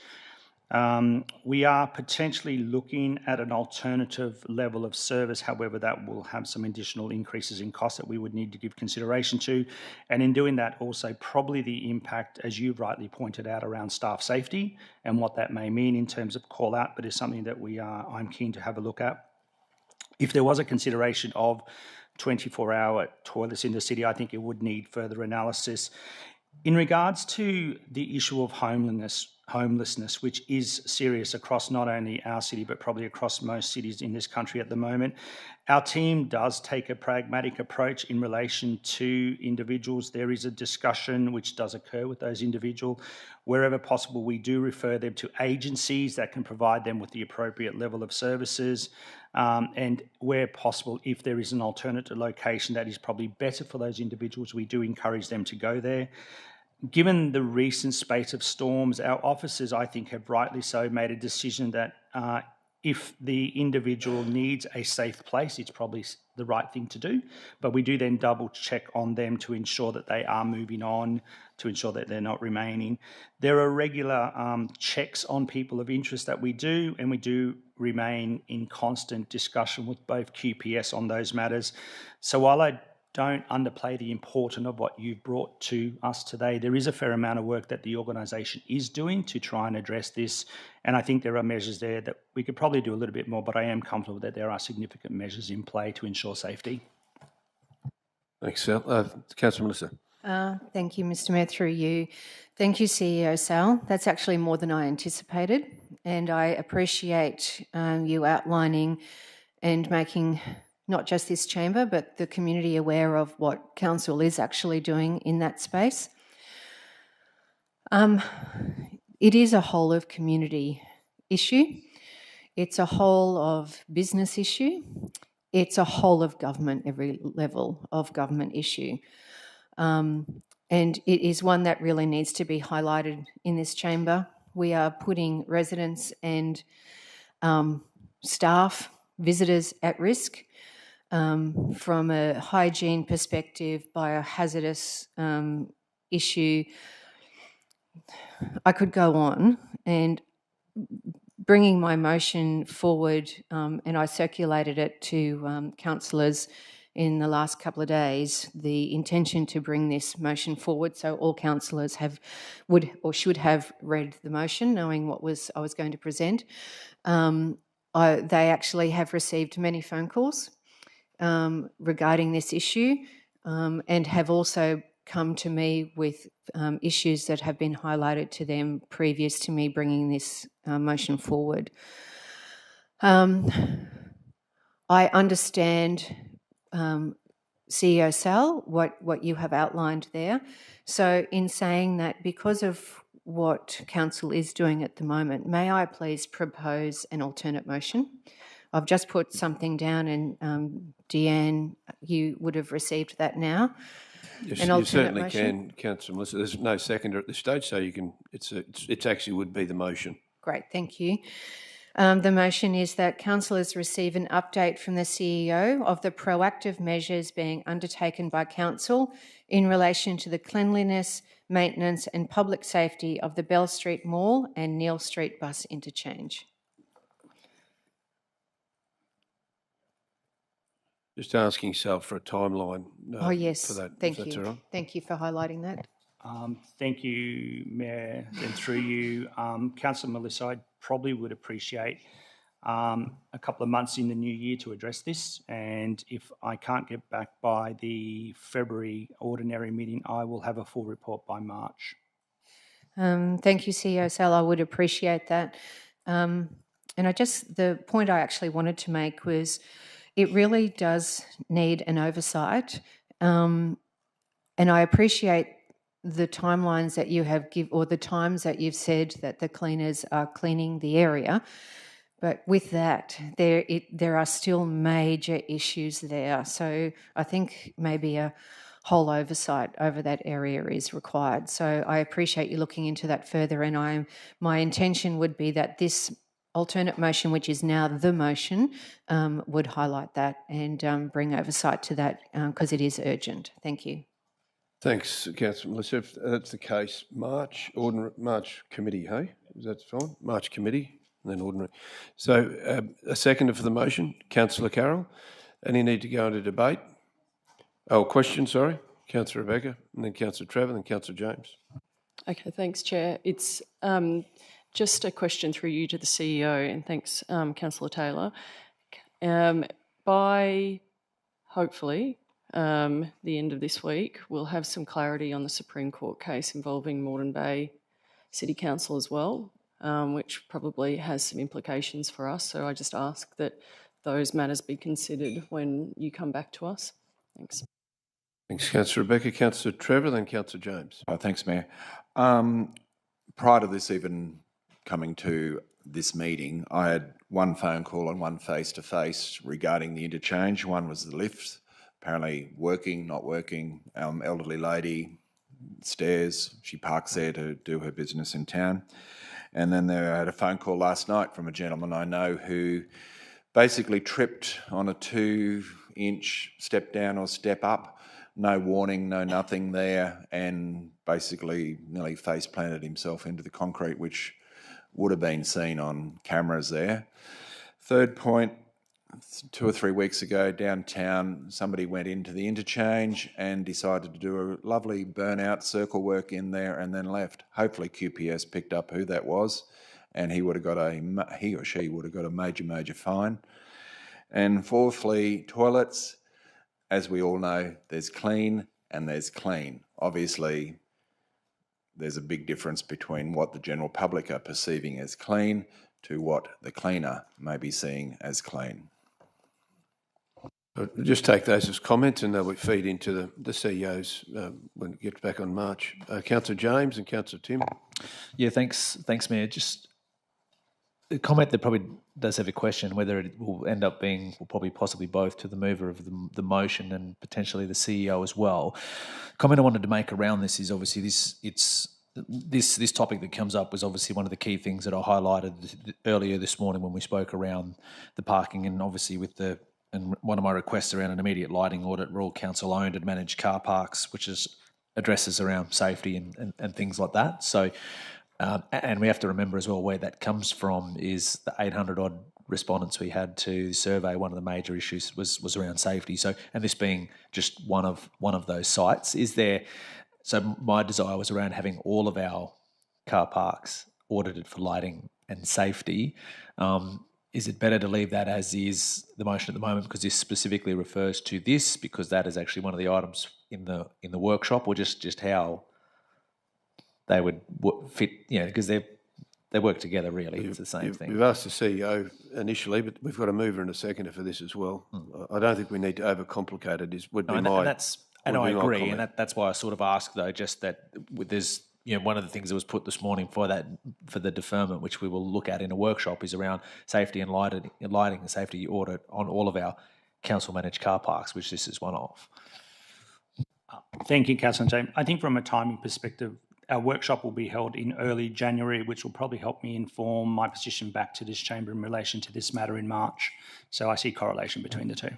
We are potentially looking at an alternative level of service. However, that will have some additional increases in cost that we would need to give consideration to. And in doing that, also probably the impact, as you rightly pointed out, around staff safety and what that may mean in terms of call out, but is something that I'm keen to have a look at. If there was a consideration of 24-hour toilets in the city, I think it would need further analysis. In regards to the issue of homelessness, which is serious across not only our city, but probably across most cities in this country at the moment, our team does take a pragmatic approach in relation to individuals. There is a discussion which does occur with those individuals. Wherever possible, we do refer them to agencies that can provide them with the appropriate level of services. And where possible, if there is an alternative location that is probably better for those individuals, we do encourage them to go there. Given the recent spate of storms, our officers, I think, have rightly so made a decision that if the individual needs a safe place, it's probably the right thing to do. But we do then double check on them to ensure that they are moving on, to ensure that they're not remaining. There are regular checks on people of interest that we do, and we do remain in constant discussion with both QPS on those matters. So while I don't underplay the importance of what you've brought to us today, there is a fair amount of work that the organisation is doing to try and address this. And I think there are measures there that we could probably do a little bit more, but I am comfortable that there are significant measures in play to ensure safety. Thanks, Sal. Councillor Melissa. Thank you, Mr Mayor, through you. Thank you, CEO Sal. That's actually more than I anticipated, and I appreciate you outlining and making not just this chamber, but the community aware of what council is actually doing in that space. It is a whole of community issue. It's a whole of business issue. It's a whole of government, every level of government issue. And it is one that really needs to be highlighted in this chamber. We are putting residents and staff, visitors at risk. From a hygiene perspective, biohazardous issue. I could go on, and bringing my motion forward, and I circulated it to councillors in the last couple of days, the intention to bring this motion forward, so all councillors would or should have read the motion, knowing what I was going to present. They actually have received many phone calls regarding this issue, and have also come to me with issues that have been highlighted to them previous to me bringing this motion forward. I understand, CEO Sal, what you have outlined there. So in saying that, because of what council is doing at the moment, may I please propose an alternate motion? I've just put something down, and Deanne, you would have received that now. Yes, you certainly motion. Can, Councillor Melissa. There's no seconder at this stage, so you can. It's actually would be the motion. Great, thank you. The motion is that councillors receive an update from the CEO of the proactive measures being undertaken by council in relation to the cleanliness, maintenance, and public safety of the Bell Street Mall and Neil Street bus interchange. Just asking yourself for a timeline. Oh yes, for that, thank you. Right. Thank you for highlighting that. Thank you, Mayor, and through you, Councillor Melissa, I probably would appreciate a couple of months in the new year to address this, and if I can't get back by the February ordinary meeting, I will have a full report by March. Thank you, CEO Sal, I would appreciate that. And the point I actually wanted to make was, it really does need an oversight, and I appreciate the timelines that you have or the times that you've said that the cleaners are cleaning the area, but with that, there are still major issues there. So I think maybe a whole oversight over that area is required. So I appreciate you looking into that further, and my intention would be that this alternate motion, which is now the motion, would highlight that and bring oversight to that because it is urgent. Thank you. Thanks, Councillor Melissa. If that's the case, March committee, hey? Is that fine? March committee and then ordinary. So a seconder for the motion, Councillor Carroll. Any need to go into debate? Oh, question, sorry. Councillor Rebecca, and then Councillor Trevor, then Councillor James. Okay, thanks, Chair. It's just a question through you to the CEO, and thanks, Councillor Taylor. By hopefully the end of this week, we'll have some clarity on the Supreme Court case involving Moreton Bay City Council as well, which probably has some implications for us. So I just ask that those matters be considered when you come back to us. Thanks. Thanks, Councillor Rebecca. Councillor Trevor, then Councillor James. Thanks, Mayor. Prior to this even coming to this meeting, I had one phone call and one face-to-face regarding the interchange. One was the lift, apparently working, not working. Elderly lady, stairs, she parks there to do her business in town. And then I had a phone call last night from a gentleman I know who basically tripped on a 2-inch step down or step up. No warning, no nothing there, and basically nearly face planted himself into the concrete, which would have been seen on cameras there. Third point, 2 or 3 weeks ago downtown, somebody went into the interchange and decided to do a lovely burnout circle work in there and then left. Hopefully QPS picked up who that was, and he or she would have got a major fine. And fourthly, toilets. As we all know, there's clean and there's clean. Obviously, there's a big difference between what the general public are perceiving as clean to what the cleaner may be seeing as clean. I'll just take those as comments and they'll feed into the CEOs when it gets back on March. Councillor James and Councillor Tim. Yeah, thanks, Mayor. Just a comment that probably does have a question, whether it will end up being, or probably possibly both, to the mover of the motion and potentially the CEO as well. Comment I wanted to make around this is obviously this topic that comes up was obviously one of the key things that I highlighted earlier this morning when we spoke around the parking, and obviously and one of my requests around an immediate lighting audit, Royal Council owned and managed car parks, which addresses around safety and things like that. So. And we have to remember as well where that comes from is the 800 odd respondents we had to the survey. One of the major issues was around safety. So, and this being just one of those sites, so my desire was around having all of our car parks audited for lighting and safety. Is it better to leave that as is the motion at the moment because this specifically refers to this, because that is actually one of the items in the workshop, or just how they would fit, because they work together really. It's the same thing. We've asked the CEO initially, but we've got a mover and a seconder for this as well. I don't think we need to overcomplicate it. I agree, and that's why I sort of asked though, just that there's one of the things that was put this morning for the deferment, which we will look at in a workshop, is around safety and lighting and safety audit on all of our council managed car parks, which this is one of. Thank you, Councillor James. I think from a timing perspective, our workshop will be held in early January, which will probably help me inform my position back to this chamber in relation to this matter in March. So I see correlation between the two.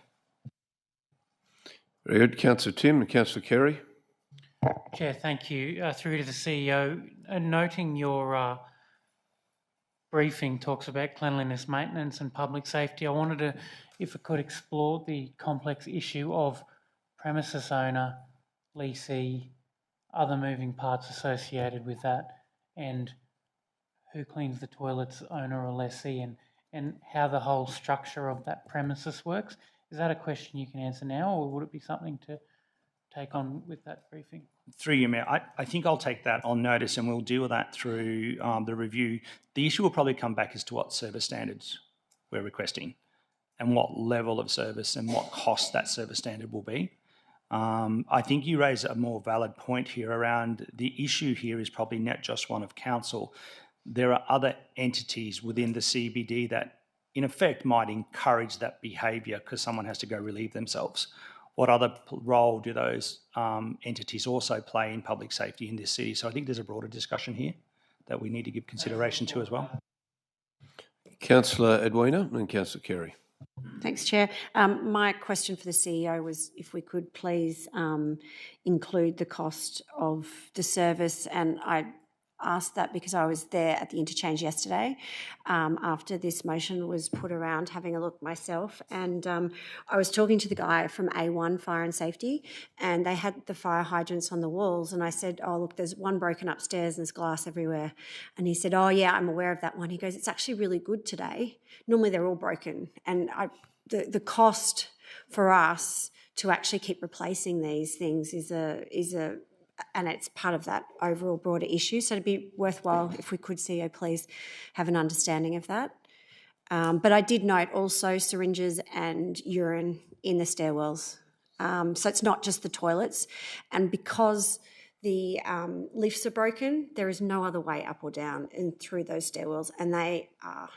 Very good. Councillor Tim and Councillor Kerry. Chair, thank you. Through to the CEO, noting your briefing talks about cleanliness, maintenance and public safety, I wanted to, if I could, explore the complex issue of premises owner, leasee, other moving parts associated with that, and who cleans the toilets, owner or lessee, and how the whole structure of that premises works. Is that a question you can answer now, or would it be something to take on with that briefing? Through you, Mayor, I think I'll take that on notice and we'll deal with that through the review. The issue will probably come back as to what service standards we're requesting and what level of service and what cost that service standard will be. I think you raise a more valid point here around the issue here is probably not just one of council. There are other entities within the CBD that in effect might encourage that behaviour because someone has to go relieve themselves, what other role do those entities also play in public safety in this city? So I think there's a broader discussion here that we need to give consideration to as well. Councillor Edwina and Councillor Carey. Thanks, Chair. My question for the CEO was if we could please include the cost of the service, and I asked that because I was there at the interchange yesterday after this motion was put around, having a look myself, and I was talking to the guy from A1 Fire and Safety, and they had the fire hydrants on the walls, and I said, oh look, there's one broken upstairs and there's glass everywhere, and he said, oh yeah, I'm aware of that one. He goes, it's actually really good today. Normally they're all broken, and the cost for us to actually keep replacing these things is a and it's part of that overall broader issue. So it'd be worthwhile if we could, CEO, please have an understanding of that. But I did note also syringes and urine in the stairwells. So it's not just the toilets. And because the lifts are broken, there is no other way up or down and through those stairwells. And they are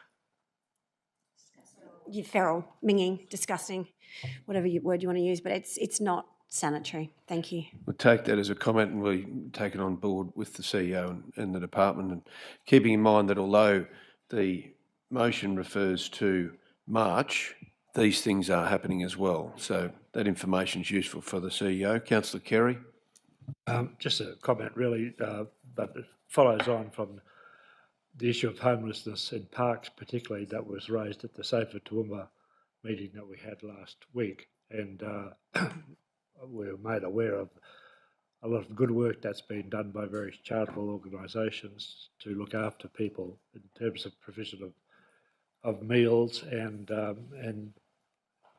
feral, minging, disgusting, whatever word you want to use, but it's not sanitary. Thank you. We'll take that as a comment and we take it on board with the CEO and the department, and keeping in mind that although the motion refers to March, these things are happening as well. So that information is useful for the CEO. Councillor Carey. Just a comment really, but it follows on from the issue of homelessness in parks particularly that was raised at the Safer Toowoomba meeting that we had last week, and we were made aware of a lot of good work that's been done by various charitable organisations to look after people in terms of provision of meals and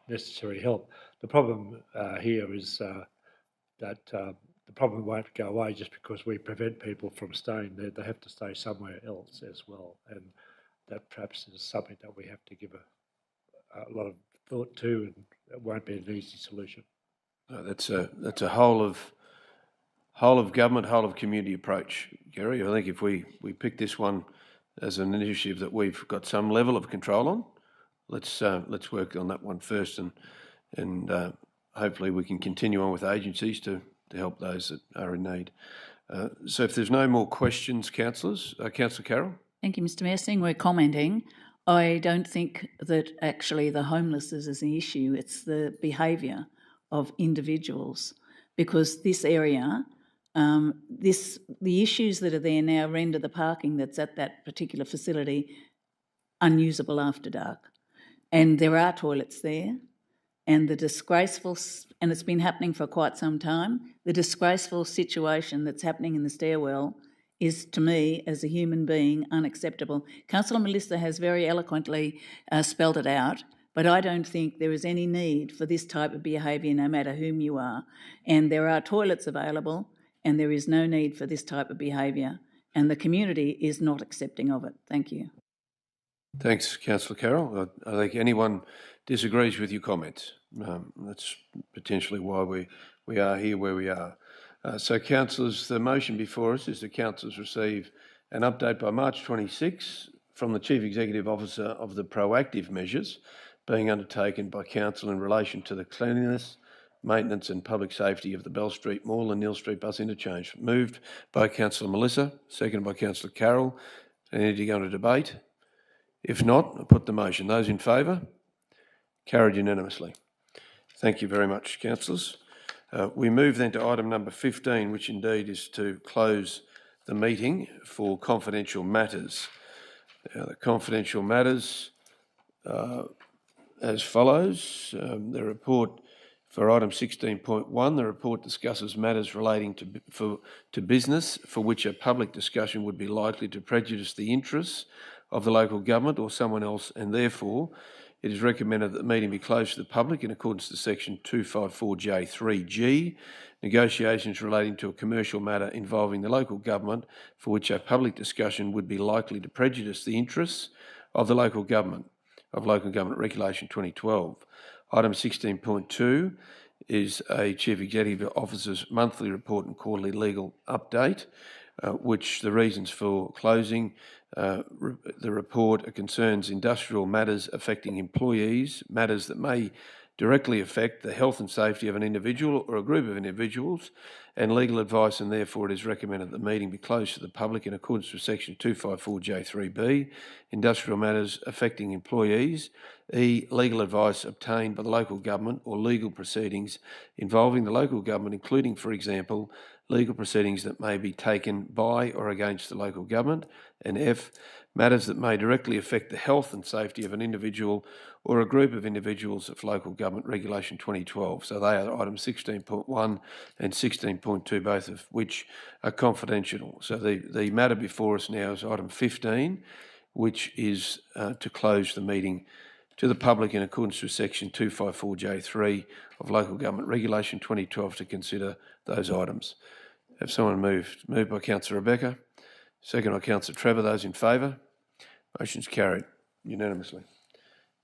necessary help. The problem here is that the problem won't go away just because we prevent people from staying there. They have to stay somewhere else as well, and that perhaps is something that we have to give a lot of thought to, and it won't be an easy solution. That's a whole of government, whole of community approach, Gary. I think if we pick this one as an initiative that we've got some level of control on, let's work on that one first, and hopefully we can continue on with agencies to help those that are in need. So if there's no more questions, councillors, Councillor Carroll. Thank you, Mr Mayor. Seeing we're commenting, I don't think that actually the homelessness is the issue, it's the behaviour of individuals, because this area, the issues that are there now render the parking that's at that particular facility unusable after dark. And there are toilets there, and the disgraceful, and it's been happening for quite some time, the disgraceful situation that's happening in the stairwell is, to me, as a human being, unacceptable. Councillor Melissa has very eloquently spelled it out, but I don't think there is any need for this type of behaviour no matter whom you are. And there are toilets available, and there is no need for this type of behaviour, and the community is not accepting of it. Thank you. Thanks, Councillor Carroll. I think anyone disagrees with your comments. That's potentially why we are here where we are. So, councillors, the motion before us is the councillors receive an update by March 26 from the Chief Executive Officer of the proactive measures being undertaken by council in relation to the cleanliness, maintenance and public safety of the Bell Street Mall and Neil Street Bus Interchange. Moved by Councillor Melissa, seconded by Councillor Carroll. Any to go into debate? If not, I put the motion. Those in favour? Carried unanimously. Thank you very much, councillors. We move then to item number 15, which indeed is to close the meeting for confidential matters. The confidential matters as follows. The report for item 16.1, the report discusses matters relating to business for which a public discussion would be likely to prejudice the interests of the local government or someone else, and therefore it is recommended that the meeting be closed to the public in accordance to section 254J3G, negotiations relating to a commercial matter involving the local government for which a public discussion would be likely to prejudice the interests of the local government, of Local Government Regulation 2012. Item 16.2 is a Chief Executive Officer's monthly report and quarterly legal update, which the reasons for closing the report concerns industrial matters affecting employees, matters that may directly affect the health and safety of an individual or a group of individuals, and legal advice, and therefore it is recommended that the meeting be closed to the public in accordance with section 254J3B, industrial matters affecting employees. E, legal advice obtained by the local government or legal proceedings involving the local government, including, for example, legal proceedings that may be taken by or against the local government. And F, matters that may directly affect the health and safety of an individual or a group of individuals of Local Government Regulation 2012. So they are items 16.1 and 16.2, both of which are confidential. So the matter before us now is item 15, which is to close the meeting to the public in accordance with section 254J3 of Local Government Regulation 2012 to consider those items. Have someone moved? Moved by Councillor Rebecca, second by Councillor Trevor. Those in favour? Motion's carried unanimously.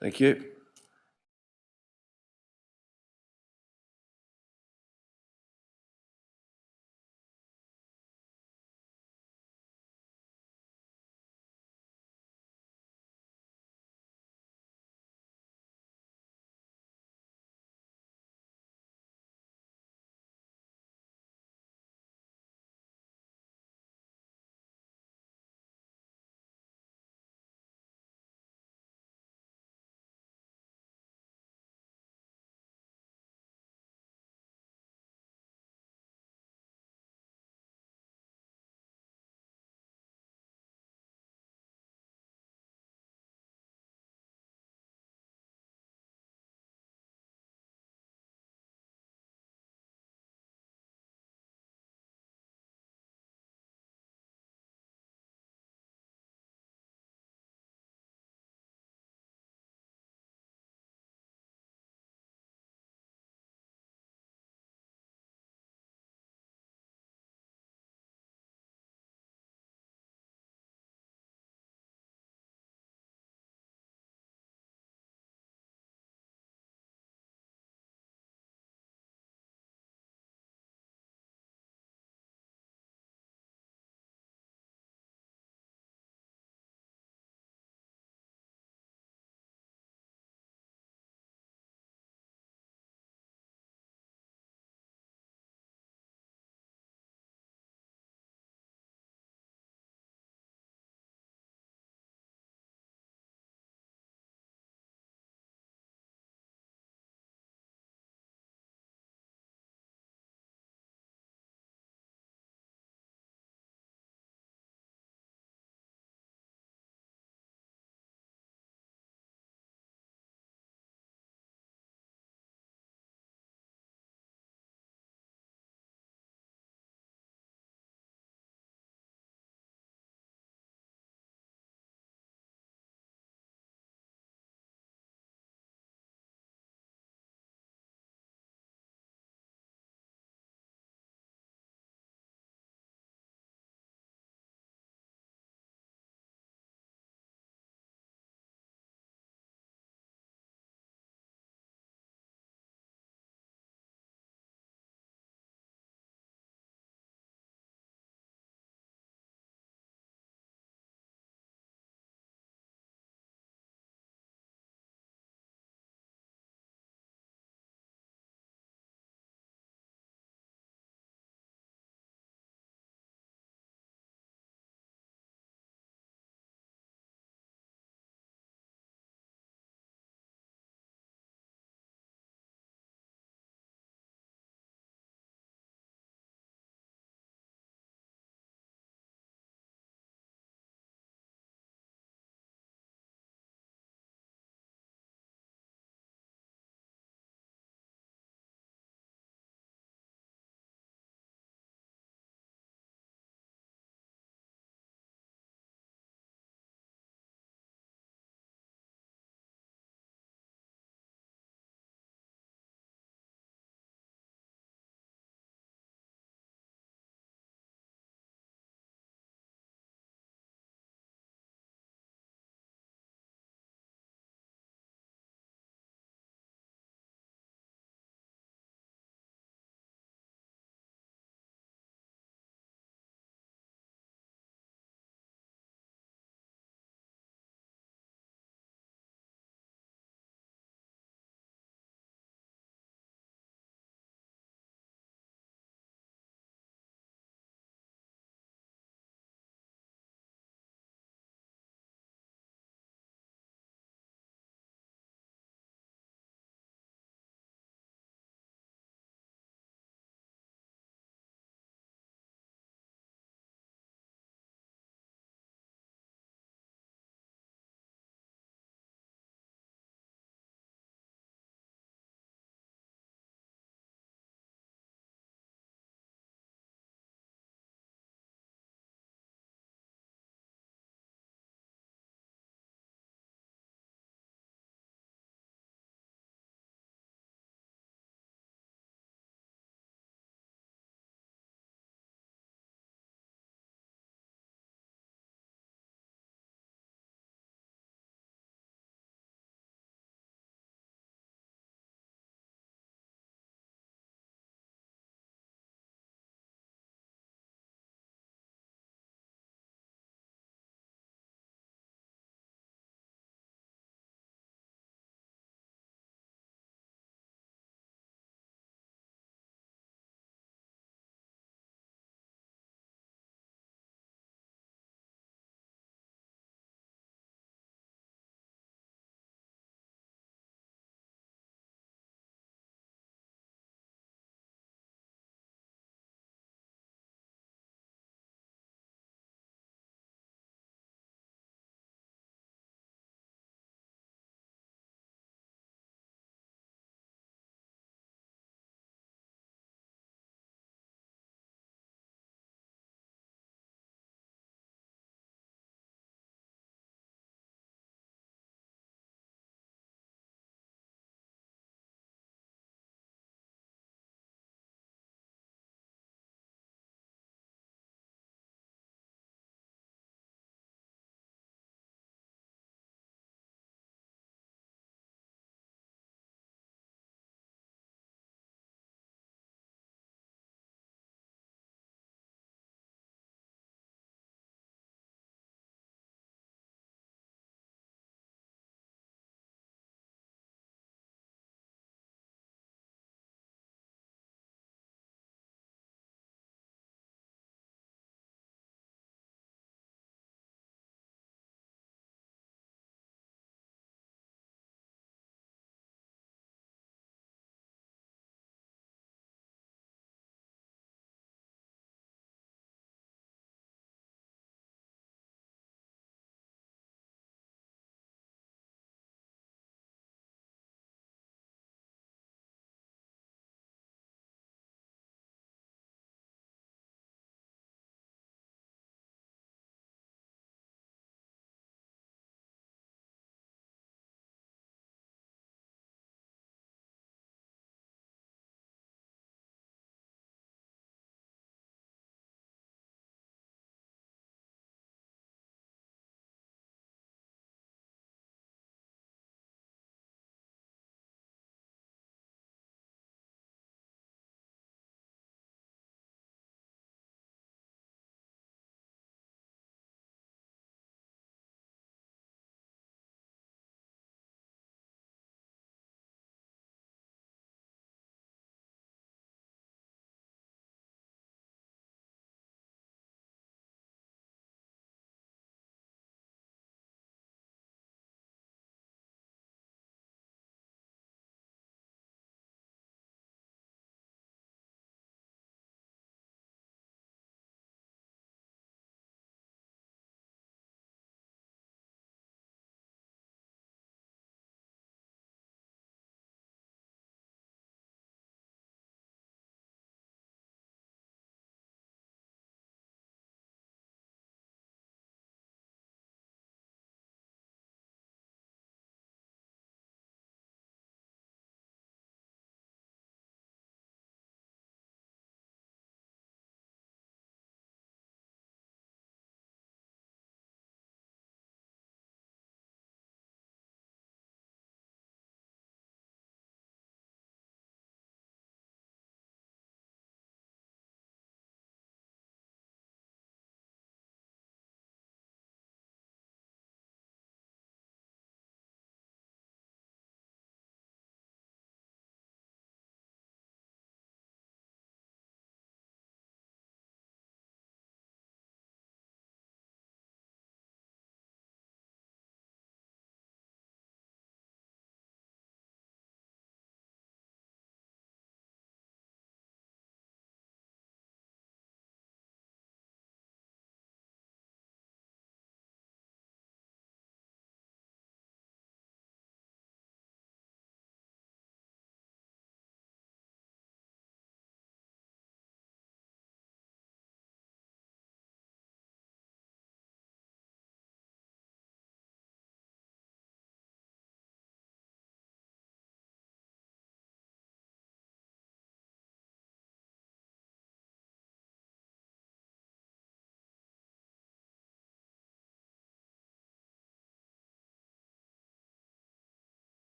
Thank you.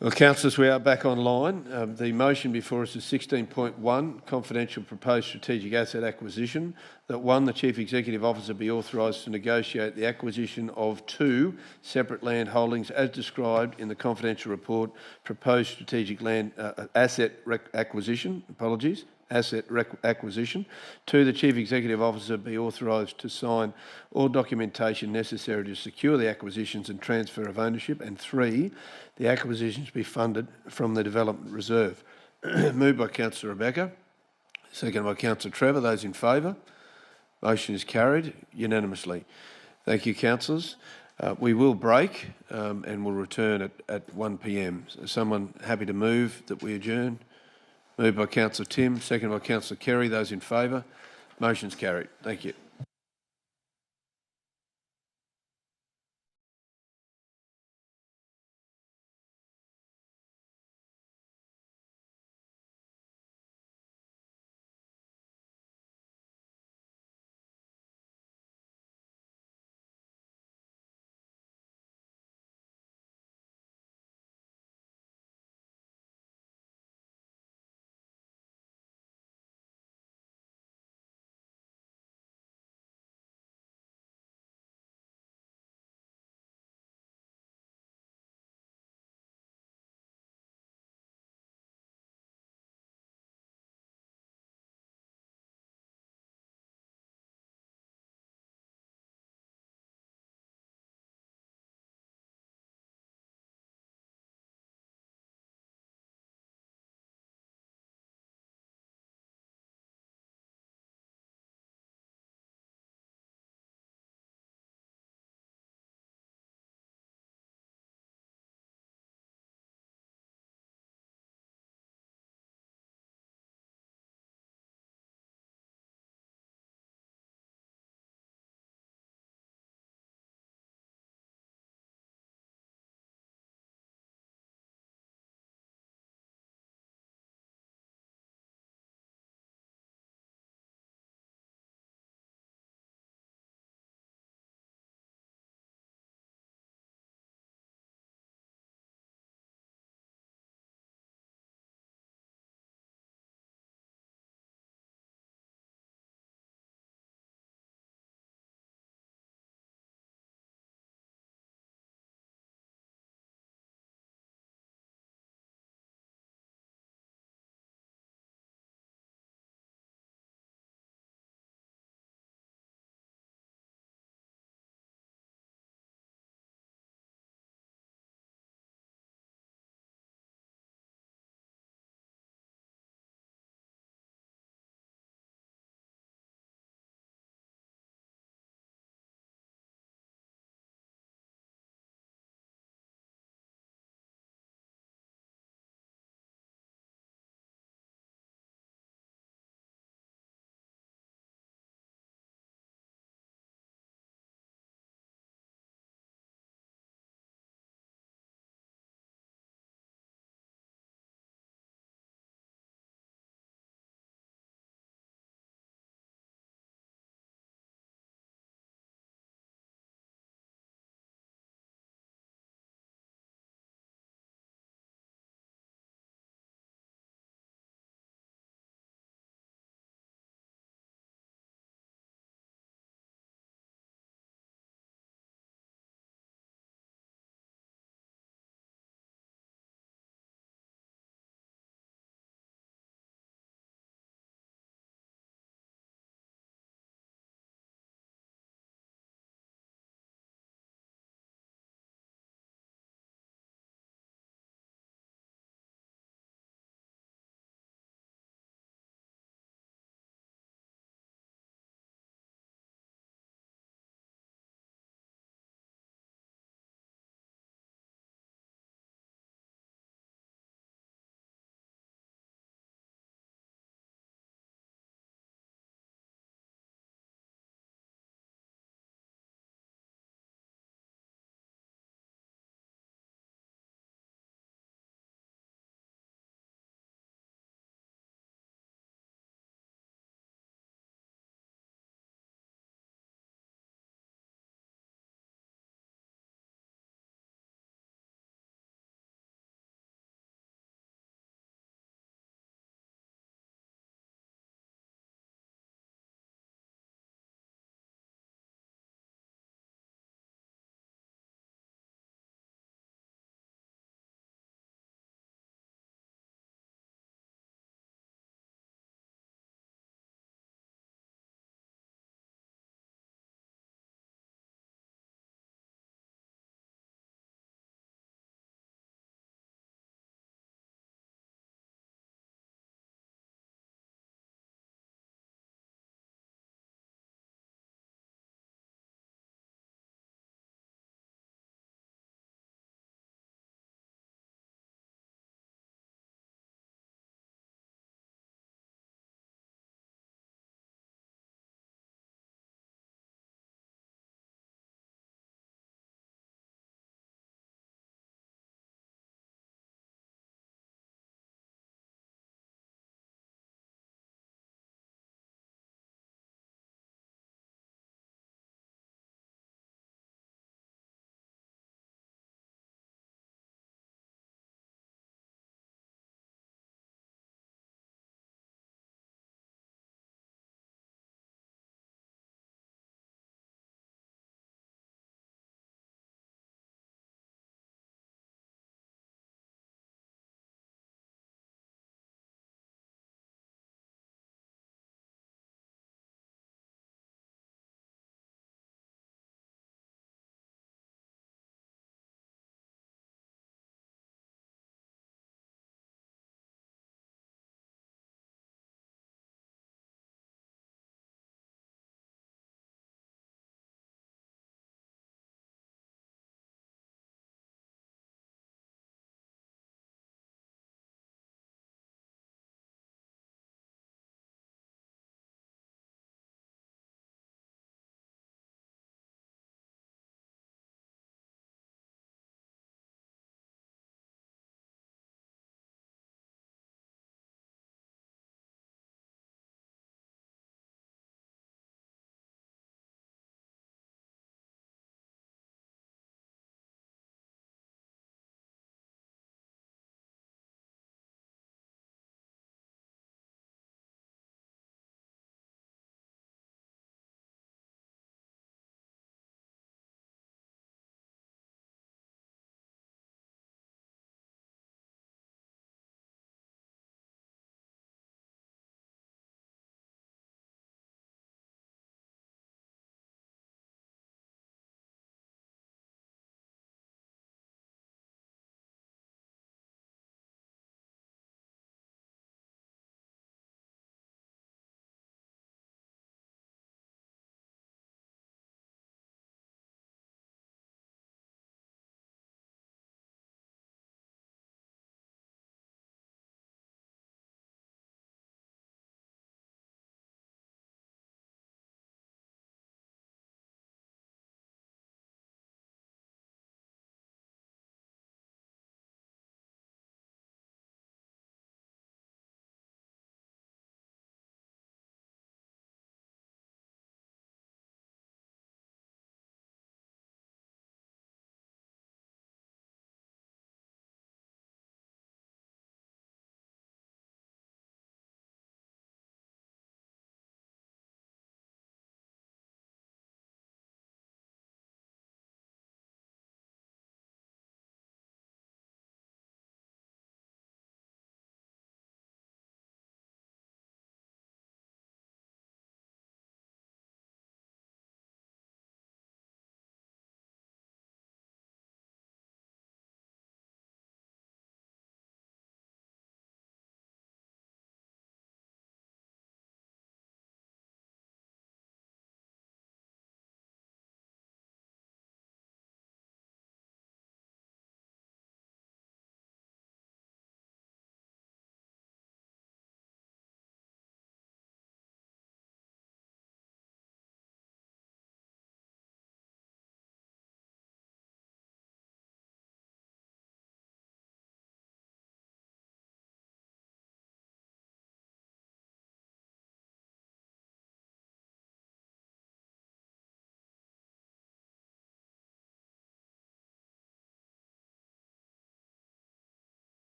Well, councillors, we are back online. The motion before us is 16.1, confidential proposed strategic asset acquisition, that one, the Chief Executive Officer be authorised to negotiate the acquisition of 2 separate land holdings as described in the confidential report, proposed strategic land acquisition. 2, the Chief Executive Officer be authorised to sign all documentation necessary to secure the acquisitions and transfer of ownership. And 3, the acquisitions be funded from the Development Reserve. Moved by Councillor Rebecca, seconded by Councillor Trevor. Those in favour? Motion is carried unanimously. Thank you, councillors. We will break and we'll return at 1 p.m. So someone happy to move that we adjourn? Moved by Councillor Tim, seconded by Councillor Kerry. Those in favour? Motion's carried. Thank you.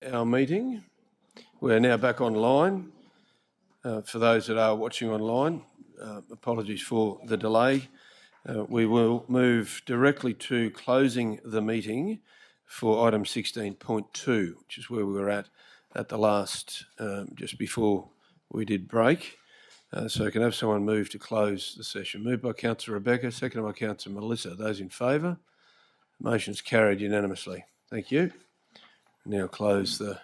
our meeting. We're now back online. For those that are watching online, apologies for the delay. We will move directly to closing the meeting for item 16.2, which is where we were at the last, just before we did break. So can I have someone move to close the session? Moved by Councillor Rebecca, seconded by Councillor Melissa. Those in favour? Motion's carried unanimously. Thank you. Now close the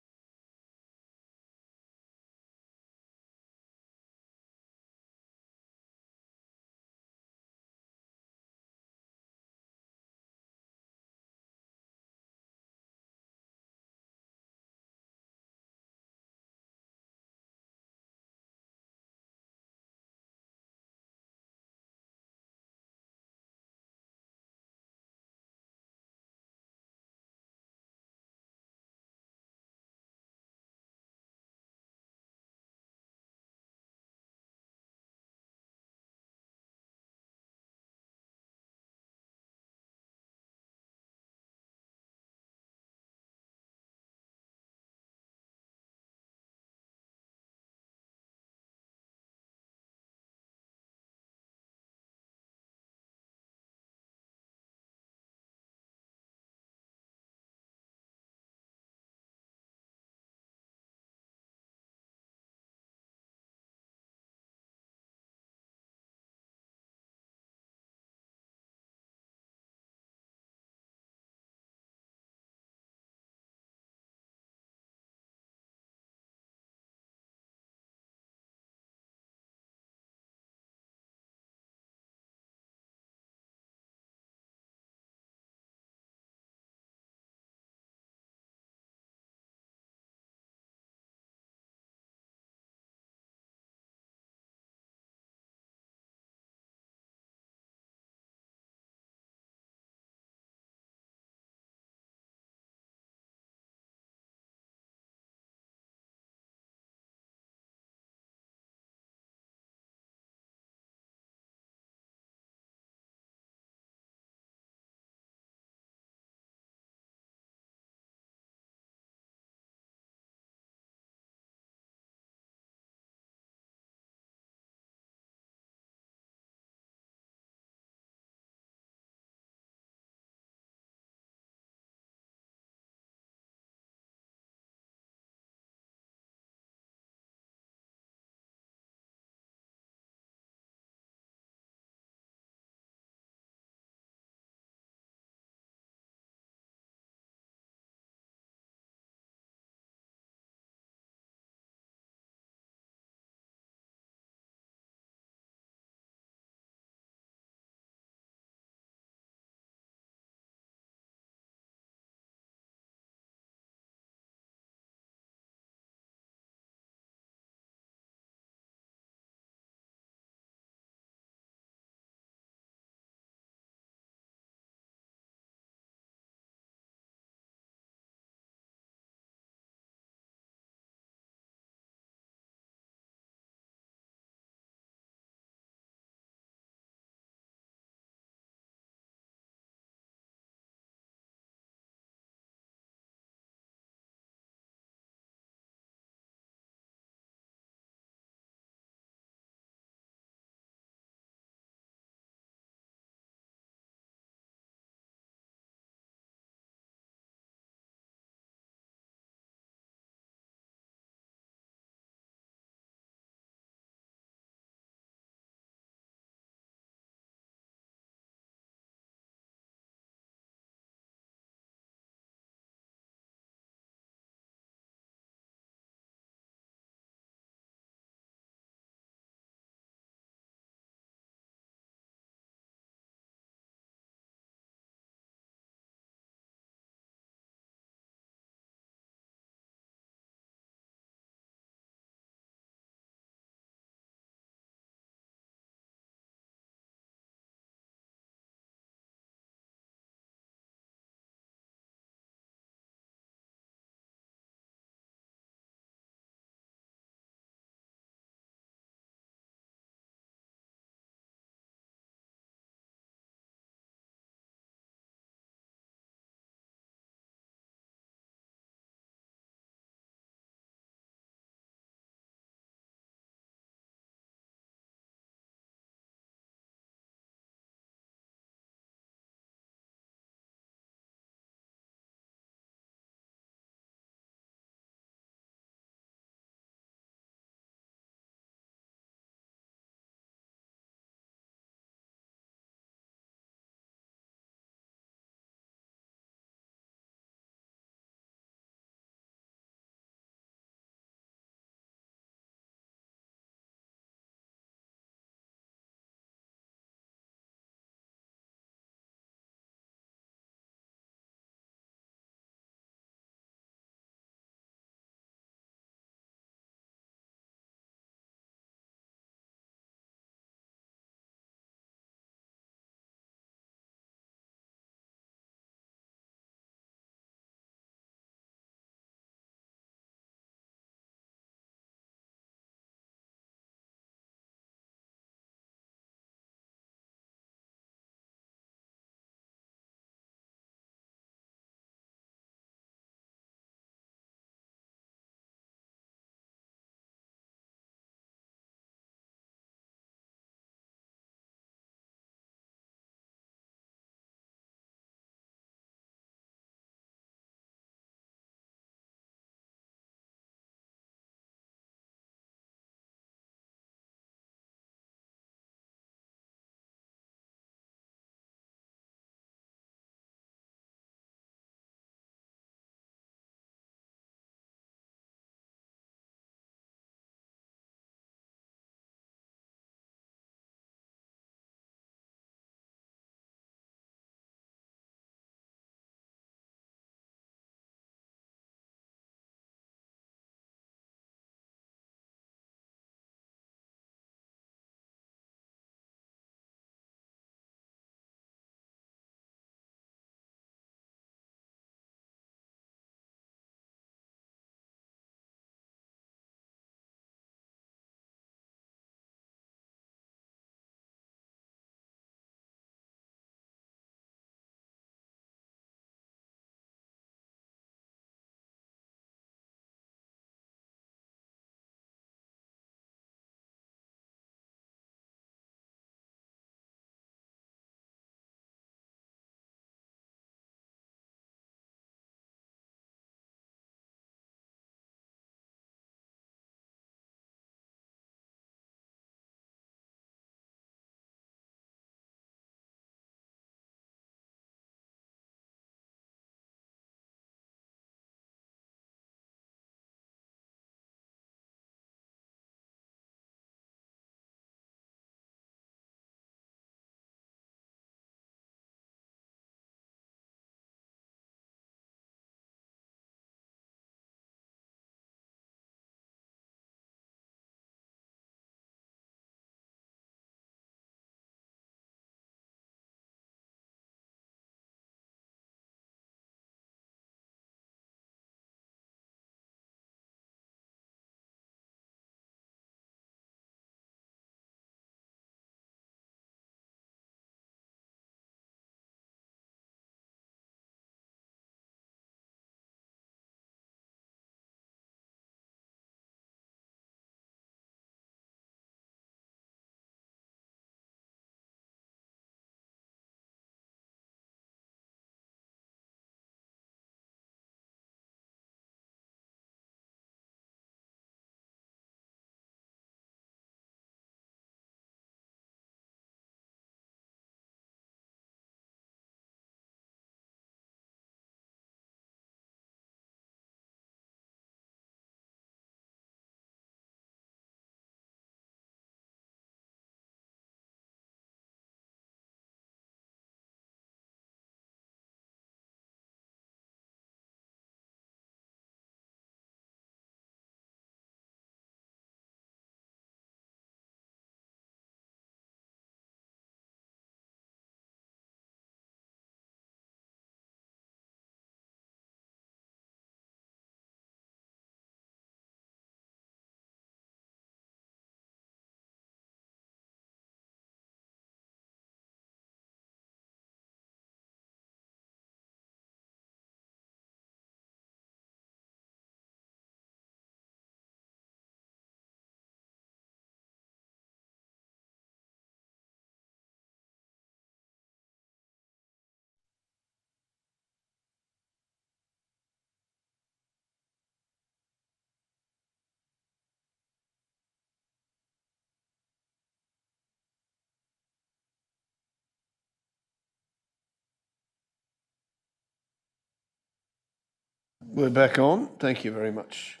We're back on. Thank you very much.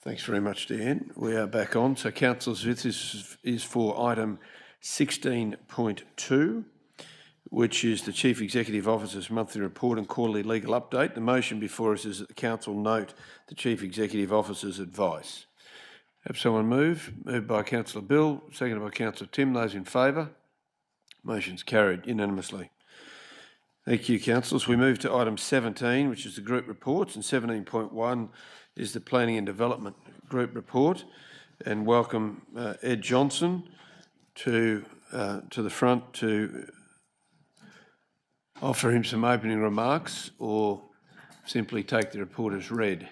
Thanks very much, Dan. We are back on. So, councillors, this is for item 16.2, which is the Chief Executive Officer's monthly report and quarterly legal update. The motion before us is that the council note the Chief Executive Officer's advice. Have someone move? Moved by Councillor Bill, seconded by Councillor Tim. Those in favour? Motion's carried unanimously. Thank you, councillors. We move to item 17, which is the group reports, and 17.1 is the Planning and Development Group Report. And welcome Ed Johnson to the front to offer him some opening remarks or simply take the report as read.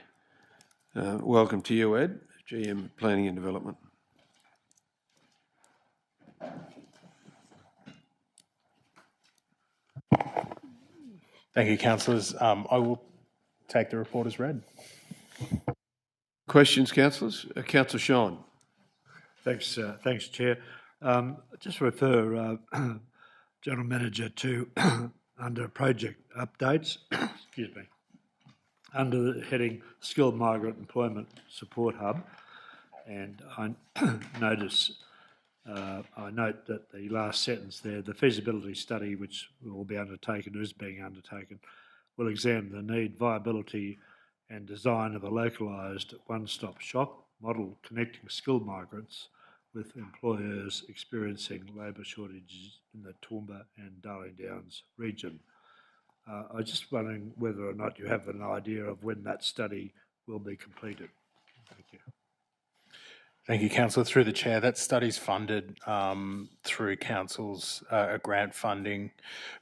Welcome to you, Ed, GM Planning and Development. Thank you, councillors. I will take the report as read. Questions, councillors? Councillor Shine. Thanks, Chair. Just refer General Manager to under project updates, excuse me, under the heading Skilled Migrant Employment Support Hub, and I note that the last sentence there, the feasibility study which will be undertaken, is being undertaken, will examine the need, viability and design of a localised one-stop shop model connecting skilled migrants with employers experiencing labour shortages in the Toowoomba and Darling Downs region. I was just wondering whether or not you have an idea of when that study will be completed. Thank you. Thank you, Councillor. Through the Chair, that study's funded through Council's grant funding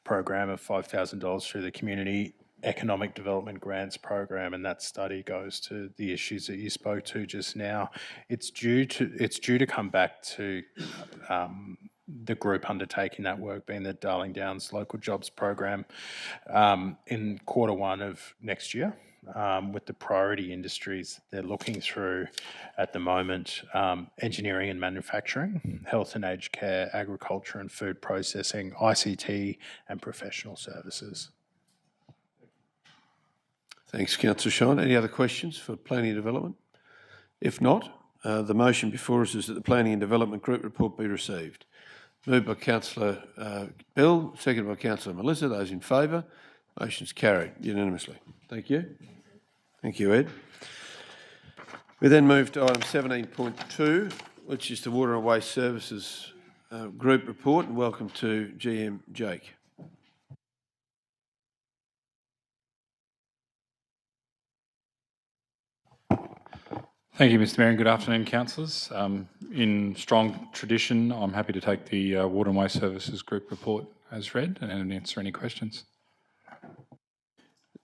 program of $5,000 through the Community Economic Development Grants program, and that study goes to the issues that you spoke to just now. It's due to come back to the group undertaking that work, being the Darling Downs Local Jobs Program, in Q1 of next year. With the priority industries they're looking through at the moment, engineering and manufacturing, health and aged care, agriculture and food processing, ICT and professional services. Thanks, Councillor Shine. Any other questions for Planning and Development? If not, the motion before us is that the Planning and Development Group report be received. Moved by Councillor Bill, seconded by Councillor Melissa. Those in favour? Motion's carried unanimously. Thank you. Thank you, Ed. We then move to item 17.2, which is the Water and Waste Services Group report, and welcome to GM Jake. Thank you, Mr Mayor, and good afternoon, councillors. In strong tradition, I'm happy to take the Water and Waste Services Group report as read and answer any questions.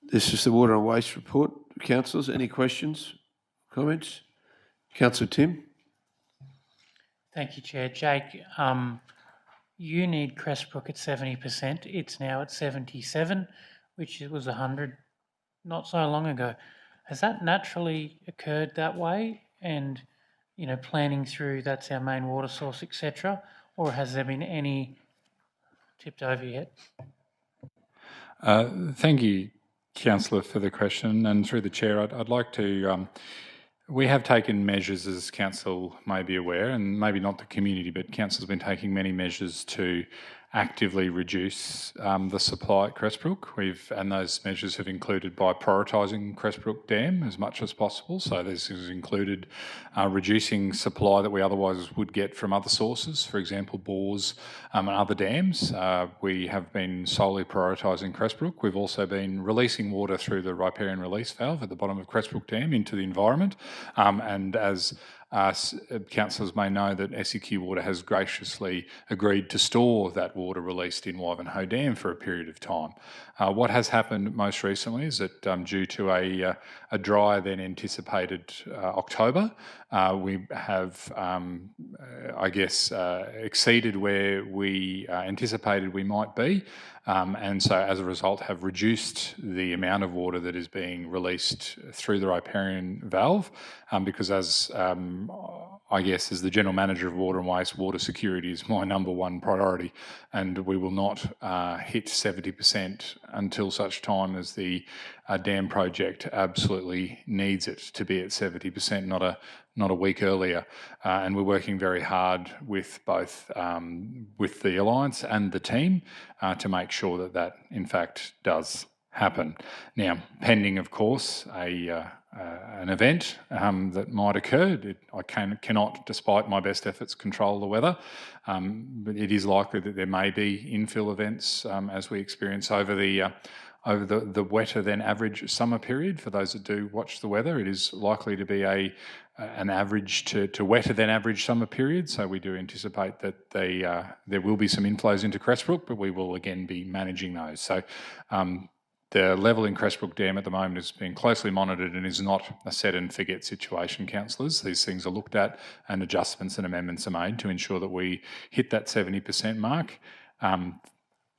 This is the Water and Waste report. Councillors, any questions, comments? Councillor Tim. Thank you, Chair. Jake, you need Crestbrook at 70%. It's now at 77, which it was 100 not so long ago. Has that naturally occurred that way? And, you know, planning through that's our main water source, etc., or has there been any tipped over yet? Thank you, Councillor, for the question, and through the Chair, I'd like to. We have taken measures, as Council may be aware, and maybe not the community, but Council's been taking many measures to actively reduce the supply at Crestbrook. And those measures have included by prioritising Crestbrook Dam as much as possible. So this has included reducing supply that we otherwise would get from other sources, for example, bores and other dams. We have been solely prioritising Crestbrook. We've also been releasing water through the riparian release valve at the bottom of Crestbrook Dam into the environment. And as councillors may know, that SEQ Water has graciously agreed to store that water released in Wivenhoe Dam for a period of time. What has happened most recently is that due to a drier than anticipated October, we have, exceeded where we anticipated we might be, and so as a result have reduced the amount of water that is being released through the riparian valve, because as I guess, as the General Manager of Water and Waste, water security is my number one priority, and we will not hit 70% until such time as the dam project absolutely needs it to be at 70%, not a week earlier. And we're working very hard with both with the Alliance and the team to make sure that that, in fact, does happen. Now, pending, of course, an event that might occur. I cannot, despite my best efforts, control the weather, but it is likely that there may be infill events as we experience over the wetter than average summer period. For those that do watch the weather, it is likely to be an average to wetter than average summer period. So we do anticipate that there will be some inflows into Crestbrook, but we will again be managing those. So the level in Crestbrook Dam at the moment is being closely monitored and is not a set and forget situation, councillors. These things are looked at and adjustments and amendments are made to ensure that we hit that 70% mark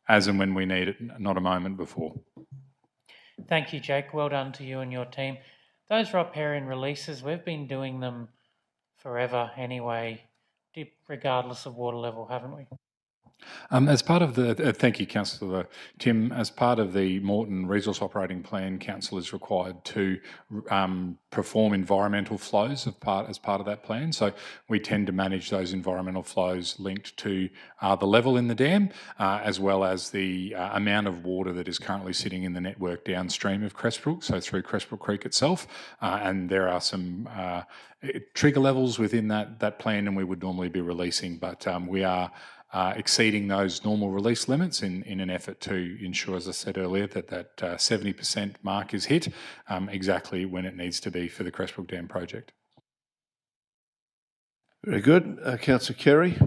as and when we need it, not a moment before. Thank you, Jake. Well done to you and your team. Those riparian releases, we've been doing them forever anyway, regardless of water level, haven't we? As part of the, thank you, Councillor Tim, as part of the Moreton Resource Operating Plan, Council is required to perform environmental flows as part of that plan. So we tend to manage those environmental flows linked to the level in the dam, as well as the amount of water that is currently sitting in the network downstream of Crestbrook, so through Crestbrook Creek itself. And there are some trigger levels within that plan, and we would normally be releasing, but we are exceeding those normal release limits in an effort to ensure, as I said earlier, that 70% mark is hit exactly when it needs to be for the Crestbrook Dam project. Very good. Councillor Kerry.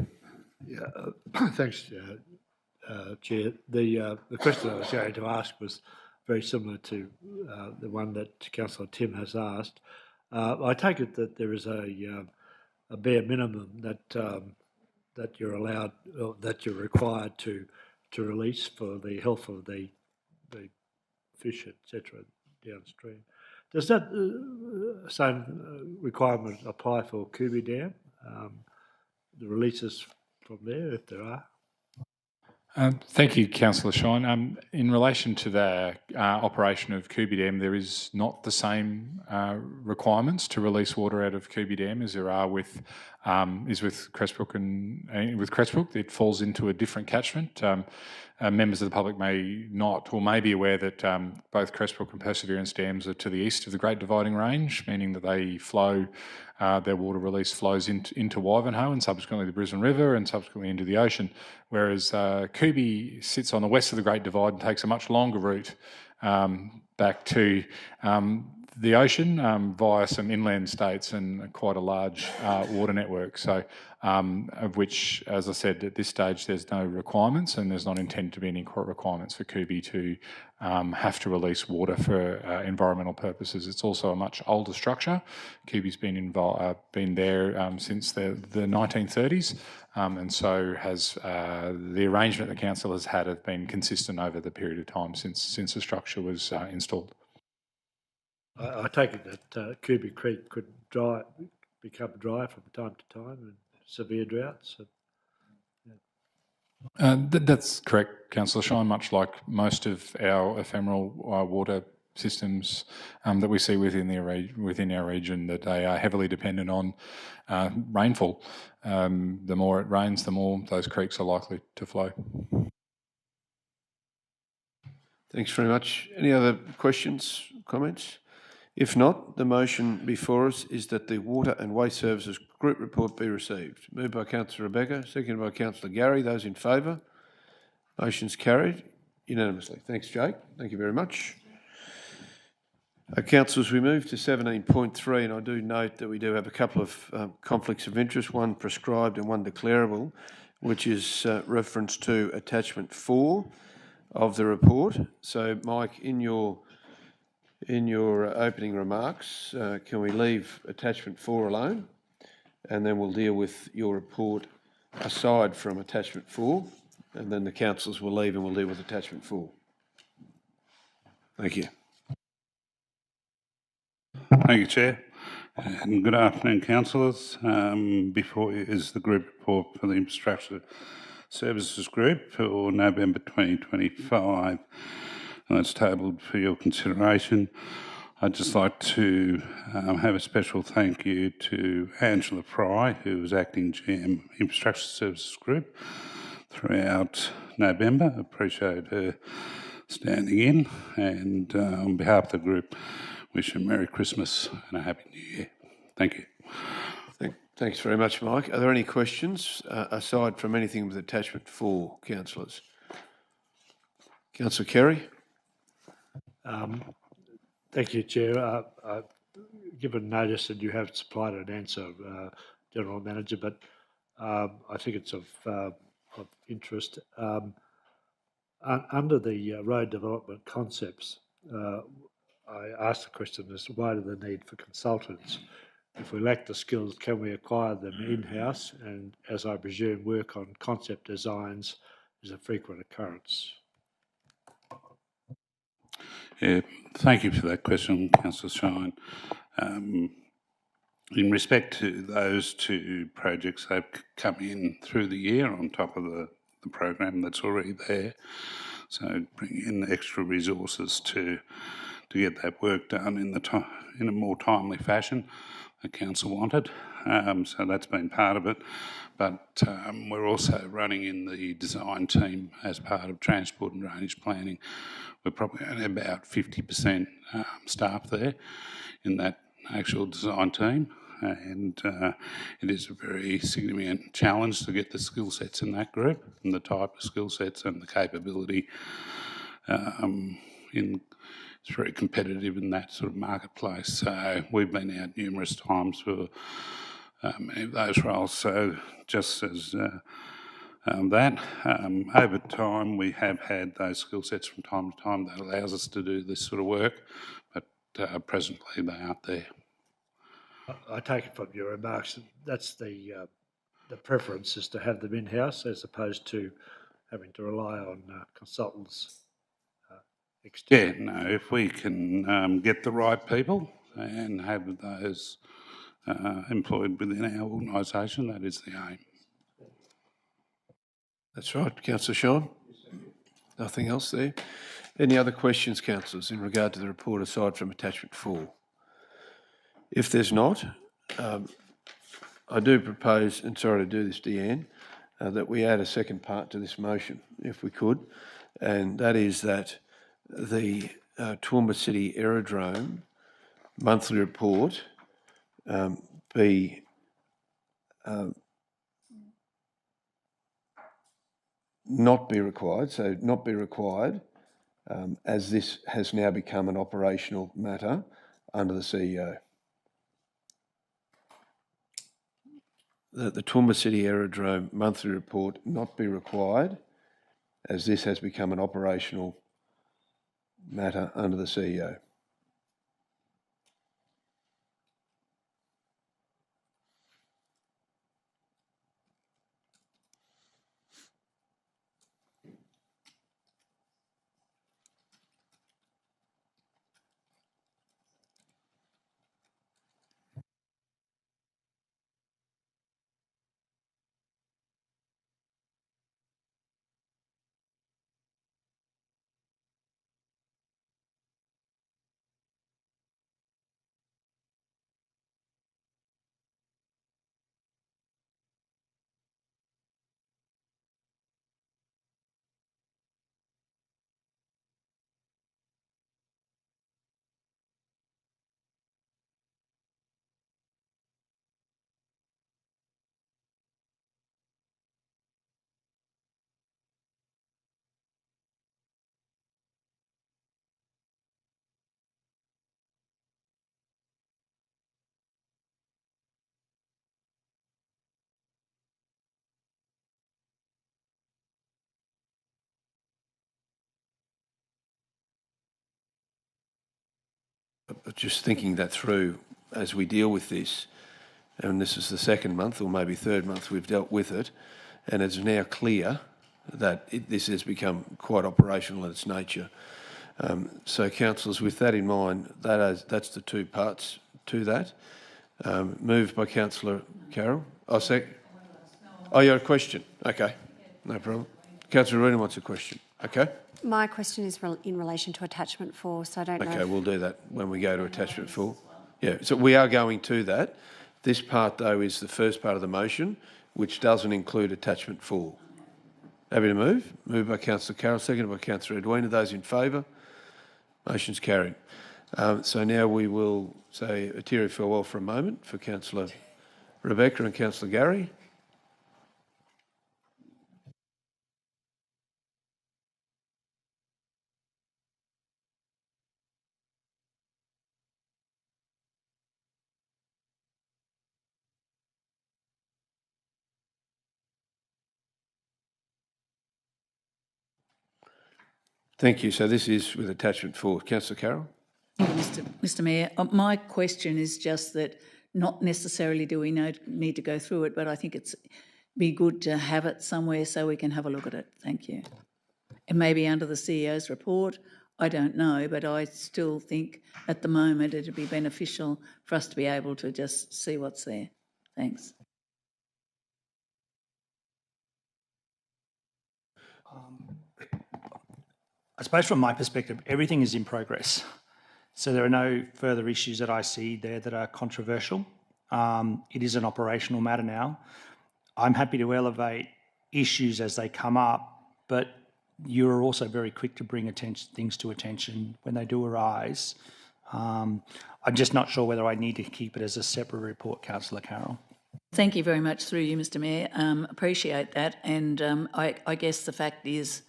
Yeah, thanks, Chair. The question I was going to ask was very similar to the one that Councillor Tim has asked. I take it that there is a bare minimum that you're allowed, or that you're required to release for the health of the fish, etc., downstream. Does that same requirement apply for Kubi Dam? The releases from there, if there are? Thank you, Councillor Shine. In relation to the operation of Kubi Dam, there is not the same requirements to release water out of Kubi Dam as there are with Crestbrook and with Crestbrook. It falls into a different catchment. Members of the public may not or may be aware that both Crestbrook and Perseverance dams are to the east of the Great Dividing Range, meaning that they flow, their water release flows into Wivenhoe and subsequently the Brisbane River and subsequently into the ocean, whereas Kubi sits on the west of the Great Divide and takes a much longer route back to the ocean via some inland states and quite a large water network. So, of which, as I said, at this stage there's no requirements and there's not intended to be any requirements for Kubi to have to release water for environmental purposes. It's also a much older structure. Kubi's been there since the 1930s, and so has the arrangement the council has had have been consistent over the period of time since the structure was installed. I take it that Kubi Creek could become dry from time to time in severe droughts. That's correct, Councillor Shine, much like most of our ephemeral water systems that we see within our region, that they are heavily dependent on rainfall. The more it rains, the more those creeks are likely to flow. Thanks very much. Any other questions, comments? If not, the motion before us is that the Water and Waste Services Group Report be received. Moved by Councillor Rebecca, seconded by Councillor Gary. Those in favour? Motion's carried unanimously. Thanks, Jake. Thank you very much. Councillors, we move to 17.3, and I do note that we do have a couple of conflicts of interest, one prescribed and one declarable, which is reference to attachment 4 of the report. So, Mike, in your opening remarks, can we leave attachment 4 alone, and then we'll deal with your report aside from attachment 4, and then the councillors will leave and we'll deal with attachment 4. Thank you. Thank you, Chair. And good afternoon, councillors. Before you is the group report for the Infrastructure Services Group for November 2025. And that's tabled for your consideration. I'd just like to have a special thank you to Angela Fry, who was acting GM Infrastructure Services Group throughout November. Appreciate her standing in, and on behalf of the group, wish you a Merry Christmas and a Happy New Year. Thank you. Thanks very much, Mike. Are there any questions aside from anything with attachment 4, councillors? Councillor Kerry. Thank you, Chair. I've given notice that you have supplied an answer, General Manager, but I think it's of interest. Under the road development concepts, I asked the question as to why do the need for consultants? If we lack the skills, can we acquire them in-house? And as I presume, work on concept designs is a frequent occurrence. Yeah, thank you for that question, Councillor Shine. In respect to those two projects, they've come in through the year on top of the program that's already there. So bring in extra resources to get that work done in a more timely fashion the council wanted. So that's been part of it. But we're also running in the design team as part of transport and drainage planning. We're probably only about 50% staff there in that actual design team. And it is a very significant challenge to get the skill sets in that group and the type of skill sets and the capability. It's very competitive in that sort of marketplace. So we've been out numerous times for many of those roles. So just as that, over time we have had those skill sets from time to time that allows us to do this sort of work, but presently they aren't there. I take it from your remarks that that's the preference is to have them in-house as opposed to having to rely on consultants. Yeah, no, if we can get the right people and have those employed within our organisation, that is the aim. That's right. Councillor Shine? Nothing else there? Any other questions, councillors, in regard to the report aside from attachment 4? If there's not, I do propose, and sorry to do this, Deanne, that we add a second part to this motion, if we could, and that is that the Toowoomba City Aerodrome monthly report be not be required, so not be required, as this has now become an operational matter under the CEO. That the Toowoomba City Aerodrome monthly report not be required, as this has become an operational matter under the CEO. But just thinking that through as we deal with this, and this is the second month or maybe third month we've dealt with it, and it's now clear that this has become quite operational in its nature. So, councillors, with that in mind, that's the two parts to that. Moved by Councillor Carroll. Oh, you have a question? Okay, no problem. Councillor Arena wants a question. Okay. My question is in relation to attachment 4, so I don't know. Okay, we'll do that when we go to attachment 4. Yeah, so we are going to that. This part, though, is the first part of the motion, which doesn't include attachment 4. Happy to move? Moved by Councillor Carroll, seconded by Councillor Edwina. Those in favour? Motion's carried. So now we will say a teary farewell for a moment for Councillor Rebecca and Councillor Gary. Thank you. So this is with attachment 4. Councillor Carroll? Thank you, Mr Mayor. My question is just that not necessarily do we need to go through it, but I think it's be good to have it somewhere so we can have a look at it. Thank you. And maybe under the CEO's report, I don't know, but I still think at the moment it'd be beneficial for us to be able to just see what's there. Thanks. I suppose from my perspective, everything is in progress. So there are no further issues that I see there that are controversial. It is an operational matter now. I'm happy to elevate issues as they come up, but you are also very quick to bring things to attention when they do arise. I'm just not sure whether I need to keep it as a separate report, Councillor Carroll. Thank you very much through you, Mr Mayor. Appreciate that. And I guess the fact is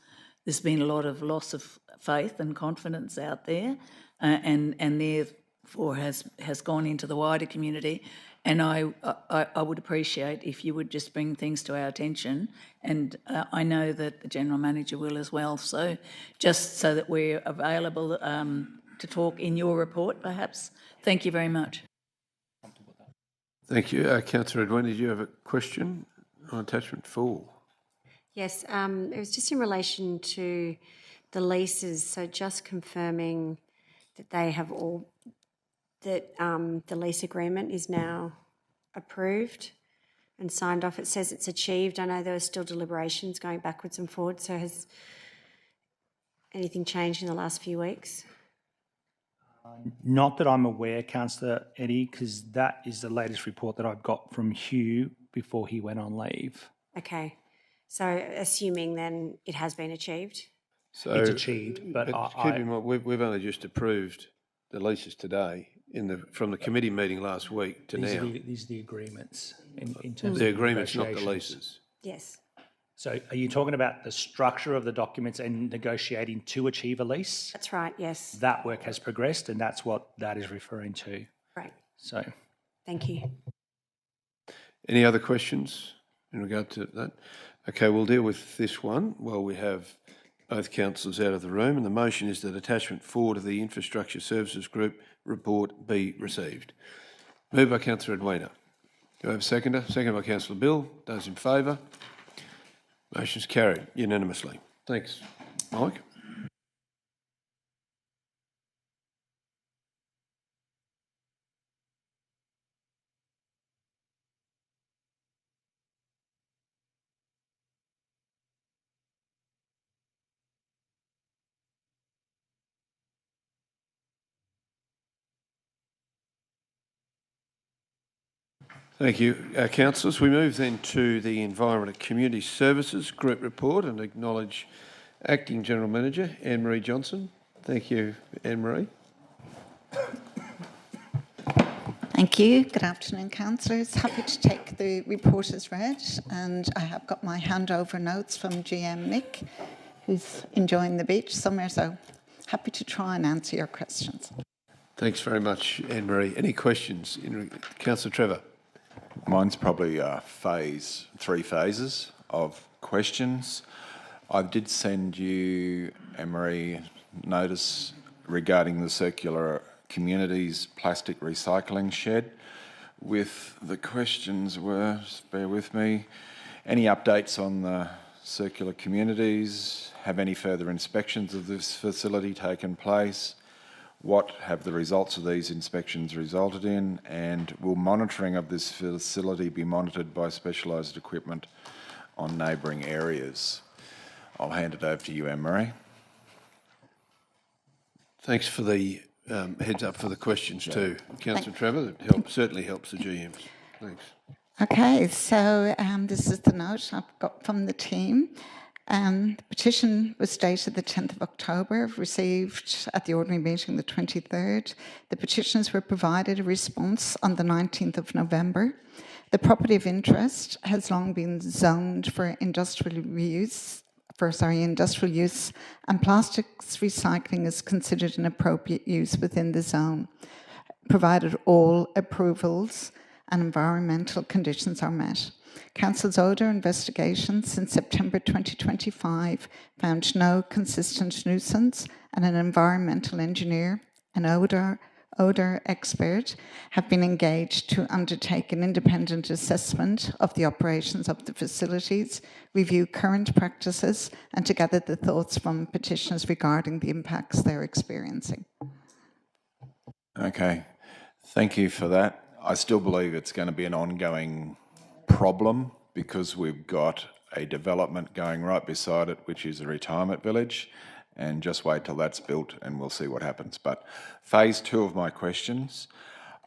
there's been a lot of loss of faith and confidence out there and therefore has gone into the wider community. And I would appreciate if you would just bring things to our attention. And I know that the General Manager will as well. So just so that we're available to talk in your report, perhaps. Thank you very much. Thank you. Councillor Edwin, did you have a question on attachment 4? Yes, it was just in relation to the leases. So just confirming that they have all, that the lease agreement is now approved and signed off. It says it's achieved. I know there are still deliberations going backwards and forwards. So has anything changed in the last few weeks? Not that I'm aware, Councillor Eddie, because that is the latest report that I've got from Hugh before he went on leave. Okay. So assuming then it has been achieved? So it's achieved, but keep in mind, we've only just approved the leases today from the committee meeting last week to now. These are the agreements in terms of the agreements, not the leases. Yes. So are you talking about the structure of the documents and negotiating to achieve a lease? That's right, yes. That work has progressed and that's what that is referring to. Right. So. Thank you. Any other questions in regard to that? Okay, we'll deal with this one while we have both councillors out of the room, and the motion is that attachment 4 to the Infrastructure Services Group report be received. Moved by Councillor Edwina. Do I have a seconder? Seconded by Councillor Bill. Those in favour? Motion's carried unanimously. Thanks. Mike? Thank you, councillors. We move then to the Environment and Community Services Group report and acknowledge Acting General Manager Anne-Marie Johnson. Thank you, Anne-Marie. Thank you. Good afternoon, councillors. Happy to take the report as read, and I have got my handover notes from GM Nick, who's enjoying the beach somewhere, so happy to try and answer your questions. Thanks very much, Anne-Marie. Any questions? Councillor Trevor. Mine's probably 3 phases of questions. I did send you, Anne-Marie, notice regarding the Circular Communities plastic recycling shed. With the questions were, just bear with me, any updates on the Circular Communities? Have any further inspections of this facility taken place? What have the results of these inspections resulted in, and will monitoring of this facility be monitored by specialised equipment on neighbouring areas? I'll hand it over to you, Anne-Marie. Thanks for the heads up for the questions too. Councillor Trevor, that certainly helps the GMs. Thanks. Okay, so this is the note I've got from the team. The petition was dated the 10th of October, received at the ordinary meeting the 23rd. The petitioners were provided a response on the 19th of November. The property of interest has long been zoned for industrial use, and plastics recycling is considered an appropriate use within the zone, provided all approvals and environmental conditions are met. Council's odour investigation since September 2025 found no consistent nuisance, and an environmental engineer, an odour expert, have been engaged to undertake an independent assessment of the operations of the facilities, review current practices, and to gather the thoughts from petitioners regarding the impacts they're experiencing. Okay, thank you for that. I still believe it's going to be an ongoing problem because we've got a development going right beside it, which is a retirement village, and just wait till that's built and we'll see what happens. But phase 2 of my questions,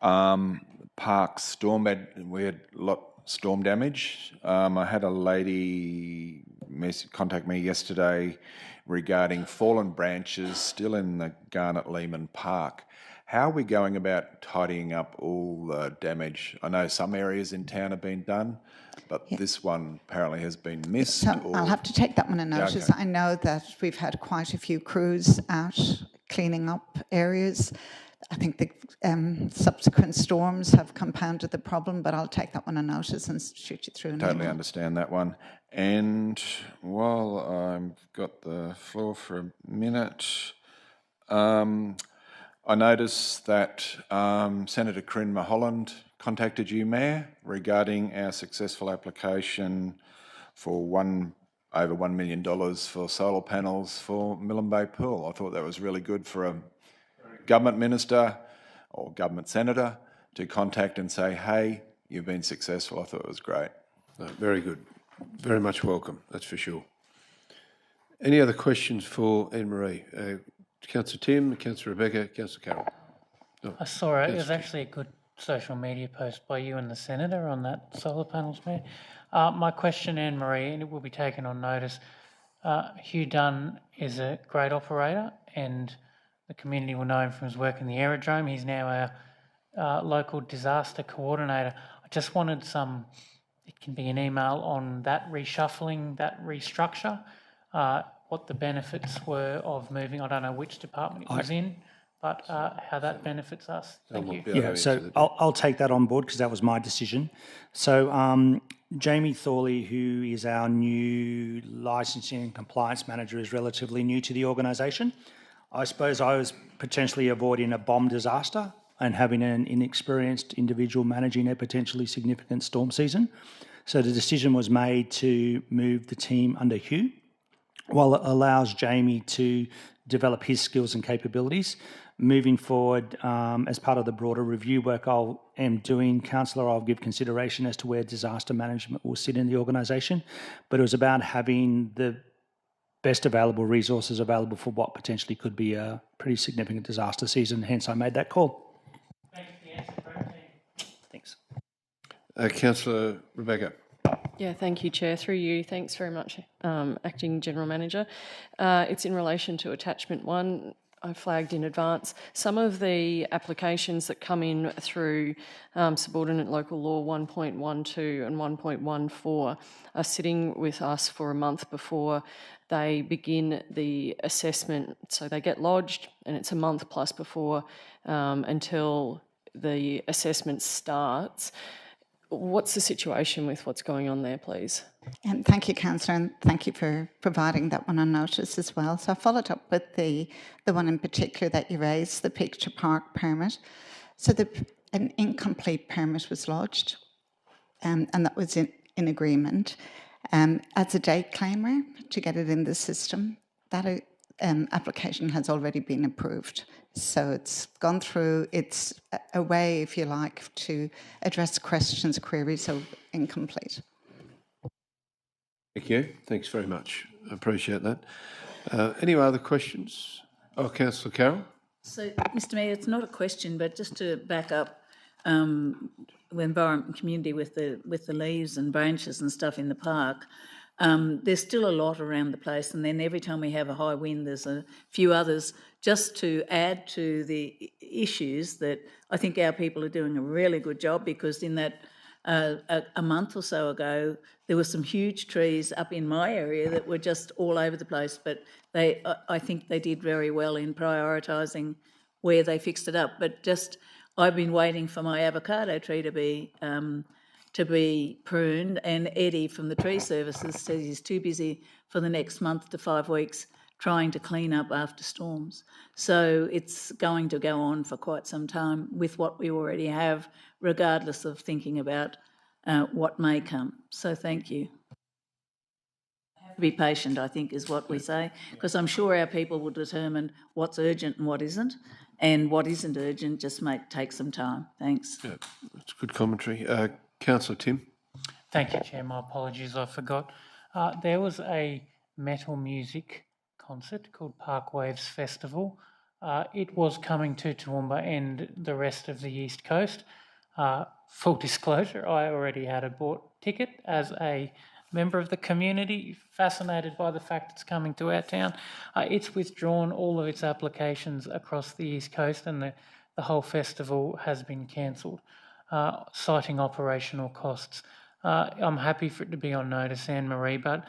parks, we had a lot storm damage. I had a lady contact me yesterday regarding fallen branches still in the Garnet Lehman Park. How are we going about tidying up all the damage? I know some areas in town have been done, but this one apparently has been missed. So I'll have to take that one on notice. Okay. I know that we've had quite a few crews out cleaning up areas. I think the subsequent storms have compounded the problem, but I'll take that one on notice and shoot you through an Totally email. understand that one. And while I've got the floor for a minute, I noticed that Senator Corinne Mulholland contacted you, Mayor, regarding our successful application for over $1 million for solar panels for Millen Bay Pool. I thought that was really good for a government minister or government senator to contact and say, hey, you've been successful. I thought it was great. Very good. Very much welcome, that's for sure. Any other questions for Anne-Marie? Councillor Tim, Councillor Rebecca, Councillor Carroll. No. I saw it. It was actually a good social media post by you and the Senator on that solar panels, Mayor. My question, Anne-Marie, and it will be taken on notice, Hugh Dunn is a great operator and the community will know him from his work in the aerodrome. He's now our local disaster coordinator. I just wanted it can be an email on that reshuffling, that restructure, what the benefits were of moving. I don't know which department it was in, but how that benefits us. Thank you. Yeah, so I'll take that on board because that was my decision. So Jamie Thorley, who is our new licensing and compliance manager, is relatively new to the organisation. I suppose I was potentially avoiding a bomb disaster and having an inexperienced individual managing a potentially significant storm season. So the decision was made to move the team under Hugh, while it allows Jamie to develop his skills and capabilities. Moving forward, as part of the broader review work I am doing, Councillor, I'll give consideration as to where disaster management will sit in the organisation, but it was about having the best available resources available for what potentially could be a pretty significant disaster season, hence I made that call. Thanks for the answer, Thanks. Councillor Rebecca. Yeah, thank you, Chair. Through you, thanks very much, Acting General Manager. It's in relation to attachment 1. I flagged in advance. Some of the applications that come in through Subordinate Local Law 1.12 and 1.14 are sitting with us for a month before they begin the assessment. So they get lodged and it's a month plus before until the assessment starts. What's the situation with what's going on there, please? Thank you, Councillor, and thank you for providing that one on notice as well. So I followed up with the one in particular that you raised, the Picture Park permit. So an incomplete permit was lodged, and that was in agreement. As a date claimer to get it in the system, application has already been approved. So it's gone through, it's a way, if you like, to address questions, queries, so incomplete. Thank you. Thanks very much. I appreciate that. Any other questions? Oh, Councillor Carroll. So, Mr Mayor, it's not a question, but just to back up the environment community with the leaves and branches and stuff in the park, there's still a lot around the place, and then every time we have a high wind, there's a few others. Just to add to the issues that I think our people are doing a really good job, because in that a month or so ago, there were some huge trees up in my area that were just all over the place, but I think they did very well in prioritising where they fixed it up. But just, I've been waiting for my avocado tree to be pruned, and Eddie from the Tree Services says he's too busy for the next month to 5 weeks trying to clean up after storms. So it's going to go on for quite some time with what we already have, regardless of thinking about what may come. So thank you. Be patient, I think, is what we say, because I'm sure our people will determine what's urgent and what isn't urgent just might take some time. Thanks. Yeah, that's good commentary. Councillor Tim. Thank you, Chair. My apologies, I forgot. There was a metal music concert called Park Waves Festival. It was coming to Toowoomba and the rest of the East Coast. Full disclosure, I already had a bought ticket as a member of the community, fascinated by the fact it's coming to our town. It's withdrawn all of its applications across the East Coast, and the whole festival has been cancelled, citing operational costs. I'm happy for it to be on notice, Anne-Marie, but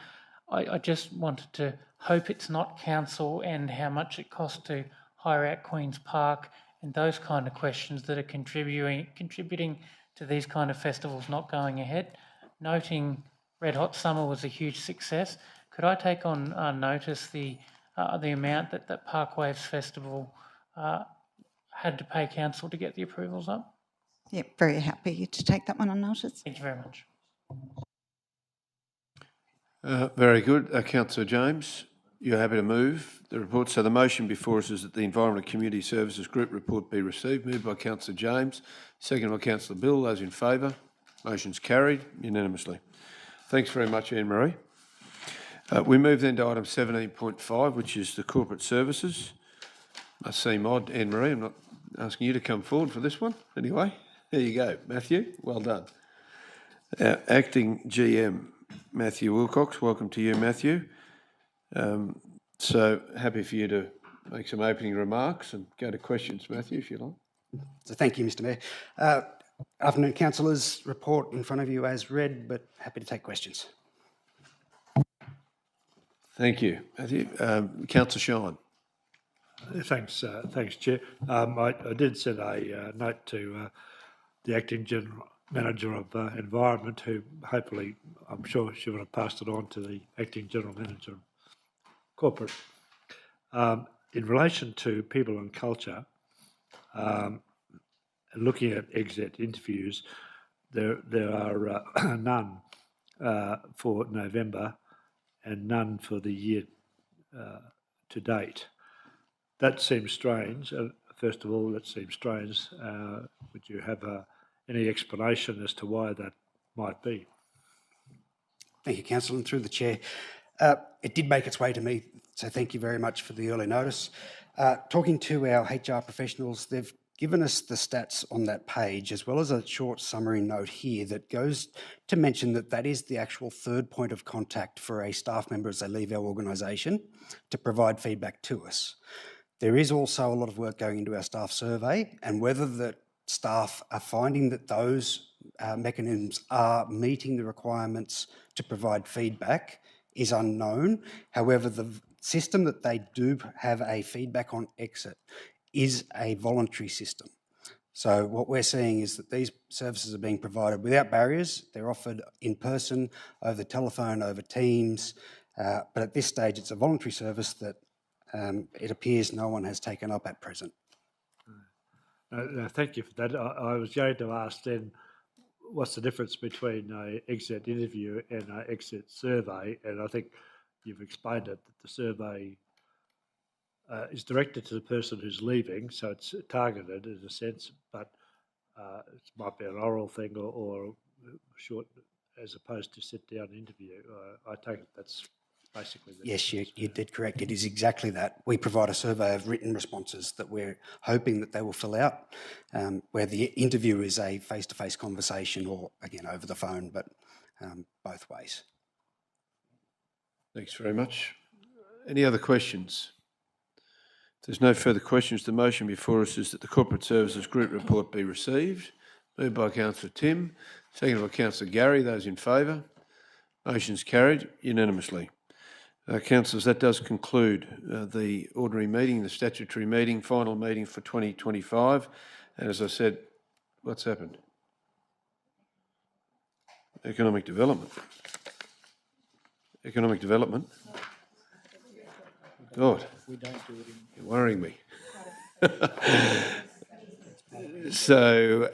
I just wanted to hope it's not council and how much it costs to hire out Queen's Park and those kind of questions that are contributing to these kind of festivals not going ahead. Noting Red Hot Summer was a huge success, could I take on notice the amount that Park Waves Festival had to pay council to get the approvals up? Yeah, very happy to take that one on notice. Thank you very much. Very good. Councillor James, you're happy to move the report. So the motion before us is that the Environment and Community Services Group report be received. Moved by Councillor James, seconded by Councillor Bill. Those in favour? Motion's carried unanimously. Thanks very much, Anne-Marie. We move then to item 17.5, which is the corporate services. Must seem odd, Anne-Marie, I'm not asking you to come forward for this one. Anyway, there you go. Matthew, well done. Acting GM, Matthew Wilcox. Welcome to you, Matthew. So happy for you to make some opening remarks and go to questions, Matthew, if you like. So thank you, Mr Mayor. Afternoon, councillors. Report in front of you as read, but happy to take questions. Thank you, Matthew. Councillor Shine. Thanks, Chair. I did send a note to the Acting General Manager of Environment, who hopefully, I'm sure she would have passed it on to the Acting General Manager of Corporate. In relation to people and culture, looking at exit interviews, there are none for November and none for the year to date. That seems strange. First of all, that seems strange. Would you have any explanation as to why that might be? Thank you, Councillor, and through the Chair. It did make its way to me, so thank you very much for the early notice. Talking to our HR professionals, they've given us the stats on that page, as well as a short summary note here that goes to mention that that is the actual third point of contact for a staff member as they leave our organisation to provide feedback to us. There is also a lot of work going into our staff survey, and whether the staff are finding that those mechanisms are meeting the requirements to provide feedback is unknown. However, the system that they do have a feedback on exit is a voluntary system. So what we're seeing is that these services are being provided without barriers. They're offered in person, over the telephone, over Teams, but at this stage it's a voluntary service that it appears no one has taken up at present. Thank you for that. I was going to ask then, what's the difference between an exit interview and an exit survey? And I think you've explained it, that the survey is directed to the person who's leaving, so it's targeted in a sense, but it might be an oral thing or short, as opposed to sit-down interview. I take it that's basically the Yes, you did correct. It is exactly that. We provide a survey of written responses that we're hoping that they will fill out, where the interview is a face-to-face conversation or, again, over the phone, but both ways. Thanks very much. Any other questions? If there's no further questions, the motion before us is that the Corporate Services Group report be received. Moved by Councillor Tim, seconded by Councillor Gary. Those in favour? Motion's carried unanimously. Councillors, that does conclude the ordinary meeting, the statutory meeting, final meeting for 2025. And as I said, what's happened? Economic development. Economic development. God, you're worrying me. So,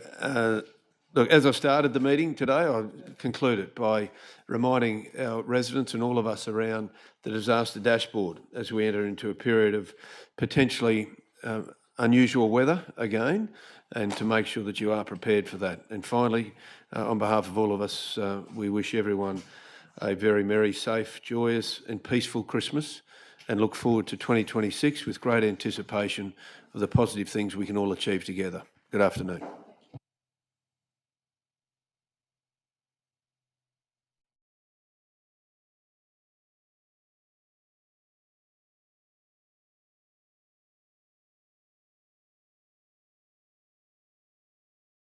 look, as I started the meeting today, I concluded by reminding our residents and all of us around the disaster dashboard as we enter into a period of potentially unusual weather again, and to make sure that you are prepared for that. And finally, on behalf of all of us, we wish everyone a very merry, safe, joyous and peaceful Christmas, and look forward to 2026 with great anticipation of the positive things we can all achieve together. Good afternoon.